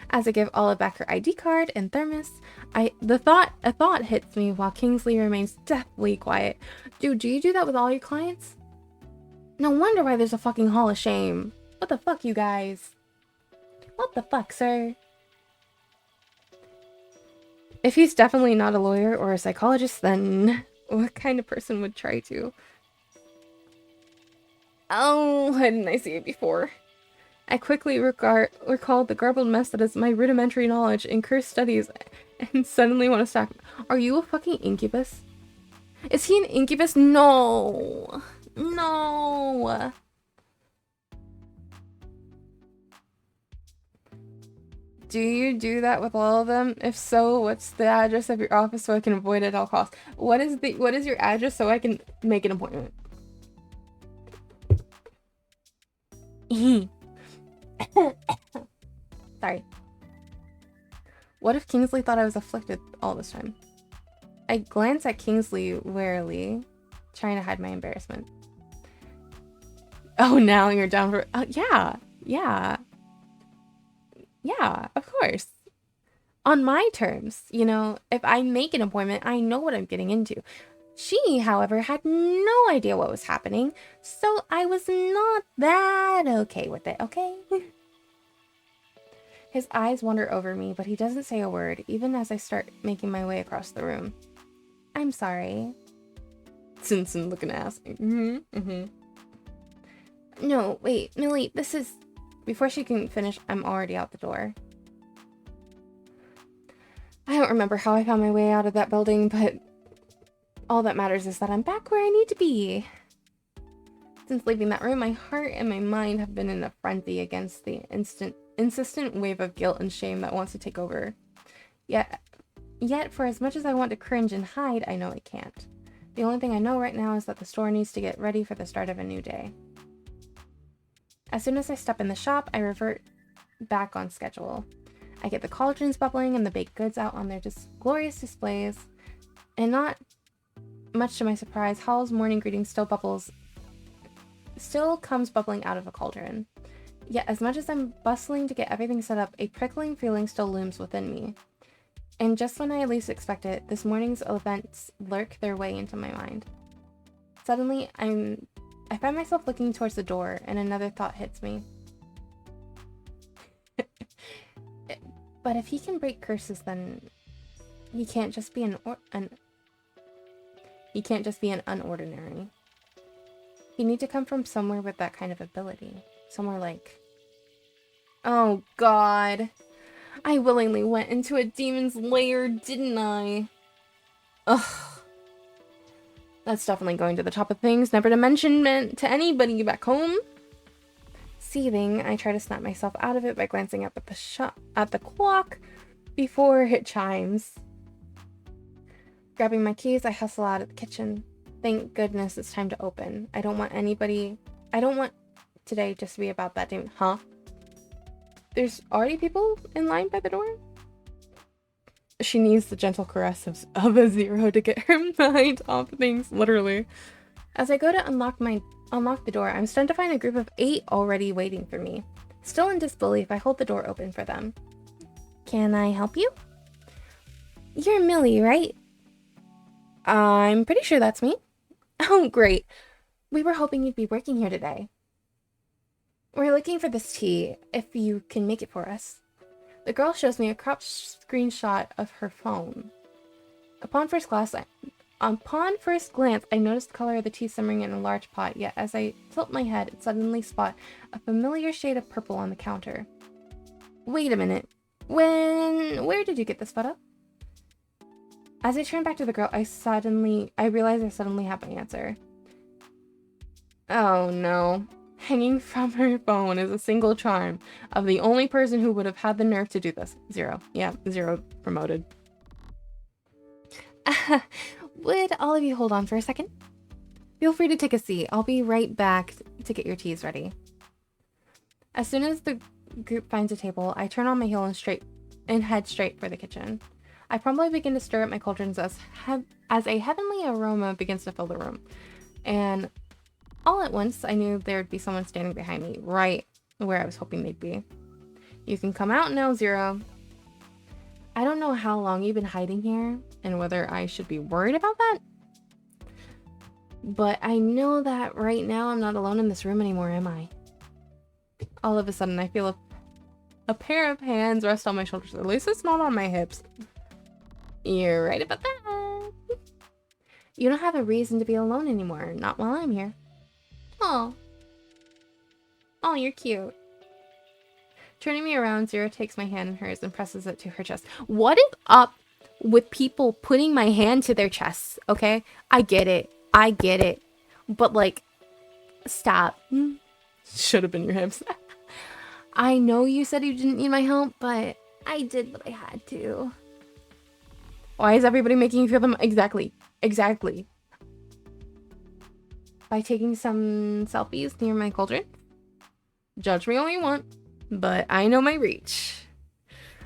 As I give Olive back her ID card and thermos, a thought hits me while Kingsley remains deathly quiet. Dude, do you do that with all your clients? No wonder why there's a fucking hall of shame. What the fuck, you guys? What the fuck, sir? If he's definitely not a lawyer or a psychologist, then what kind of person would try to? Oh, why didn't I see it before? I quickly recall the garbled mess that is my rudimentary knowledge in cursed studies and suddenly want to stop. Are you a fucking incubus? Is he an incubus? No. No. Do you do that with all of them? If so, what's the address of your office so I can avoid it at all costs? What is your address so I can make an appointment? Sorry. What if Kingsley thought I was afflicted all this time? I glance at Kingsley warily, trying to hide my embarrassment. Oh, now you're down for... Yeah, of course. On my terms, you know, if I make an appointment, I know what I'm getting into. She, however, had no idea what was happening, so I was not that okay with it, okay? His eyes wander over me, but he doesn't say a word, even as I start making my way across the room. I'm sorry. Simpson looking ass. No, wait, Millie, this is... Before she can finish, I'm already out the door. I don't remember how I found my way out of that building, but all that matters is that I'm back where I need to be. Since leaving that room, my heart and my mind have been in a frenzy against the insistent wave of guilt and shame that wants to take over. Yet, for as much as I want to cringe and hide, I know I can't. The only thing I know right now is that the store needs to get ready for the start of a new day. As soon as I step in the shop, I revert back on schedule. I get the cauldrons bubbling and the baked goods out on their glorious displays, and not much to my surprise, Hall's morning greeting still comes bubbling out of a cauldron. Yet as much as I'm bustling to get everything set up, a prickling feeling still looms within me. And just when I least expect it, this morning's events lurk their way into my mind. Suddenly, I find myself looking towards the door, and another thought hits me. But if he can break curses, then he can't just be an unordinary. He'd need to come from somewhere with that kind of ability. Somewhere like... Oh god. I willingly went into a demon's lair, didn't I? Ugh. That's definitely going to the top of things, never to mention to anybody back home. Seething, I try to snap myself out of it by glancing up at the clock before it chimes. Grabbing my keys, I hustle out of the kitchen. Thank goodness it's time to open. I don't want today just to be about that demon. Huh? There's already people in line by the door? She needs the gentle caress of a zero to get her mind off things, literally. As I go to unlock my unlock the door, I'm stunned to find a group of 8 already waiting for me. Still in disbelief, I hold the door open for them. Can I help you? You're Millie, right? I'm pretty sure that's me. Oh, great. We were hoping you'd be working here today. We're looking for this tea, if you can make it for us. The girl shows me a cropped screenshot of her phone. Upon first glance, I noticed the color of the tea simmering in a large pot, yet as I tilt my head, I suddenly spot a familiar shade of purple on the counter. Wait a minute. Where did you get this photo? As I turn back to the girl, I realize I suddenly have my answer. Oh no. Hanging from her phone is a single charm of the only person who would have had the nerve to do this. 0. Yeah, 0 promoted. Would all of you hold on for a second? Feel free to take a seat. I'll be right back to get your teas ready. As soon as the group finds a table, I turn on my heel and head straight for the kitchen. I promptly begin to stir up my cauldrons as a heavenly aroma begins to fill the room. And all at once, I knew there would be someone standing behind me, right where I was hoping they'd be. You can come out now, 0. I don't know how long you've been hiding here, and whether I should be worried about that. But I know that right now I'm not alone in this room anymore, am I? All of a sudden, I feel a pair of hands rest on my shoulders. At least it's not on my hips. You're right about that. You don't have a reason to be alone anymore, not while I'm here. Oh, you're cute. Turning me around, 0 takes my hand in hers and presses it to her chest. What is up with people putting my hand to their chests, okay? I get it. But, like, stop. Should have been your hips. I know you said you didn't need my help, but I did what I had to. Why is everybody making you feel them? Exactly. By taking some selfies near my cauldron? Judge me all you want, but I know my reach.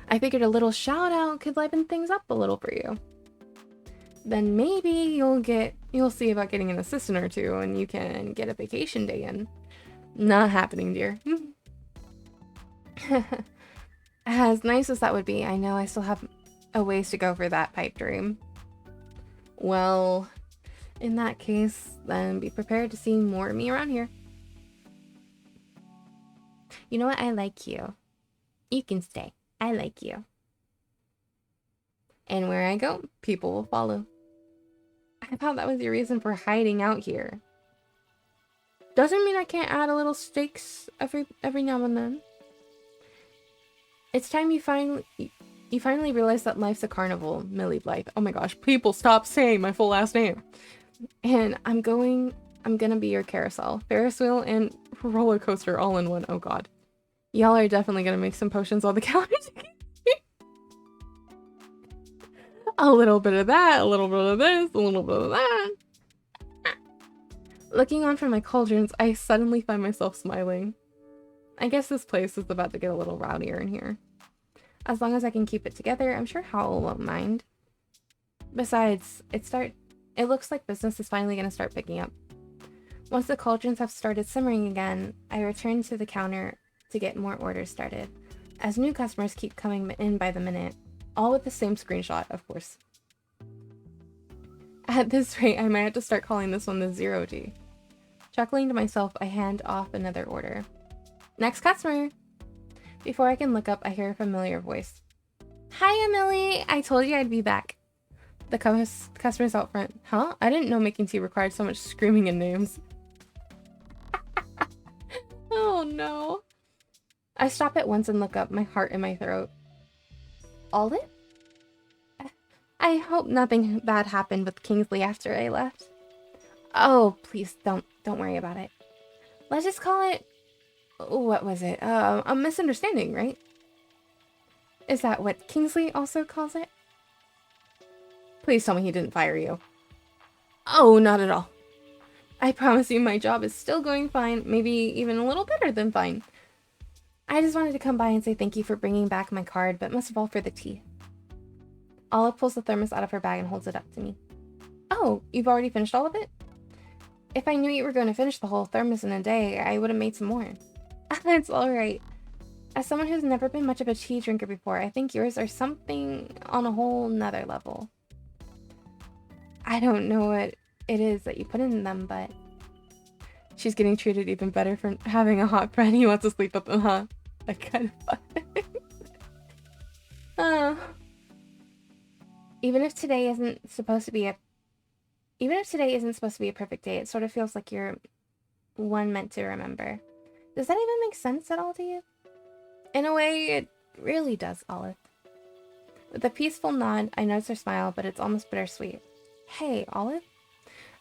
I figured a little shout out could liven things up a little for you. Then maybe you'll see about getting an assistant or two and you can get a vacation day in. Not happening, dear. As nice as that would be, I know I still have a ways to go for that pipe dream. Well, in that case, then be prepared to see more of me around here. You know what? I like you. You can stay. I like you. And where I go, people will follow. I thought that was your reason for hiding out here. Doesn't mean I can't add a little stakes every now and then. It's time you finally realize that life's a carnival, Millie Blythe. Oh my gosh, people stop saying my full last name. And I'm gonna be your carousel, Ferris wheel, and roller coaster all in one. Oh god. Y'all are definitely gonna make some potions on the counters. A little bit of that, a little bit of this, a little bit of that. Looking on from my cauldrons, I suddenly find myself smiling. I guess this place is about to get a little rowdier in here. As long as I can keep it together, I'm sure Howl won't mind. Besides, it looks like business is finally going to start picking up. Once the cauldrons have started simmering again, I return to the counter to get more orders started, as new customers keep coming in by the minute, all with the same screenshot, of course. At this rate, I might have to start calling this one the 0G. Chuckling to myself, I hand off another order. Next customer! Before I can look up, I hear a familiar voice. Hi, Emily! I told you I'd be back. The customer's out front. Huh? I didn't know making tea required so much screaming and names. Oh no. I stop at once and look up, my heart in my throat. Olive? I hope nothing bad happened with Kingsley after I left. Oh, please don't worry about it. Let's just call it, what was it? A misunderstanding, right? Is that what Kingsley also calls it? Please tell me he didn't fire you. Oh, not at all. I promise you my job is still going fine, maybe even a little better than fine. I just wanted to come by and say thank you for bringing back my card, but most of all for the tea. Olive pulls the thermos out of her bag and holds it up to me. Oh, you've already finished all of it? If I knew you were going to finish the whole thermos in a day, I would have made some more. It's alright. As someone who's never been much of a tea drinker before, I think yours are something on a whole nother level. I don't know what it is that you put in them, but... She's getting treated even better for having a hot friend he wants to sleep with them, huh? That kind of fun. Even if today isn't supposed to be a perfect day, it sort of feels like you're one meant to remember. Does that even make sense at all to you? In a way, it really does, Olive. With a peaceful nod, I notice her smile, but it's almost bittersweet. Hey, Olive?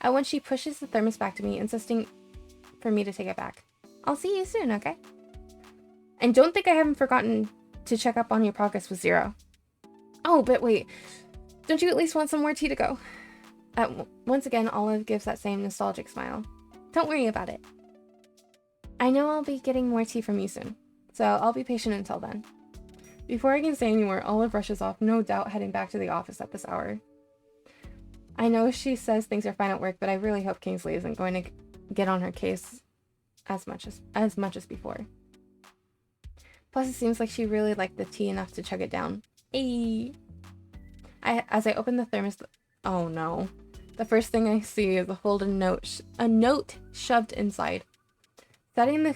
When she pushes the thermos back to me, insisting for me to take it back. I'll see you soon, okay? And don't think I haven't forgotten to check up on your progress with Zero. Oh, but wait. Don't you at least want some more tea to go? Once again, Olive gives that same nostalgic smile. Don't worry about it. I know I'll be getting more tea from you soon, so I'll be patient until then. Before I can say any more, Olive rushes off, no doubt heading back to the office at this hour. I know she says things are fine at work, but I really hope Kingsley isn't going to get on her case as much as before. Plus, it seems like she really liked the tea enough to chug it down. Hey. As I open the thermos, oh no. The first thing I see is a folded note, shoved inside. Setting the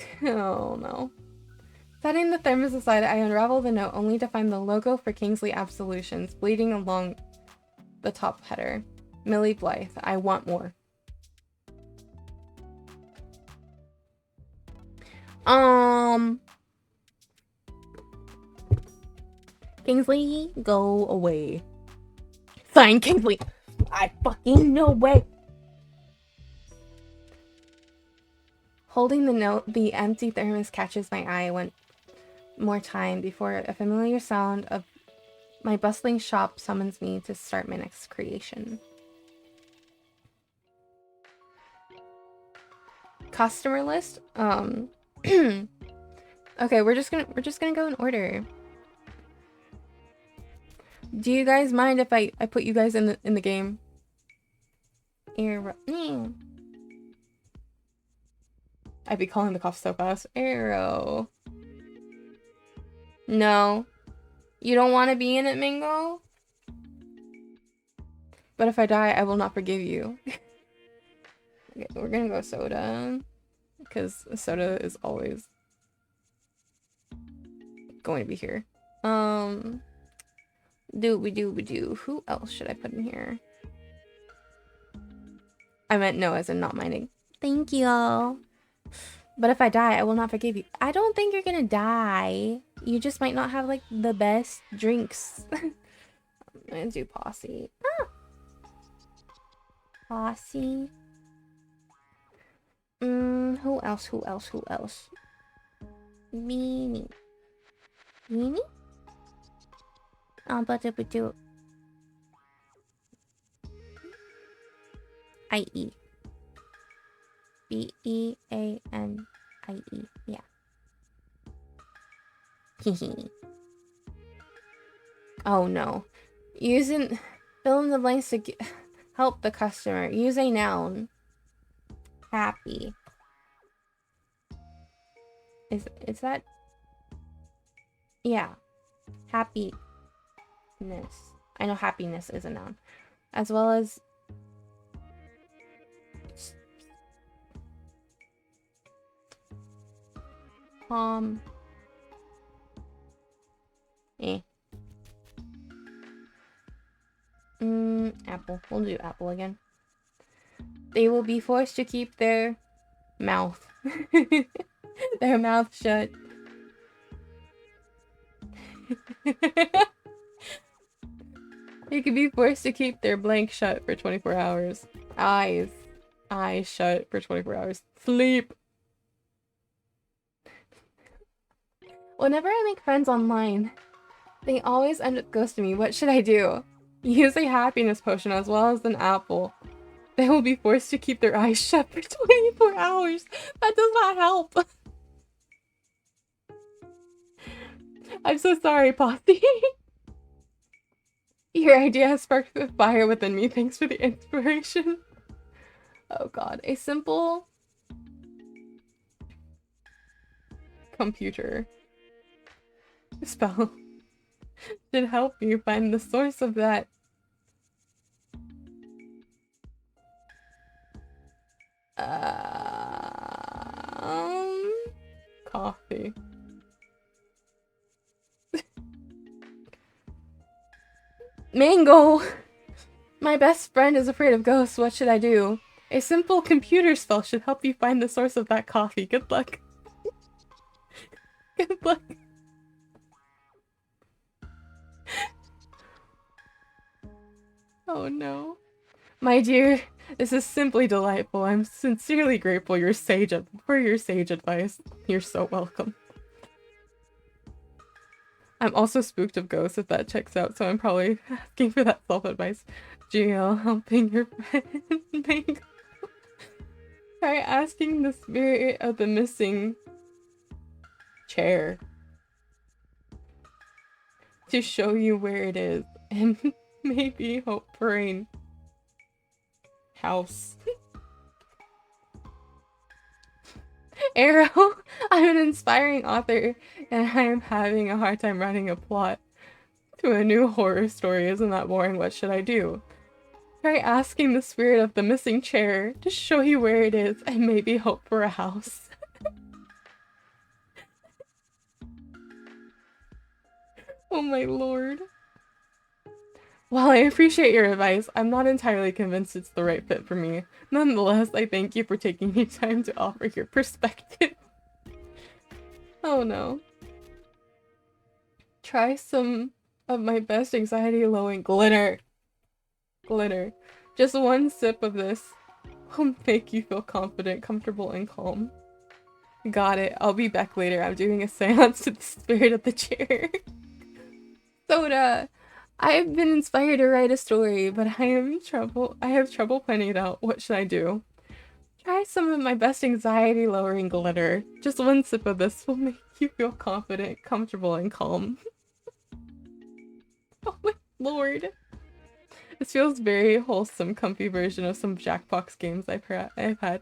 thermos aside, I unravel the note only to find the logo for Kingsley Absolutions bleeding along the top header. Millie Blythe, I want more. Kingsley, go away. Sign Kingsley. I fucking no way. Holding the note, the empty thermos catches my eye one more time before a familiar sound of my bustling shop summons me to start my next creation. Customer list? Okay, we're just gonna go in order. Do you guys mind if I put you guys in the game? Arrow. I'd be calling the cops so fast. Arrow. No. You don't want to be in it, Mingo? But if I die, I will not forgive you. Okay, we're gonna go soda. Because soda is always going to be here. Do. Who else should I put in here? I meant no, as in not minding. Thank you. But if I die, I will not forgive you. I don't think you're gonna die. You just might not have, like, the best drinks. I'm gonna do Posse. Ah! Posse. Who else? Meanie. Meanie? But do. I-E. B-E-A-N-I-E. Yeah. Oh no. Fill in the blanks to help the customer. Use a noun. Happy. Is that? Yeah. Happiness. I know happiness is a noun. As well as apple. We'll do apple again. They will be forced to keep their mouth shut. They could be forced to keep their blank shut for 24 hours. Eyes shut for 24 hours. Sleep. Whenever I make friends online, they always end up ghosting me. What should I do? Use a happiness potion as well as an apple. They will be forced to keep their eyes shut for 24 hours. That does not help. I'm so sorry, Posse. Your idea has sparked the fire within me. Thanks for the inspiration. Oh god. A simple computer spell should help you find the source of that coffee. Mango! My best friend is afraid of ghosts. What should I do? A simple computer spell should help you find the source of that coffee. Good luck. Good luck. Oh no. My dear, this is simply delightful. I'm sincerely grateful for your sage advice. You're so welcome. I'm also spooked of ghosts if that checks out, so I'm probably asking for that self-advice. GL, helping your friend Mango. Try asking the spirit of the missing chair to show you where it is and maybe hope for a house. Arrow, I'm an inspiring author and I am having a hard time writing a plot to a new horror story. Isn't that boring? What should I do? Try asking the spirit of the missing chair to show you where it is and maybe hope for a house. Oh my lord. While I appreciate your advice, I'm not entirely convinced it's the right fit for me. Nonetheless, I thank you for taking your time to offer your perspective. Oh no. Try some of my best anxiety-lowering glitter. Glitter. Just one sip of this will make you feel confident, comfortable, and calm. Got it. I'll be back later. I'm doing a seance to the spirit of the chair. Soda! I've been inspired to write a story, but I have trouble planning it out. What should I do? Try some of my best anxiety-lowering glitter. Just one sip of this will make you feel confident, comfortable, and calm. Oh my lord. This feels very wholesome, comfy version of some Jackbox games I've had.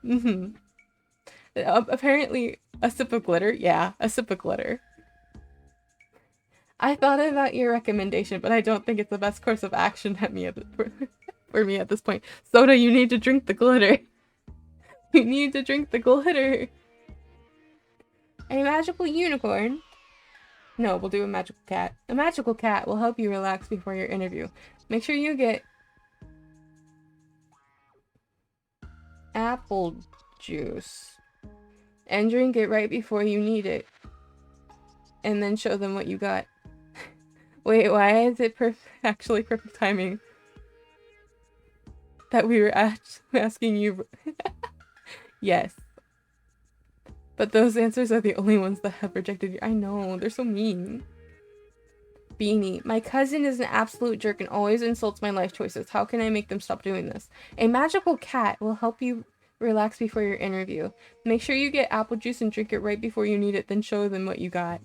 Apparently, a sip of glitter? Yeah, a sip of glitter. I thought about your recommendation, but I don't think it's the best course of action for me at this point. Soda, you need to drink the glitter. You need to drink the glitter. A magical unicorn? No, we'll do a magical cat. A magical cat will help you relax before your interview. Make sure you get apple juice and drink it right before you need it. And then show them what you got. Wait, why is it actually perfect timing that we were asking you? Yes. But those answers are the only ones that have rejected you. I know, they're so mean. Beanie. My cousin is an absolute jerk and always insults my life choices. How can I make them stop doing this? A magical cat will help you relax before your interview. Make sure you get apple juice and drink it right before you need it, then show them what you got.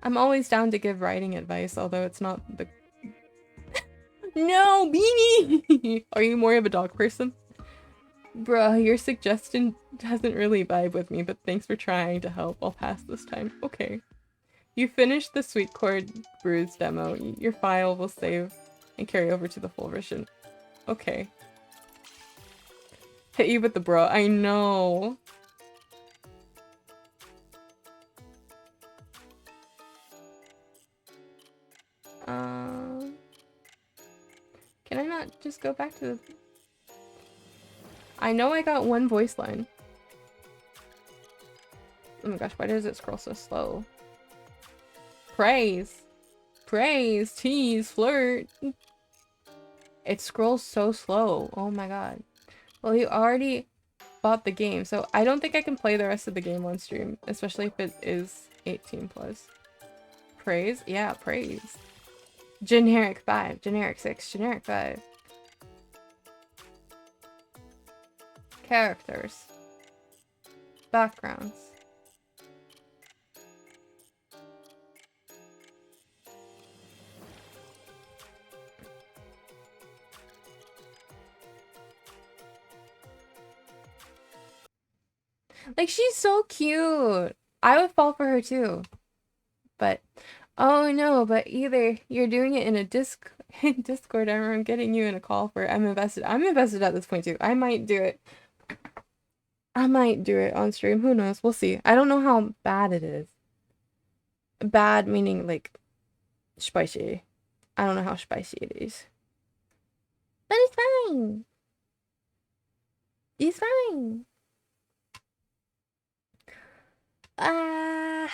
I'm always down to give writing advice, although it's not the... No, Beanie! Are you more of a dog person? Bruh, your suggestion doesn't really vibe with me, but thanks for trying to help. I'll pass this time. Okay. You finished the sweetcore brews demo. Your file will save and carry over to the full version. Okay. Hit you with the bro. I know. Can I not just go back to the... I know I got one voice line. Oh my gosh, why does it scroll so slow? Praise. Praise, tease, flirt. It scrolls so slow. Oh my god. Well, you already bought the game, so I don't think I can play the rest of the game on stream, especially if it is 18 plus. Praise? Yeah, praise. Generic 5, generic 6, generic 5. Characters. Backgrounds. Like, she's so cute. I would fall for her too. But, oh no, but either you're doing it in a Discord, or I'm getting you in a call for it. I'm invested. I'm invested at this point too. I might do it. I might do it on stream. Who knows? We'll see. I don't know how bad it is. Bad meaning like spicy. I don't know how spicy it is. But it's fine. It's fine. Ah,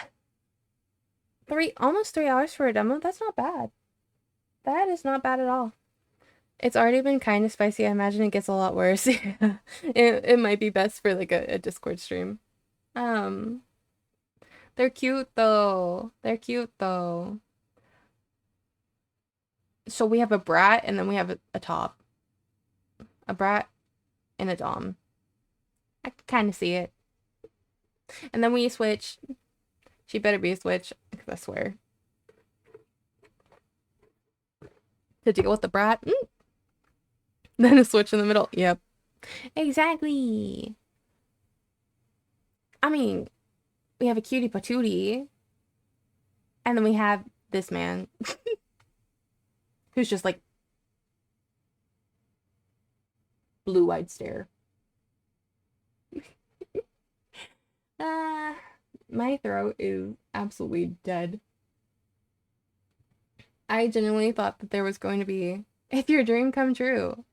almost 3 hours for a demo. That's not bad. That is not bad at all. It's already been kind of spicy. I imagine it gets a lot worse. It might be best for like a Discord stream. Um, they're cute though. They're cute though. So we have a brat and then we have a top. A brat and a dom. I can kind of see it. And then we switch. She better be a switch, because I swear. To deal with the brat. Then a switch in the middle. Yep. Exactly. I mean, we have a cutie patootie. And then we have this man. Who's just like blue-eyed stare. My throat is absolutely dead. I genuinely thought that there was going to be if your dream come true.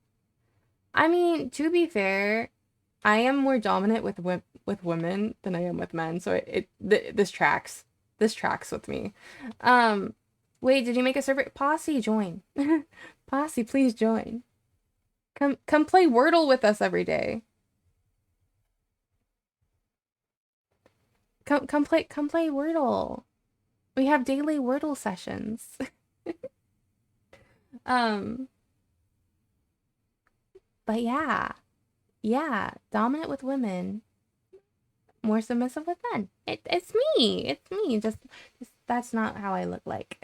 I mean, to be fair, I am more dominant with women than I am with men, so this tracks. This tracks with me. Wait, did you make a server? Posse, join. Posse, please join. Come play Wordle with us every day. Come play Wordle. We have daily Wordle sessions. But yeah. Yeah, dominant with women, more submissive with men. It's me. It's me. Just that's not how I look like.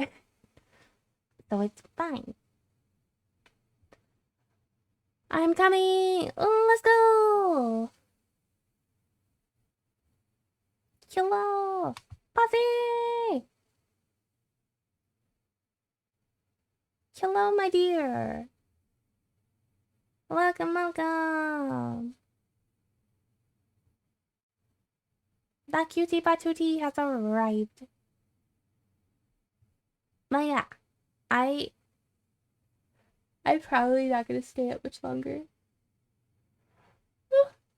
So it's fine. I'm coming. Let's go. Hello. Posse. Hello, my dear. Welcome, welcome. That cutie patootie has arrived. But yeah, I'm probably not gonna stay up much longer.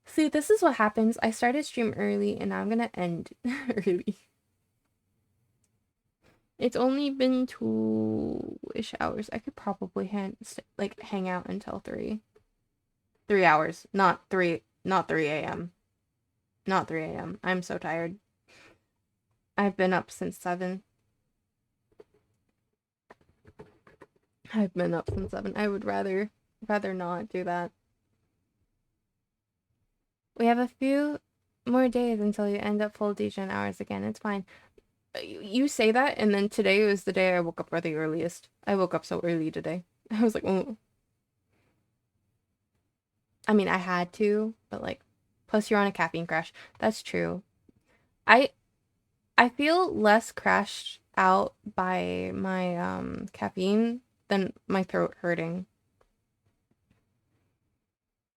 See, this is what happens. I started stream early and now I'm gonna end early. It's only been 2-ish hours. I could probably hang out until 3. 3 hours, not 3 a.m. Not 3 a.m. I'm so tired. I've been up since 7. I've been up since 7. I would rather not do that. We have a few more days until you end up full degen hours again. It's fine. You say that, and then today was the day I woke up the earliest. I woke up so early today. I was like, oh. I mean, I had to, but like, plus you're on a caffeine crash. That's true. I feel less crashed out by my caffeine than my throat hurting.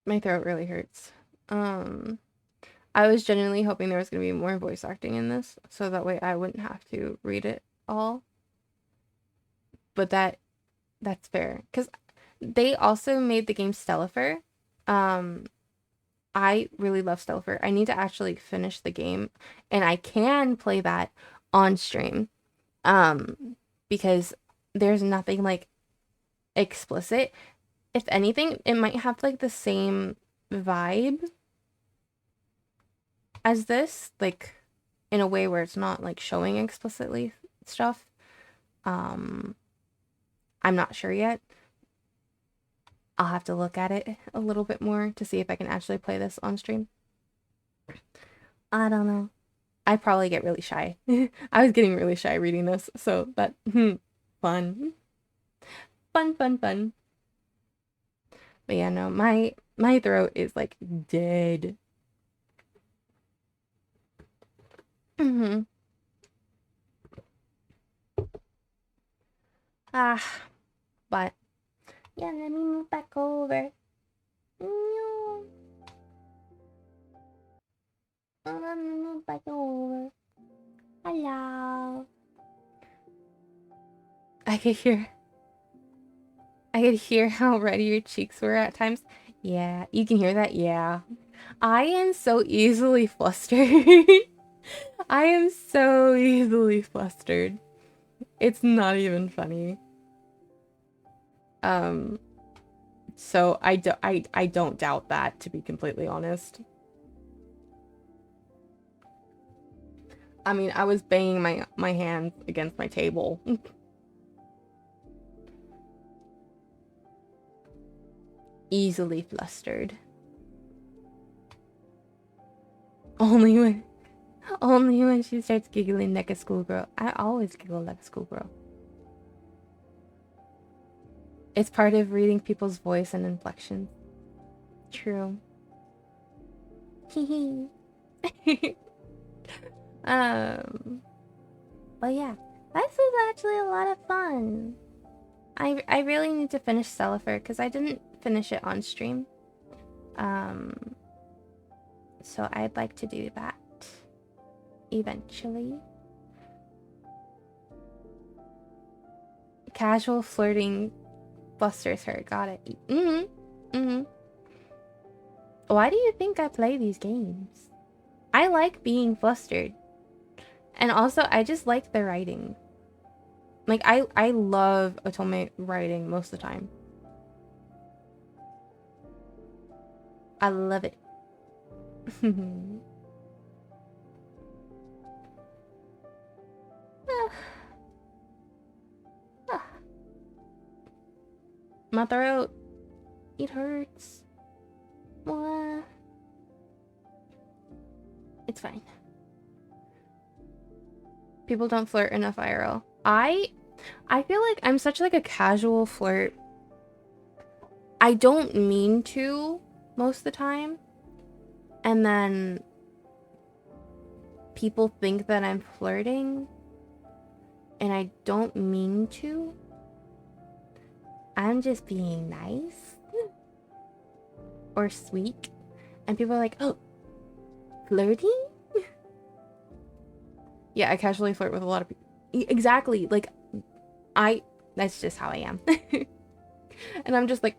My throat really hurts. I was genuinely hoping there was going to be more voice acting in this, so that way I wouldn't have to read it all. But that's fair, because they also made the game Stellifer. I really love Stellifer. I need to actually finish the game, and I can play that on stream, because there's nothing like explicit. If anything, it might have like the same vibe as this, like in a way where it's not like showing explicitly stuff. I'm not sure yet. I'll have to look at it a little bit more to see if I can actually play this on stream. I don't know. I'd probably get really shy. I was getting really shy reading this, so that fun. Fun. But yeah, no, my throat is like dead. Mm-hmm. Ah, but yeah, let me move back over. No. Let me move back over. Hello. I could hear how red your cheeks were at times. Yeah, you can hear that? Yeah. I am so easily flustered. I am so easily flustered. It's not even funny. So I don't doubt that, to be completely honest. I mean, I was banging my hands against my table. Easily flustered. Only when she starts giggling like a schoolgirl. I always giggle like a schoolgirl. It's part of reading people's voice and inflection. True. But yeah, this was actually a lot of fun. I really need to finish Cellifer because I didn't finish it on stream. So I'd like to do that eventually. Casual flirting blusters her. Got it. Why do you think I play these games? I like being flustered. And also, I just like the writing. Like, I love Otome writing most of the time. I love it. My throat. It hurts. It's fine. People don't flirt enough IRL. I feel like I'm such like a casual flirt. I don't mean to most of the time. And then people think that I'm flirting. And I don't mean to. I'm just being nice. Or sweet. And people are like, oh, flirting? Yeah, I casually flirt with a lot of people. Exactly. Like, that's just how I am. And I'm just like,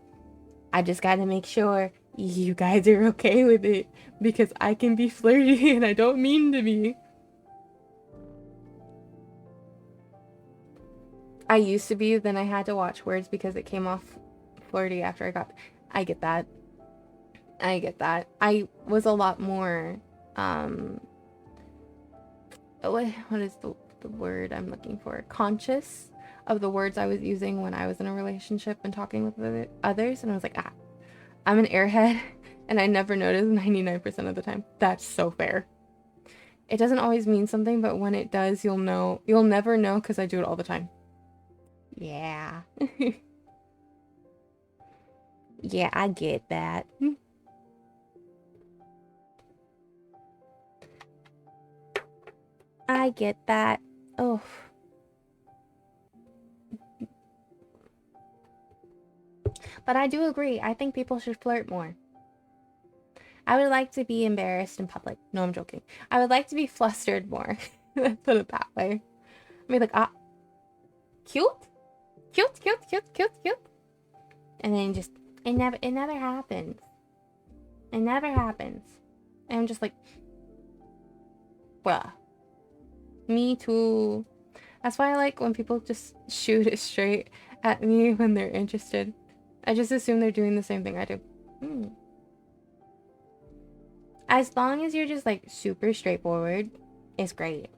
I just gotta make sure you guys are okay with it. Because I can be flirty and I don't mean to be. I used to be, then I had to watch words because it came off flirty after I get that. I get that. I was a lot more, what is the word I'm looking for? Conscious of the words I was using when I was in a relationship and talking with others. And I was like, I'm an airhead and I never notice 99% of the time. That's so fair. It doesn't always mean something, but when it does, you'll know. You'll never know because I do it all the time. Yeah. Yeah, I get that. I get that. Oh. But I do agree. I think people should flirt more. I would like to be embarrassed in public. No, I'm joking. I would like to be flustered more. Let's put it that way. I mean, like, cute? Cute, cute, cute, cute, cute. And then just, it never happens. It never happens. And I'm just like, bruh. Me too. That's why I like when people just shoot it straight at me when they're interested. I just assume they're doing the same thing I do. As long as you're just like super straightforward, it's great.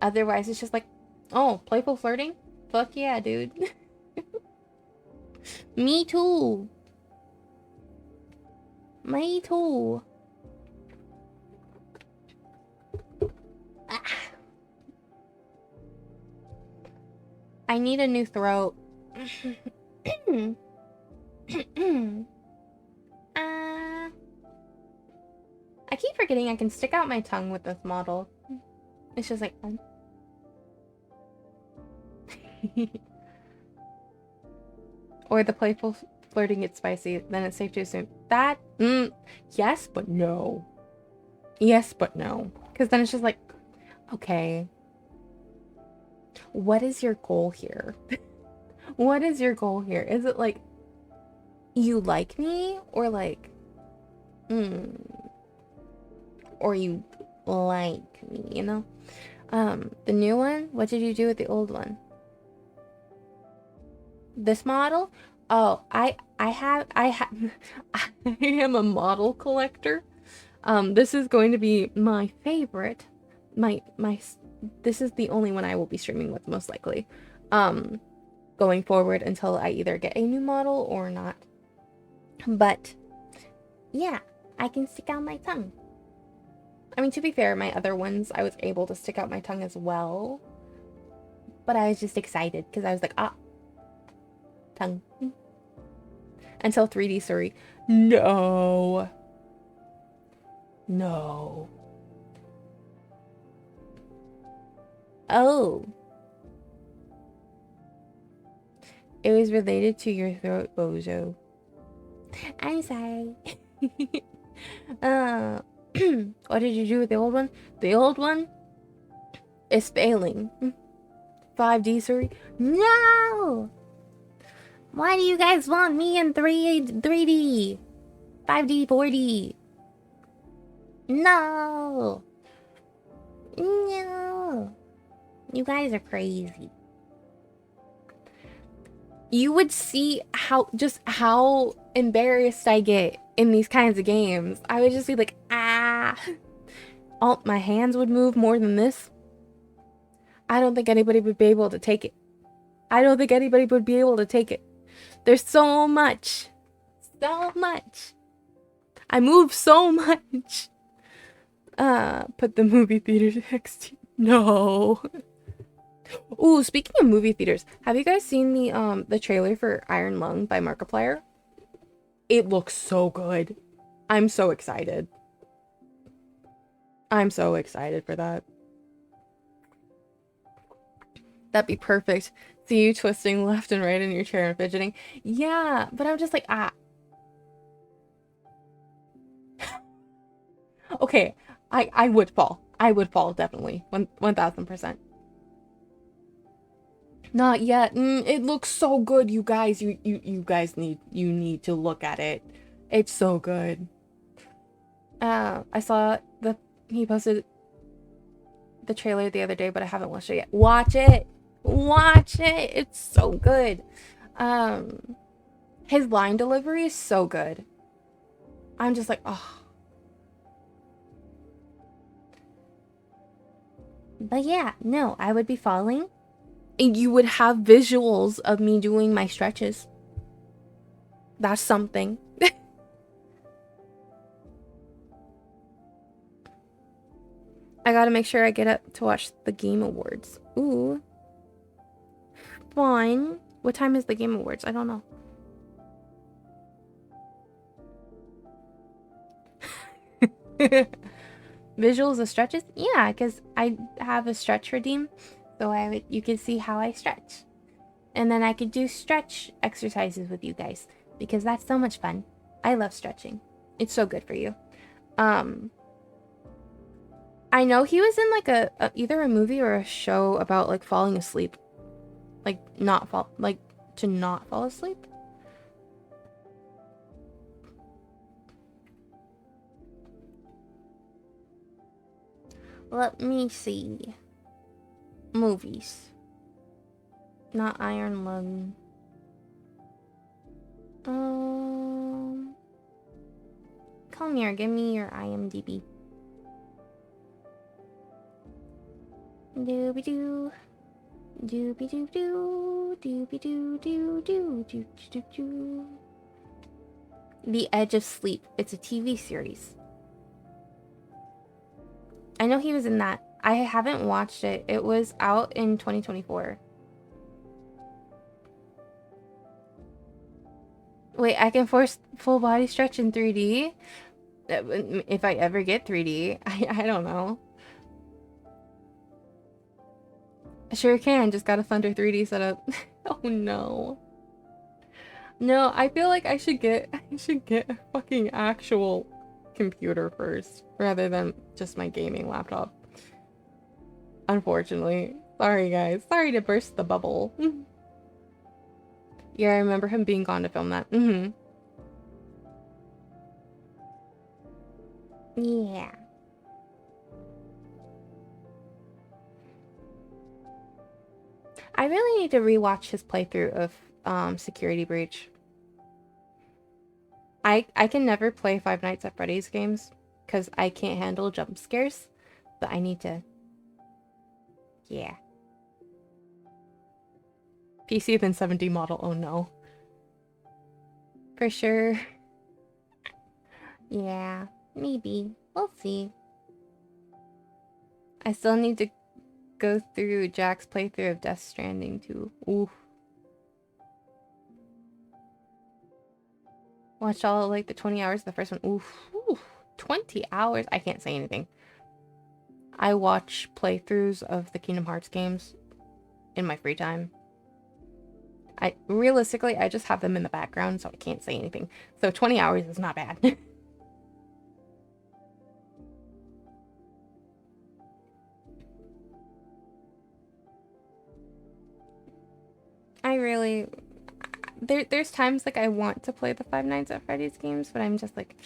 Otherwise, it's just like, oh, playful flirting? Fuck yeah, dude. Me too. Me too. I need a new throat. I keep forgetting I can stick out my tongue with this model. It's just like, or the playful flirting gets spicy, then it's safe to assume that, yes, but no. Yes, but no. Because then it's just like, okay, what is your goal here? What is your goal here? Is it like, you like me? Or like, or you like me, you know? The new one, what did you do with the old one? This model? Oh, I have I am a model collector. This is going to be my favorite. This is the only one I will be streaming with, most likely. Going forward until I either get a new model or not. But yeah, I can stick out my tongue. I mean, to be fair, my other ones, I was able to stick out my tongue as well. But I was just excited because I was like, tongue. Until 3D Surrey. No. No. Oh. It was related to your throat, bozo. I'm sorry. What did you do with the old one? The old one is failing. 5D Surrey. No! Why do you guys want me in 3D? 5D, 4D? No! No! You guys are crazy. You would see how embarrassed I get in these kinds of games. I would just be like, my hands would move more than this. I don't think anybody would be able to take it. There's so much. I move so much. Put the movie theater next to you. No. Ooh, speaking of movie theaters, have you guys seen the trailer for Iron Lung by Markiplier? It looks so good. I'm so excited. I'm so excited for that. That'd be perfect. See you twisting left and right in your chair and fidgeting. Yeah, but I'm just like, Okay, I would fall. I would fall, definitely. 1000%. Not yet. It looks so good, you guys. You guys need to look at it. It's so good. I saw he posted the trailer the other day, but I haven't watched it yet. Watch it. It's so good. His line delivery is so good. I'm just like, oh. But yeah, no, I would be falling. And you would have visuals of me doing my stretches. That's something. I gotta make sure I get up to watch the Game Awards. Ooh. Fun. What time is the Game Awards? I don't know. Visuals of stretches? Yeah, because I have a stretch redeem. So you can see how I stretch. And then I could do stretch exercises with you guys. Because that's so much fun. I love stretching. It's so good for you. I know he was in like either a movie or a show about like falling asleep. To not fall asleep. Let me see. Movies. Not Iron Lung. Come here, give me your IMDb. Doobie doo. Doobie doo doo. Doobie doo doo doo doo doo doo. The Edge of Sleep. It's a TV series. I know he was in that. I haven't watched it. It was out in 2024. Wait, I can force full body stretch in 3D? If I ever get 3D. I don't know. Sure can, just got a Thunder 3D set up. Oh no. No, I feel like I should get a fucking actual computer first rather than just my gaming laptop. Unfortunately. Sorry guys. Sorry to burst the bubble. Yeah, I remember him being gone to film that. Yeah. I really need to rewatch his playthrough of Security Breach. I can never play Five Nights at Freddy's games because I can't handle jump scares, but I need to. Yeah. PC then 7D model, oh no. For sure. Yeah, maybe. We'll see. I still need to go through Jack's playthrough of Death Stranding too. Oof. Watched all like the 20 hours of the first one. Oof. Oof. 20 hours? I can't say anything. I watch playthroughs of the Kingdom Hearts games in my free time. Realistically, I just have them in the background, so I can't say anything. So 20 hours is not bad. There's times like I want to play the Five Nights at Freddy's games, but I'm just like,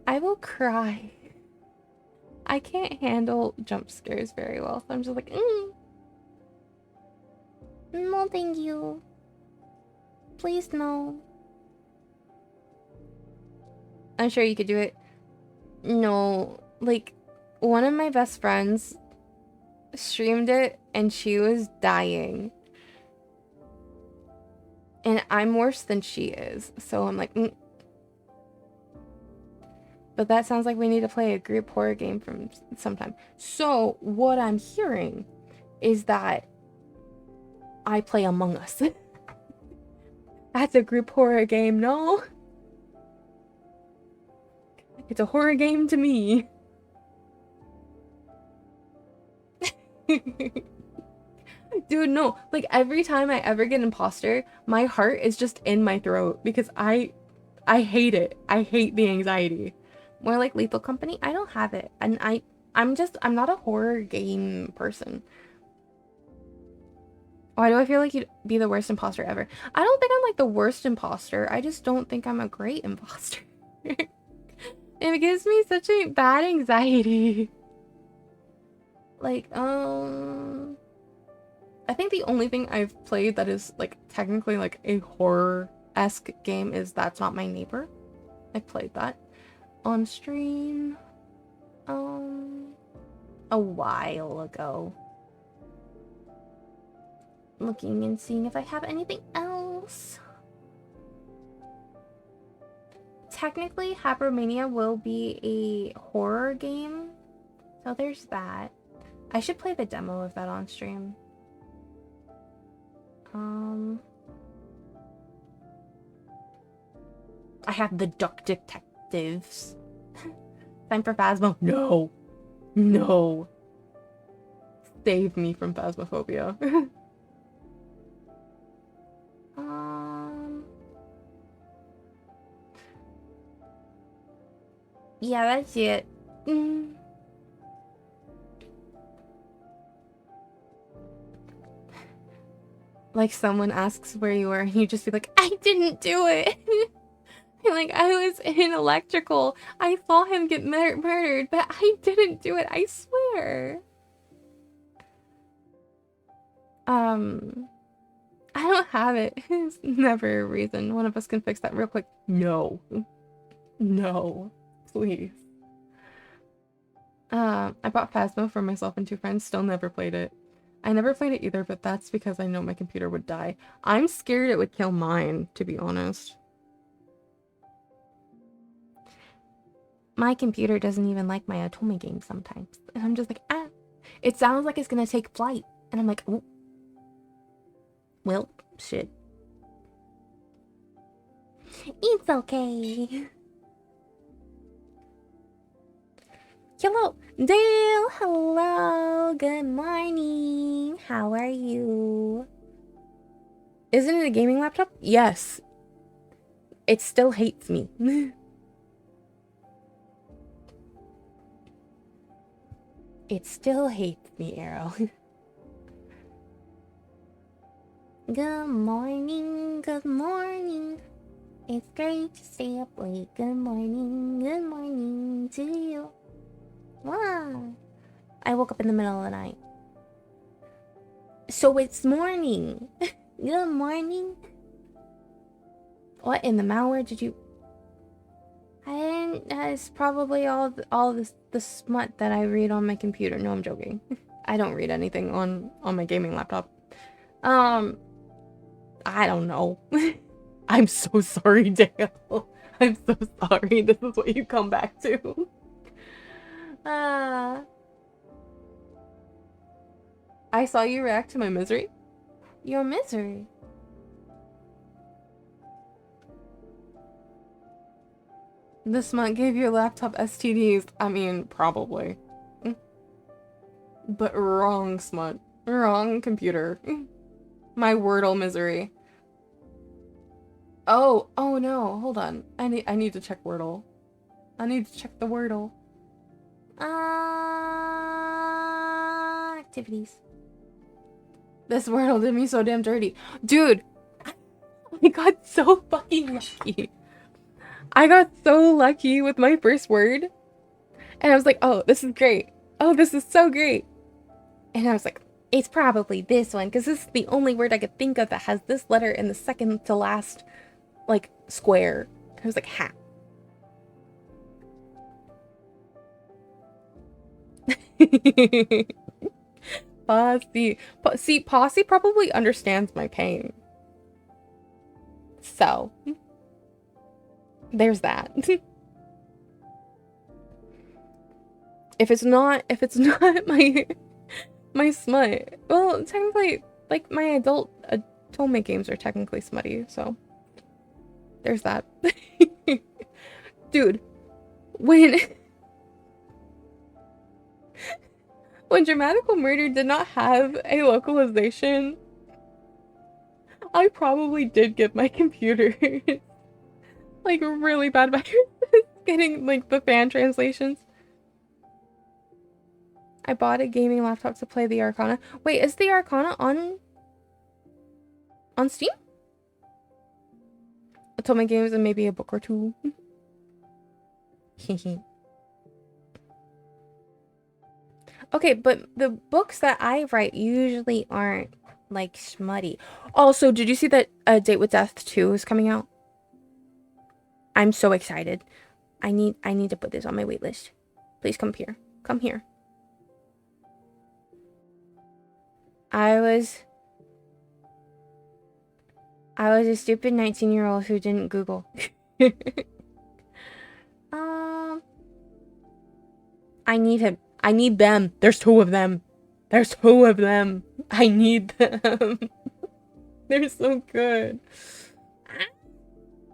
I will cry. I can't handle jump scares very well, so I'm just like, no, thank you. Please, no. I'm sure you could do it. No, like, one of my best friends streamed it, and she was dying. And I'm worse than she is, so I'm like, But that sounds like we need to play a group horror game from sometime. So, what I'm hearing is that I play Among Us. That's a group horror game, no? It's a horror game to me. Dude, no. Like, every time I ever get imposter, my heart is just in my throat because I hate it. I hate the anxiety. More like Lethal Company, I don't have it. And I'm not a horror game person. Why do I feel like you'd be the worst imposter ever? I don't think I'm like the worst imposter. I just don't think I'm a great imposter. It gives me such a bad anxiety. Like, I think the only thing I've played that is like technically like a horror-esque game is That's Not My Neighbor. I played that on stream a while ago. Looking and seeing if I have anything else. Technically, Habermania will be a horror game, so there's that. I should play the demo of that on stream. I have the Duck Detectives. Time for Phasmo. No. No. Save me from Phasmophobia. Yeah, that's it. Like someone asks where you were and you just be like, I didn't do it. Like, I was in electrical. I saw him get murdered, but I didn't do it. I swear. I don't have it. It's never a reason. One of us can fix that real quick. No. No. Please. I bought Phasmo for myself and 2 friends. Still never played it. I never played it either, but that's because I know my computer would die. I'm scared it would kill mine, to be honest. My computer doesn't even like my Otome game sometimes. And I'm just like, ah. It sounds like it's gonna take flight. And I'm like, oh. Well, shit. It's okay. Hello, Dale. Hello. Good morning. How are you? Isn't it a gaming laptop? Yes. It still hates me. It still hates me, Arrow. Good morning, good morning. It's great to stay up late. Good morning to you. Wow. I woke up in the middle of the night. So it's morning. Good morning. What in the malware did you... I didn't... That's probably all the smut that I read on my computer. No, I'm joking. I don't read anything on my gaming laptop. I don't know. I'm so sorry, Dale. I'm so sorry. This is what you come back to. I saw you react to my misery. Your misery? The smut gave your laptop STDs. I mean, probably. But wrong smut. Wrong computer. My Wordle misery. Oh no, hold on. I need to check Wordle. I need to check the Wordle. Activities. This Wordle did me so damn dirty. Dude, I got so fucking lucky. I got so lucky with my first word. And I was like, oh, this is great. Oh, this is so great. And I was like, it's probably this one, because this is the only word I could think of that has this letter in the second to last, like, square. I was like, ha. Posse. See, Posse probably understands my pain. So, there's that. If it's not my smut, well, technically, like, my adult Atome games are technically smutty, so there's that. Dude, when Dramatical Murder did not have a localization, I probably did get my computer like really bad viruses getting like the fan translations. I bought a gaming laptop to play the Arcana. Wait, is the Arcana on Steam? Atome games and maybe a book or two. Okay, but the books that I write usually aren't like smutty. Also, did you see that A Date with Death 2 is coming out? I'm so excited. I need to put this on my wait list. Please come here. Come here. I was a stupid 19-year-old who didn't Google. I need him. I need them. There's two of them. There's two of them. I need them. They're so good.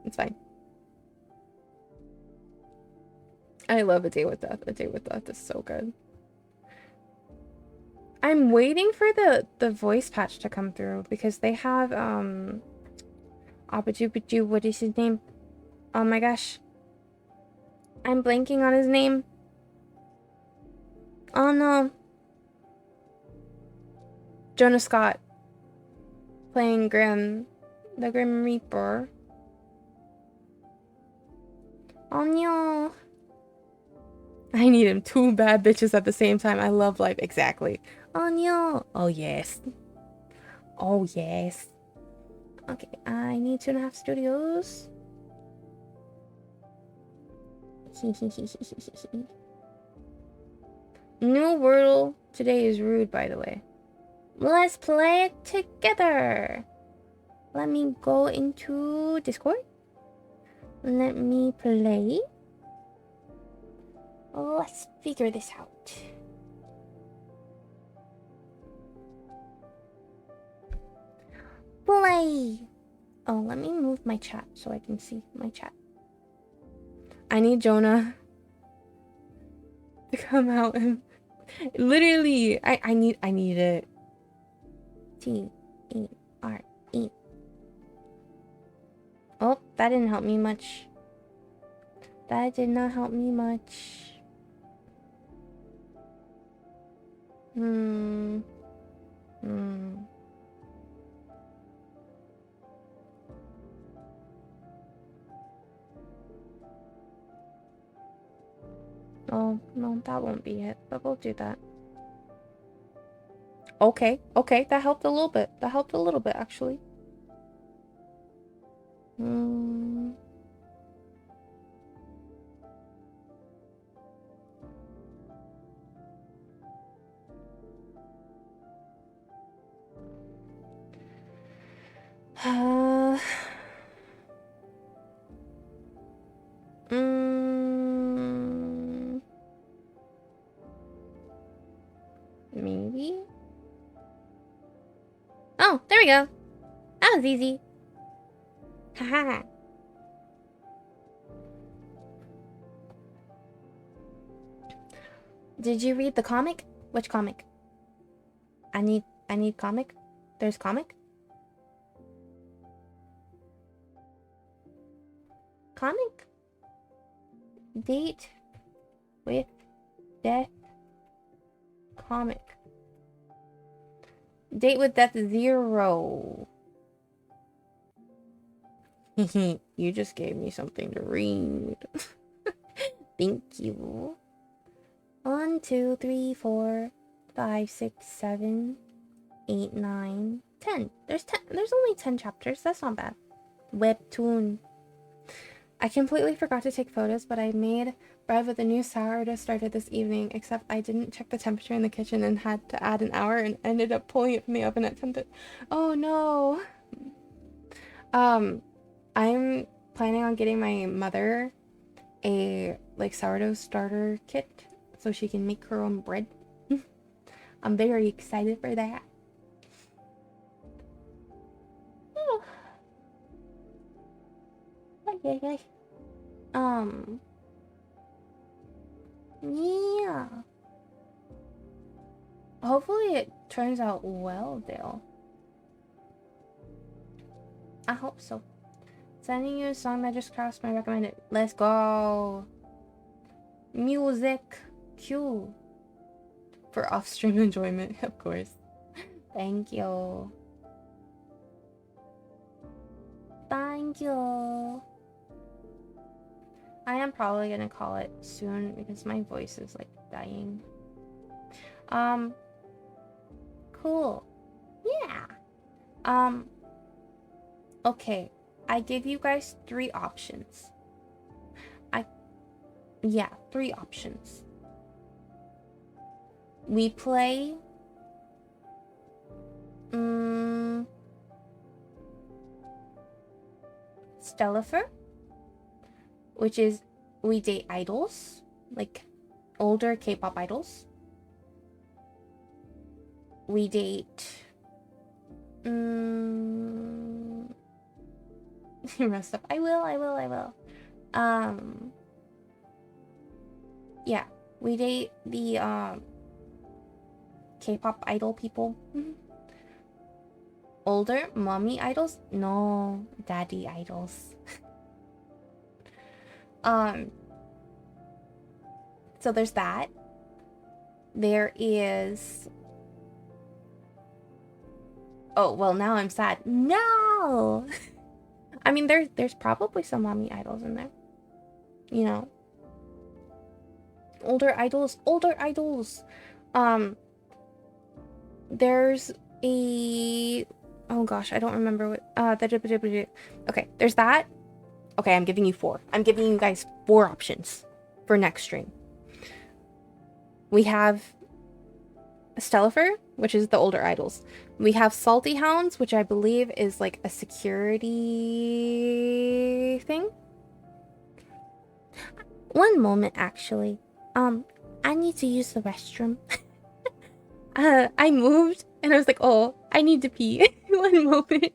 It's fine. I love A Day with Death. A Day with Death is so good. I'm waiting for the voice patch to come through because they have Abajubaju, what is his name? Oh my gosh. I'm blanking on his name. Oh no. Jonah Scott playing Grim, the Grim Reaper. Oh no. I need him. Two bad bitches at the same time. I love life. Exactly. Oh no. Oh yes. Oh yes. Okay, I need 2.5 studios. New Wordle today is rude, by the way. Let's play it together. Let me go into Discord. Let me play. Let's figure this out. Play. Oh, let me move my chat so I can see my chat. I need Jonah to come out and literally, I need it. T-E-R-E. Oh, that didn't help me much. That did not help me much. Oh, no, that won't be it, but we'll do that. Okay, that helped a little bit. That helped a little bit, actually. Maybe? Oh, there we go. That was easy. Haha. Did you read the comic? Which comic? I need comic. There's comic? Comic? Date with death comic. Date with death 0. You just gave me something to read. Thank you. 1, 2, 3, 4, 5, 6, 7, 8, 9, 10. There's only 10 chapters. That's not bad. Webtoon. I completely forgot to take photos, but I made bread with a new sourdough started this evening, except I didn't check the temperature in the kitchen and had to add an hour and ended up pulling it from the oven at 10. Oh no. I'm planning on getting my mother a sourdough starter kit so she can make her own bread. I'm very excited for that. Oh. Okay. Yeah. Hopefully it turns out well, Dale. I hope so. Sending you a song that just crossed my recommended. Let's go. Music cue. For off-stream enjoyment, of course. Thank you. Thank you. I am probably gonna call it soon because my voice is like dying. Cool. Yeah. Okay. I give you guys 3 options. 3 options. We play Stellifer, which is we date idols, like older K-pop idols. We date rest up. I will. Yeah, we date the K-pop idol people. Older mommy idols? No, daddy idols. So there's that. There is... Oh, well, now I'm sad. No! I mean, there's probably some mommy idols in there. You know? Older idols. There's a... Oh gosh, I don't remember what... Okay, there's that. Okay, I'm giving you 4. I'm giving you guys 4 options for next stream. We have Stellifer, which is the older idols. We have Salty Hounds, which I believe is like a security thing. One moment, actually. I need to use the restroom. I moved and I was like, oh, I need to pee. One moment.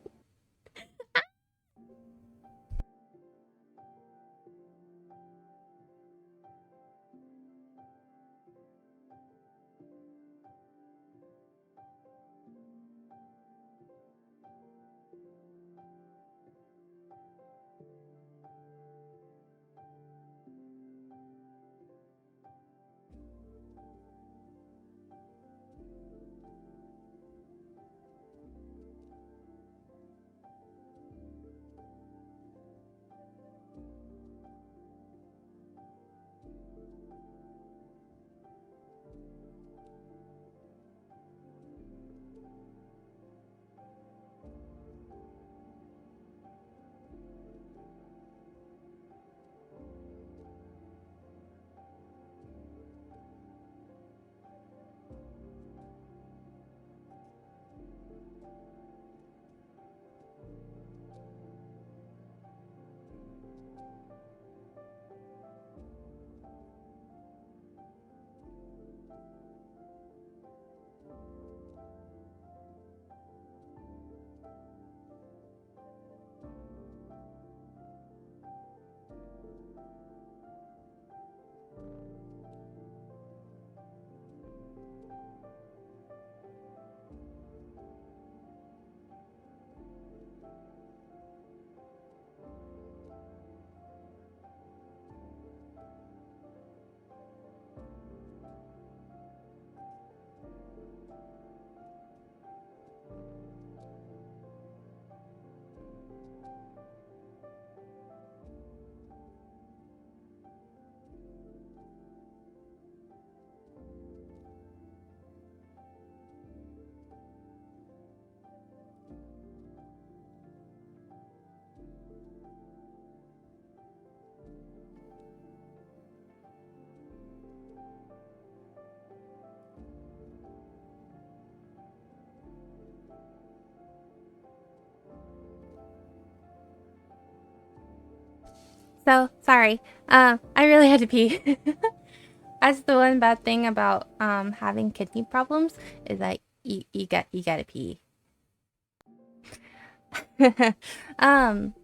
So, sorry. I really had to pee. That's the one bad thing about having kidney problems is that you gotta pee. um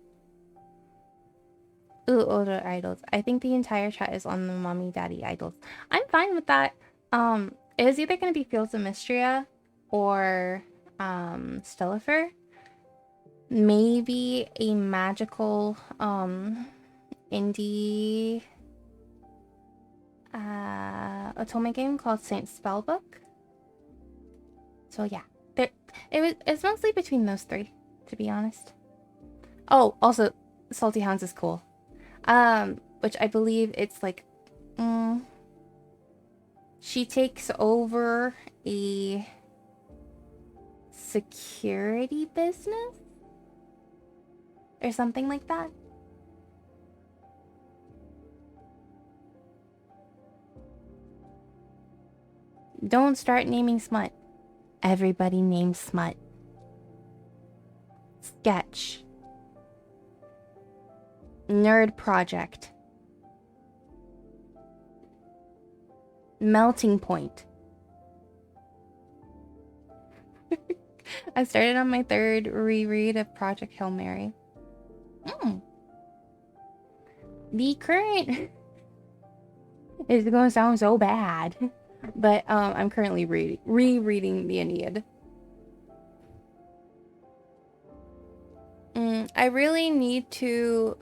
Ooh, older idols. I think the entire chat is on the mommy daddy idols. I'm fine with that. It was either gonna be Fields of Mystria or Stellifer. Maybe a magical indie otome game called Saint Spellbook. So yeah, it's mostly between those three, to be honest. Oh, also Salty Hounds is cool. Which I believe it's like she takes over a security business or something like that. Don't start naming smut. Everybody names smut. Sketch. Nerd project. Melting point. I started on my 3rd reread of Project Hail Mary. The current is going to sound so bad, but I'm currently rereading the Aeneid. I really need to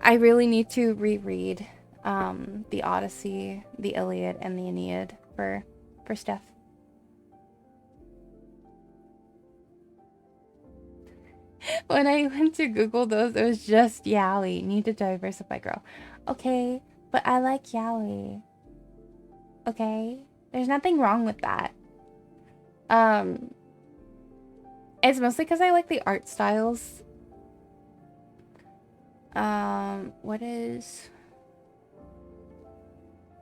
I really need to reread the Odyssey, the Iliad, and the Aeneid for Steph. When I went to Google those, it was just yaoi. Need to diversify, girl. Okay, but I like yaoi. Okay, there's nothing wrong with that. It's mostly because I like the art styles. What is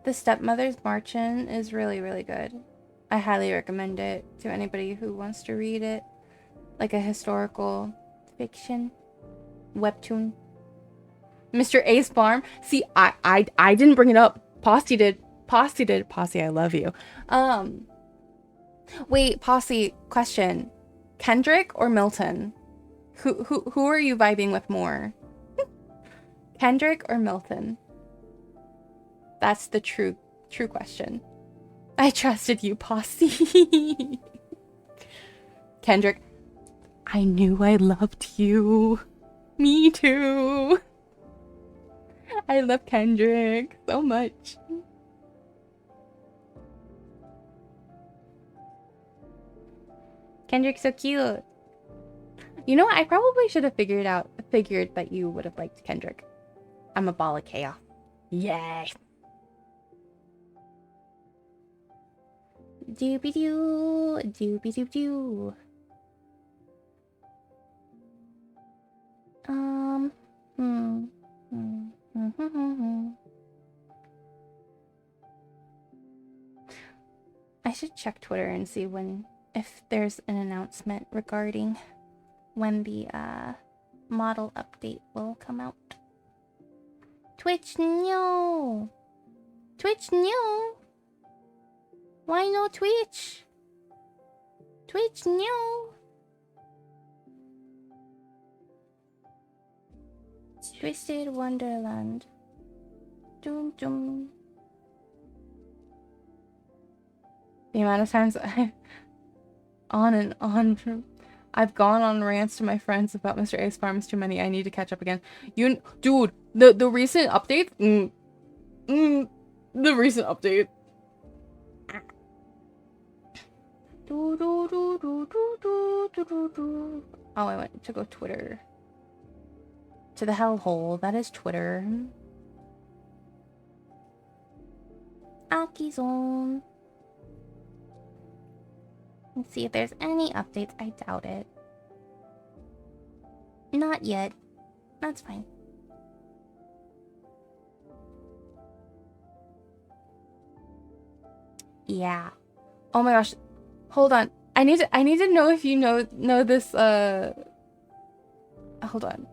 The Stepmother's March-In is really, really good. I highly recommend it to anybody who wants to read it. Like a historical fiction webtoon. Mr. Ace Farm. See, I didn't bring it up. Posse did. Posse did. Posse, I love you. Wait, Posse, question. Kendrick or Milton? Who are you vibing with more? Kendrick or Milton? That's the true question. I trusted you, Posse. Kendrick. I knew I loved you. Me too. I love Kendrick so much. Kendrick's so cute. You know what? I probably should have figured that you would have liked Kendrick. I'm a ball of chaos. Yes. Doobie doo, doobie doo doo. I should check Twitter and see if there's an announcement regarding when the model update will come out. Twitch no. Twitch no. Why no Twitch? Twitch no. Twisted Wonderland. Doom doom. The amount of times on and on I've gone on rants to my friends about Mr. Ace Farms too many. I need to catch up again. Dude, the recent update. The recent update. Oh, I went to go Twitter. To the hellhole. That is Twitter. Akizone. Let's see if there's any updates. I doubt it. Not yet. That's fine. Yeah. Oh my gosh. Hold on. I need to know if you know this hold on.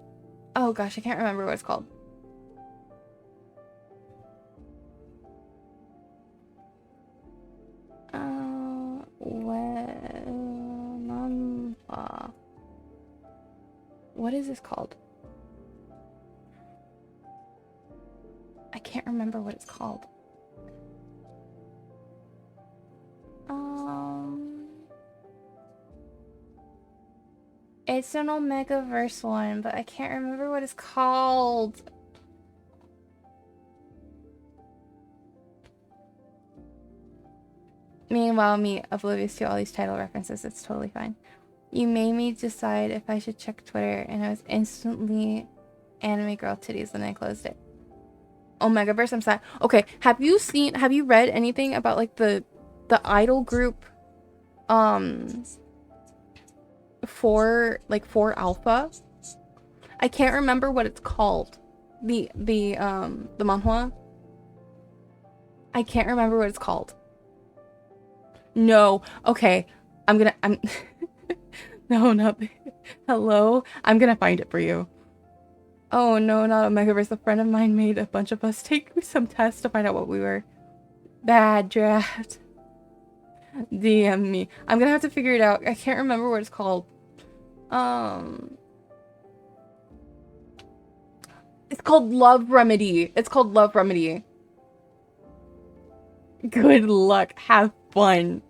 Oh gosh, I can't remember what it's called. What is this called? I can't remember what it's called. It's an Omegaverse one, but I can't remember what it's called. Meanwhile, me oblivious to all these title references, it's totally fine. You made me decide if I should check Twitter, and I was instantly anime girl titties, and I closed it. Omegaverse, I'm sad. Okay, have you read anything about like the idol group for Alpha? I can't remember what it's called. The manhwa. I can't remember what it's called. No. Okay. I'm no, not hello. I'm gonna find it for you. Oh no, not Omegaverse. A friend of mine made a bunch of us take some tests to find out what we were. Bad draft. DM me. I'm gonna have to figure it out. I can't remember what it's called. It's called Love Remedy. It's called Love Remedy. Good luck. Have fun.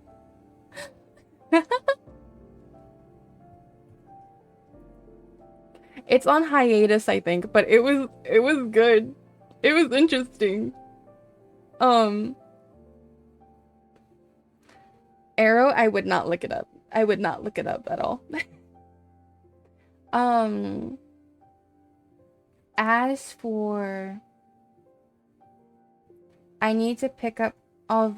It's on hiatus, I think, but it was good. It was interesting. Arrow, I would not look it up. I would not look it up at all. As for I need to pick up All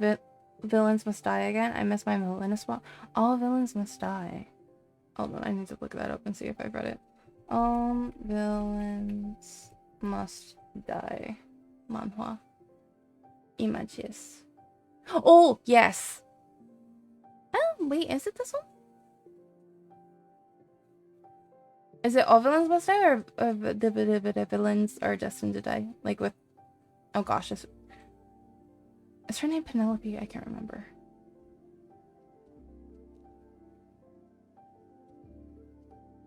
Villains Must Die again. I miss my villainous one. All Villains Must Die. Hold on, I need to look that up and see if I've read it. All Villains Must Die. Manhwa. Images. Oh, yes. Oh, wait, is it this one? Is it All Villains Must Die or the villains are destined to die? Like with... Oh gosh, is her name Penelope? I can't remember.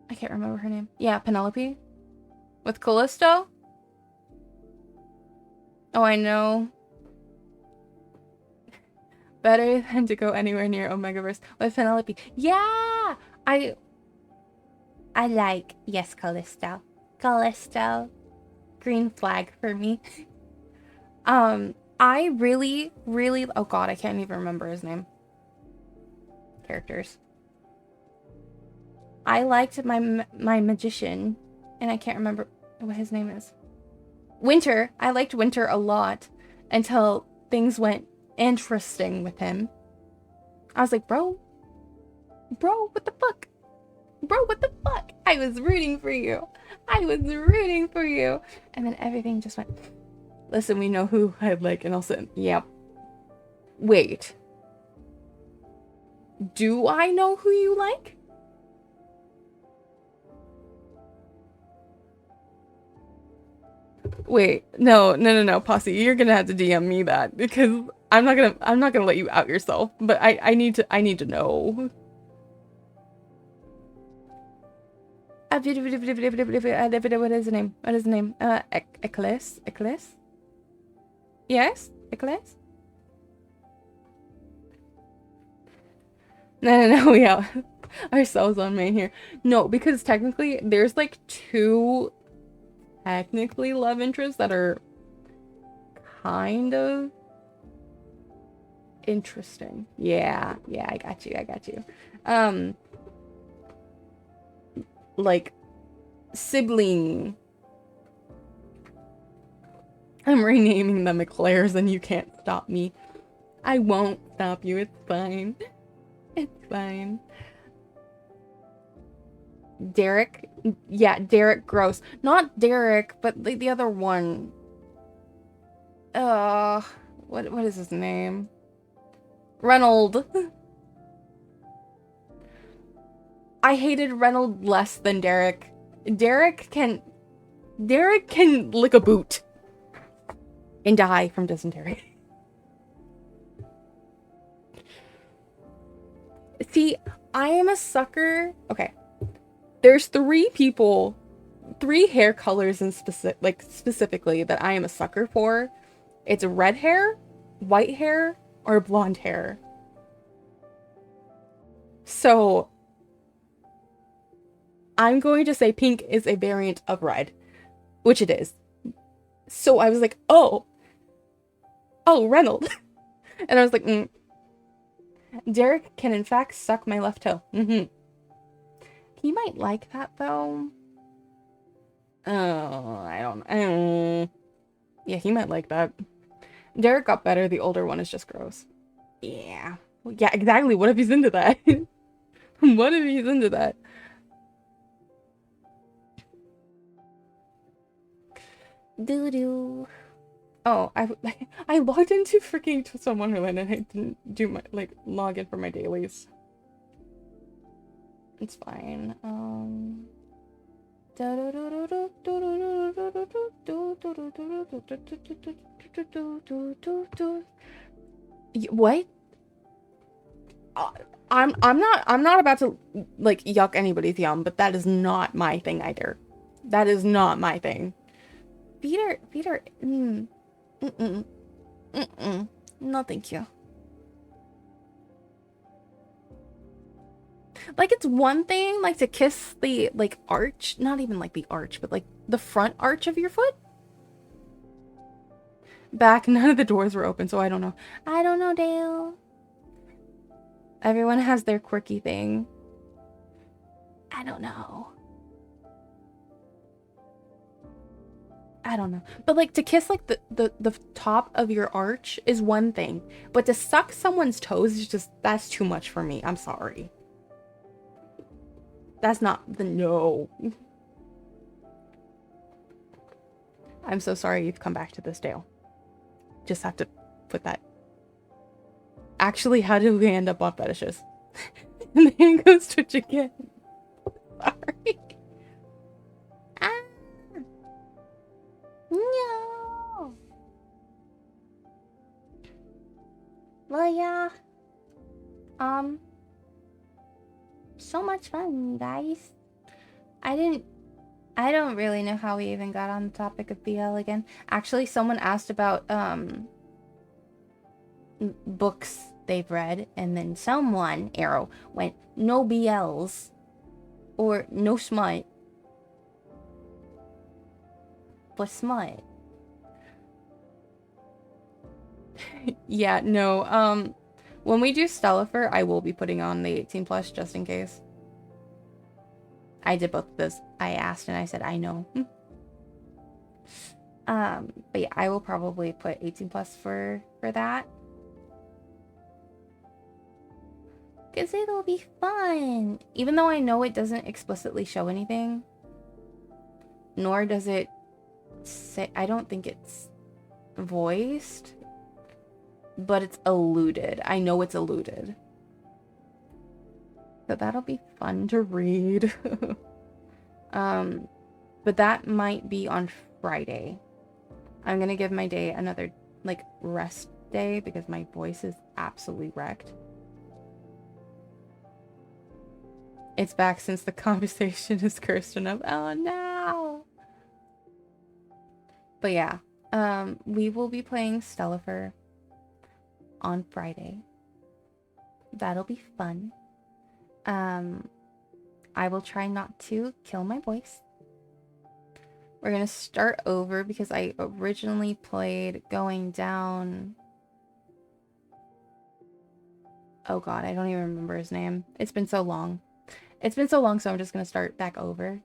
I can't remember her name. Yeah, Penelope. With Callisto? Oh, I know. Better than to go anywhere near Omegaverse with Penelope. Yeah! I like, yes, Callisto. Callisto. Green flag for me. I really, oh god, I can't even remember his name. Characters. I liked my magician, and I can't remember what his name is. Winter. I liked Winter a lot until things went interesting with him. I was like, bro, what the fuck? Bro, what the fuck? I was rooting for you. I was rooting for you. And then everything just went, listen, we know who I like, and I'll say, yep. Wait. Do I know who you like? Wait, no, Posse, you're gonna have to DM me that because I'm not gonna let you out yourself. But I need to know. What is the name? What is the name? Eclipse? Yes, Eclipse. No, we out ourselves on main here. No, because technically there's like two technically love interests that are kind of interesting. Yeah, I got you. Like sibling. I'm renaming them Eclairs and you can't stop me. I won't stop you, it's fine. It's fine. Derek? Yeah, Derek Gross. Not Derek, but the other one. What is his name? Reynold. I hated Reynolds less than Derek. Derek can lick a boot and die from dysentery. See, I am a sucker. Okay. There's three hair colors in specifically that I am a sucker for. It's red hair, white hair, or blonde hair. So I'm going to say pink is a variant of red, which it is. So I was like, oh, Reynolds. And I was like, Derek can in fact suck my left toe. He might like that though. Oh, I don't know. Yeah, he might like that. Derek got better. The older one is just gross. Yeah. Yeah, exactly. What if he's into that? What if he's into that? Doo-doo. Oh, I logged into freaking Twist Wonderland and I didn't do my, log in for my dailies. It's fine. What? I'm not about to yuck anybody's yum, but that is not my thing either. That is not my thing. Peter, no, thank you. It's one thing, to kiss the, arch, not even, the arch, but, the front arch of your foot. Back, none of the doors were open, so I don't know. I don't know, Dale. Everyone has their quirky thing. I don't know. But, to kiss, the top of your arch is one thing. But to suck someone's toes is just, that's too much for me. I'm sorry. That's not the no. I'm so sorry you've come back to this, Dale. Just have to put that. Actually, how did we end up on fetishes? And then goes Twitch again. Sorry. Ah. No. Well, yeah. So much fun, guys. I don't really know how we even got on the topic of BL again. Actually, someone asked about books they've read, and then someone, Arrow, went, no BLs or no smut, but smut. Yeah, no, when we do Stellifer, I will be putting on the 18 plus just in case. I did both of those. I asked and I said, I know. But yeah, I will probably put 18 plus for that. Because it'll be fun. Even though I know it doesn't explicitly show anything. Nor does it say, I don't think it's voiced. But it's alluded. I know it's alluded. So that'll be fun to read. But that might be on Friday. I'm gonna give my day another, rest day because my voice is absolutely wrecked. It's back since the conversation is cursed enough. Oh no! But yeah, we will be playing Stellifer on Friday. That'll be fun. I will try not to kill my voice. We're gonna start over because I originally played going down. Oh god, I don't even remember his name. It's been so long. It's been so long, so I'm just gonna start back over.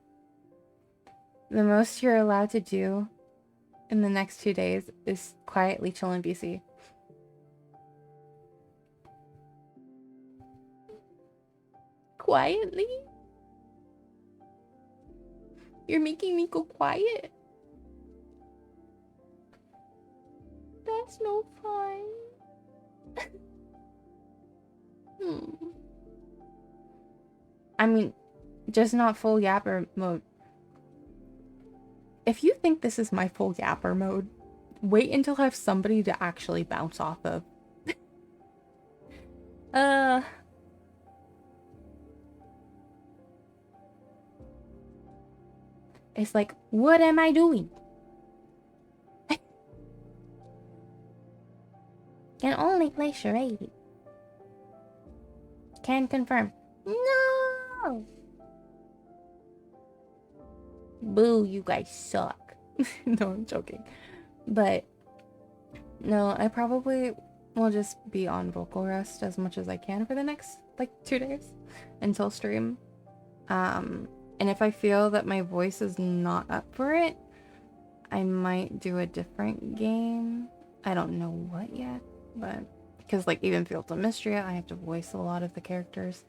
The most you're allowed to do in the next 2 days is quietly chill in BC. Quietly? You're making me go quiet? That's no fun. I mean, Just not full yapper mode. If you think this is my full yapper mode, wait until I have somebody to actually bounce off of. It's like, what am I doing? Can only play charade. Can confirm. No! Boo, you guys suck. No, I'm joking. But, no, I probably will just be on vocal rest as much as I can for the next, like, 2 days until stream. And if I feel that my voice is not up for it, I might do a different game. I don't know what yet, but because like even Fields of Mystria, I have to voice a lot of the characters.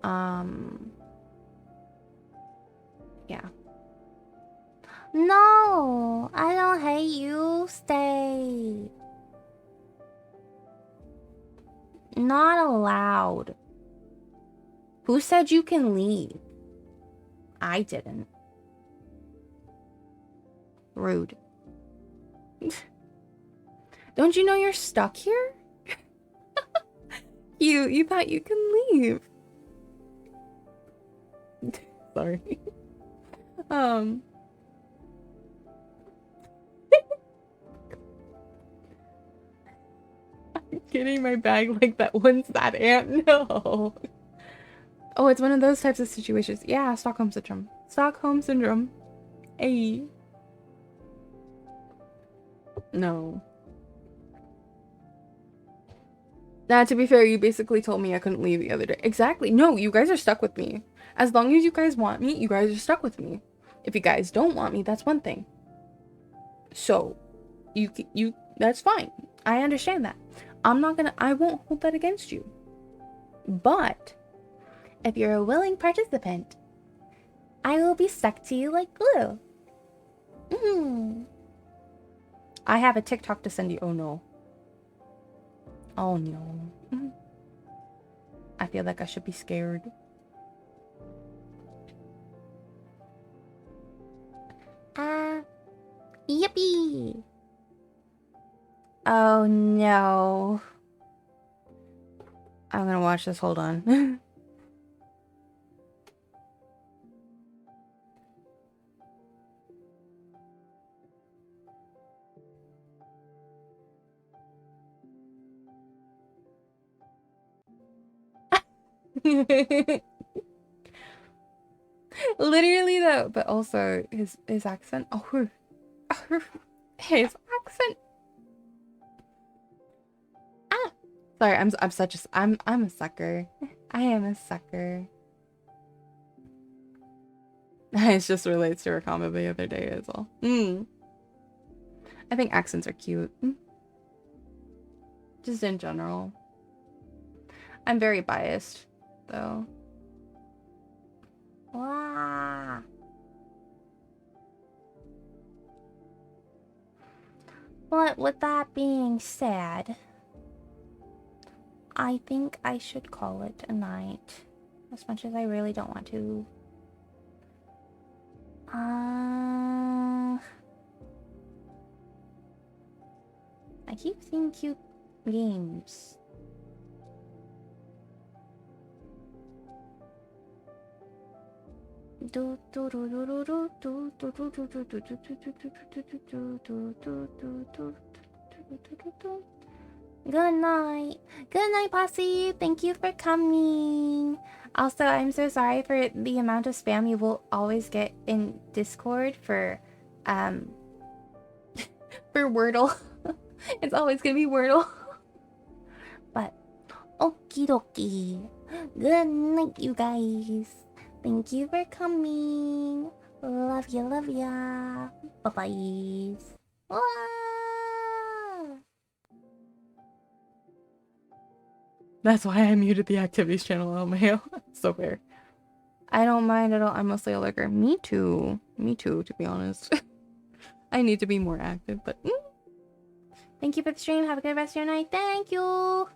Yeah. No, I don't hate you. Stay. Not allowed. Who said you can leave? I didn't. Rude. Don't you know you're stuck here? You thought you can leave. Sorry. I'm getting my bag like that one sad ant. No. Oh, it's one of those types of situations. Yeah, Stockholm Syndrome. Stockholm Syndrome. Hey. No. Nah, to be fair, you basically told me I couldn't leave the other day. Exactly. No, you guys are stuck with me. As long as you guys want me, you guys are stuck with me. If you guys don't want me, that's one thing. So, that's fine. I understand that. I won't hold that against you. But, if you're a willing participant, I will be stuck to you like glue. I have a TikTok to send you. Oh no. Oh no. I feel like I should be scared. Yippee! Oh no. I'm gonna watch this. Hold on. Literally though, but also his accent. Oh, his accent. Ah, sorry. I'm a sucker. I am a sucker. It just relates to our comment the other day as well. I think accents are cute. Just in general. I'm very biased, though. Wow. But with that being said, I think I should call it a night. As much as I really don't want to. I keep seeing cute games. Good night. Good night, Posse. Thank you for coming. Also, I'm so sorry for the amount of spam you will always get in Discord for for Wordle. It's always gonna be Wordle. But okie dokie. Good night, you guys. Thank you for coming. Love ya, love ya. Bye-bye. That's why I muted the activities channel on my So fair. I don't mind at all. I'm mostly a lurker. Me too. Me too, to be honest. I need to be more active, but... Thank you for the stream. Have a good rest of your night. Thank you.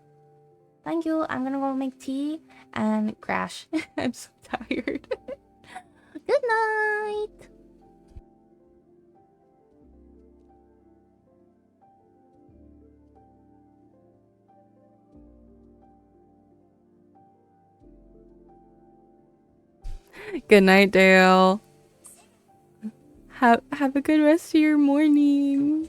Thank you. I'm gonna go make tea and crash. I'm so tired. Good night. Good night, Dale. Have a good rest of your morning.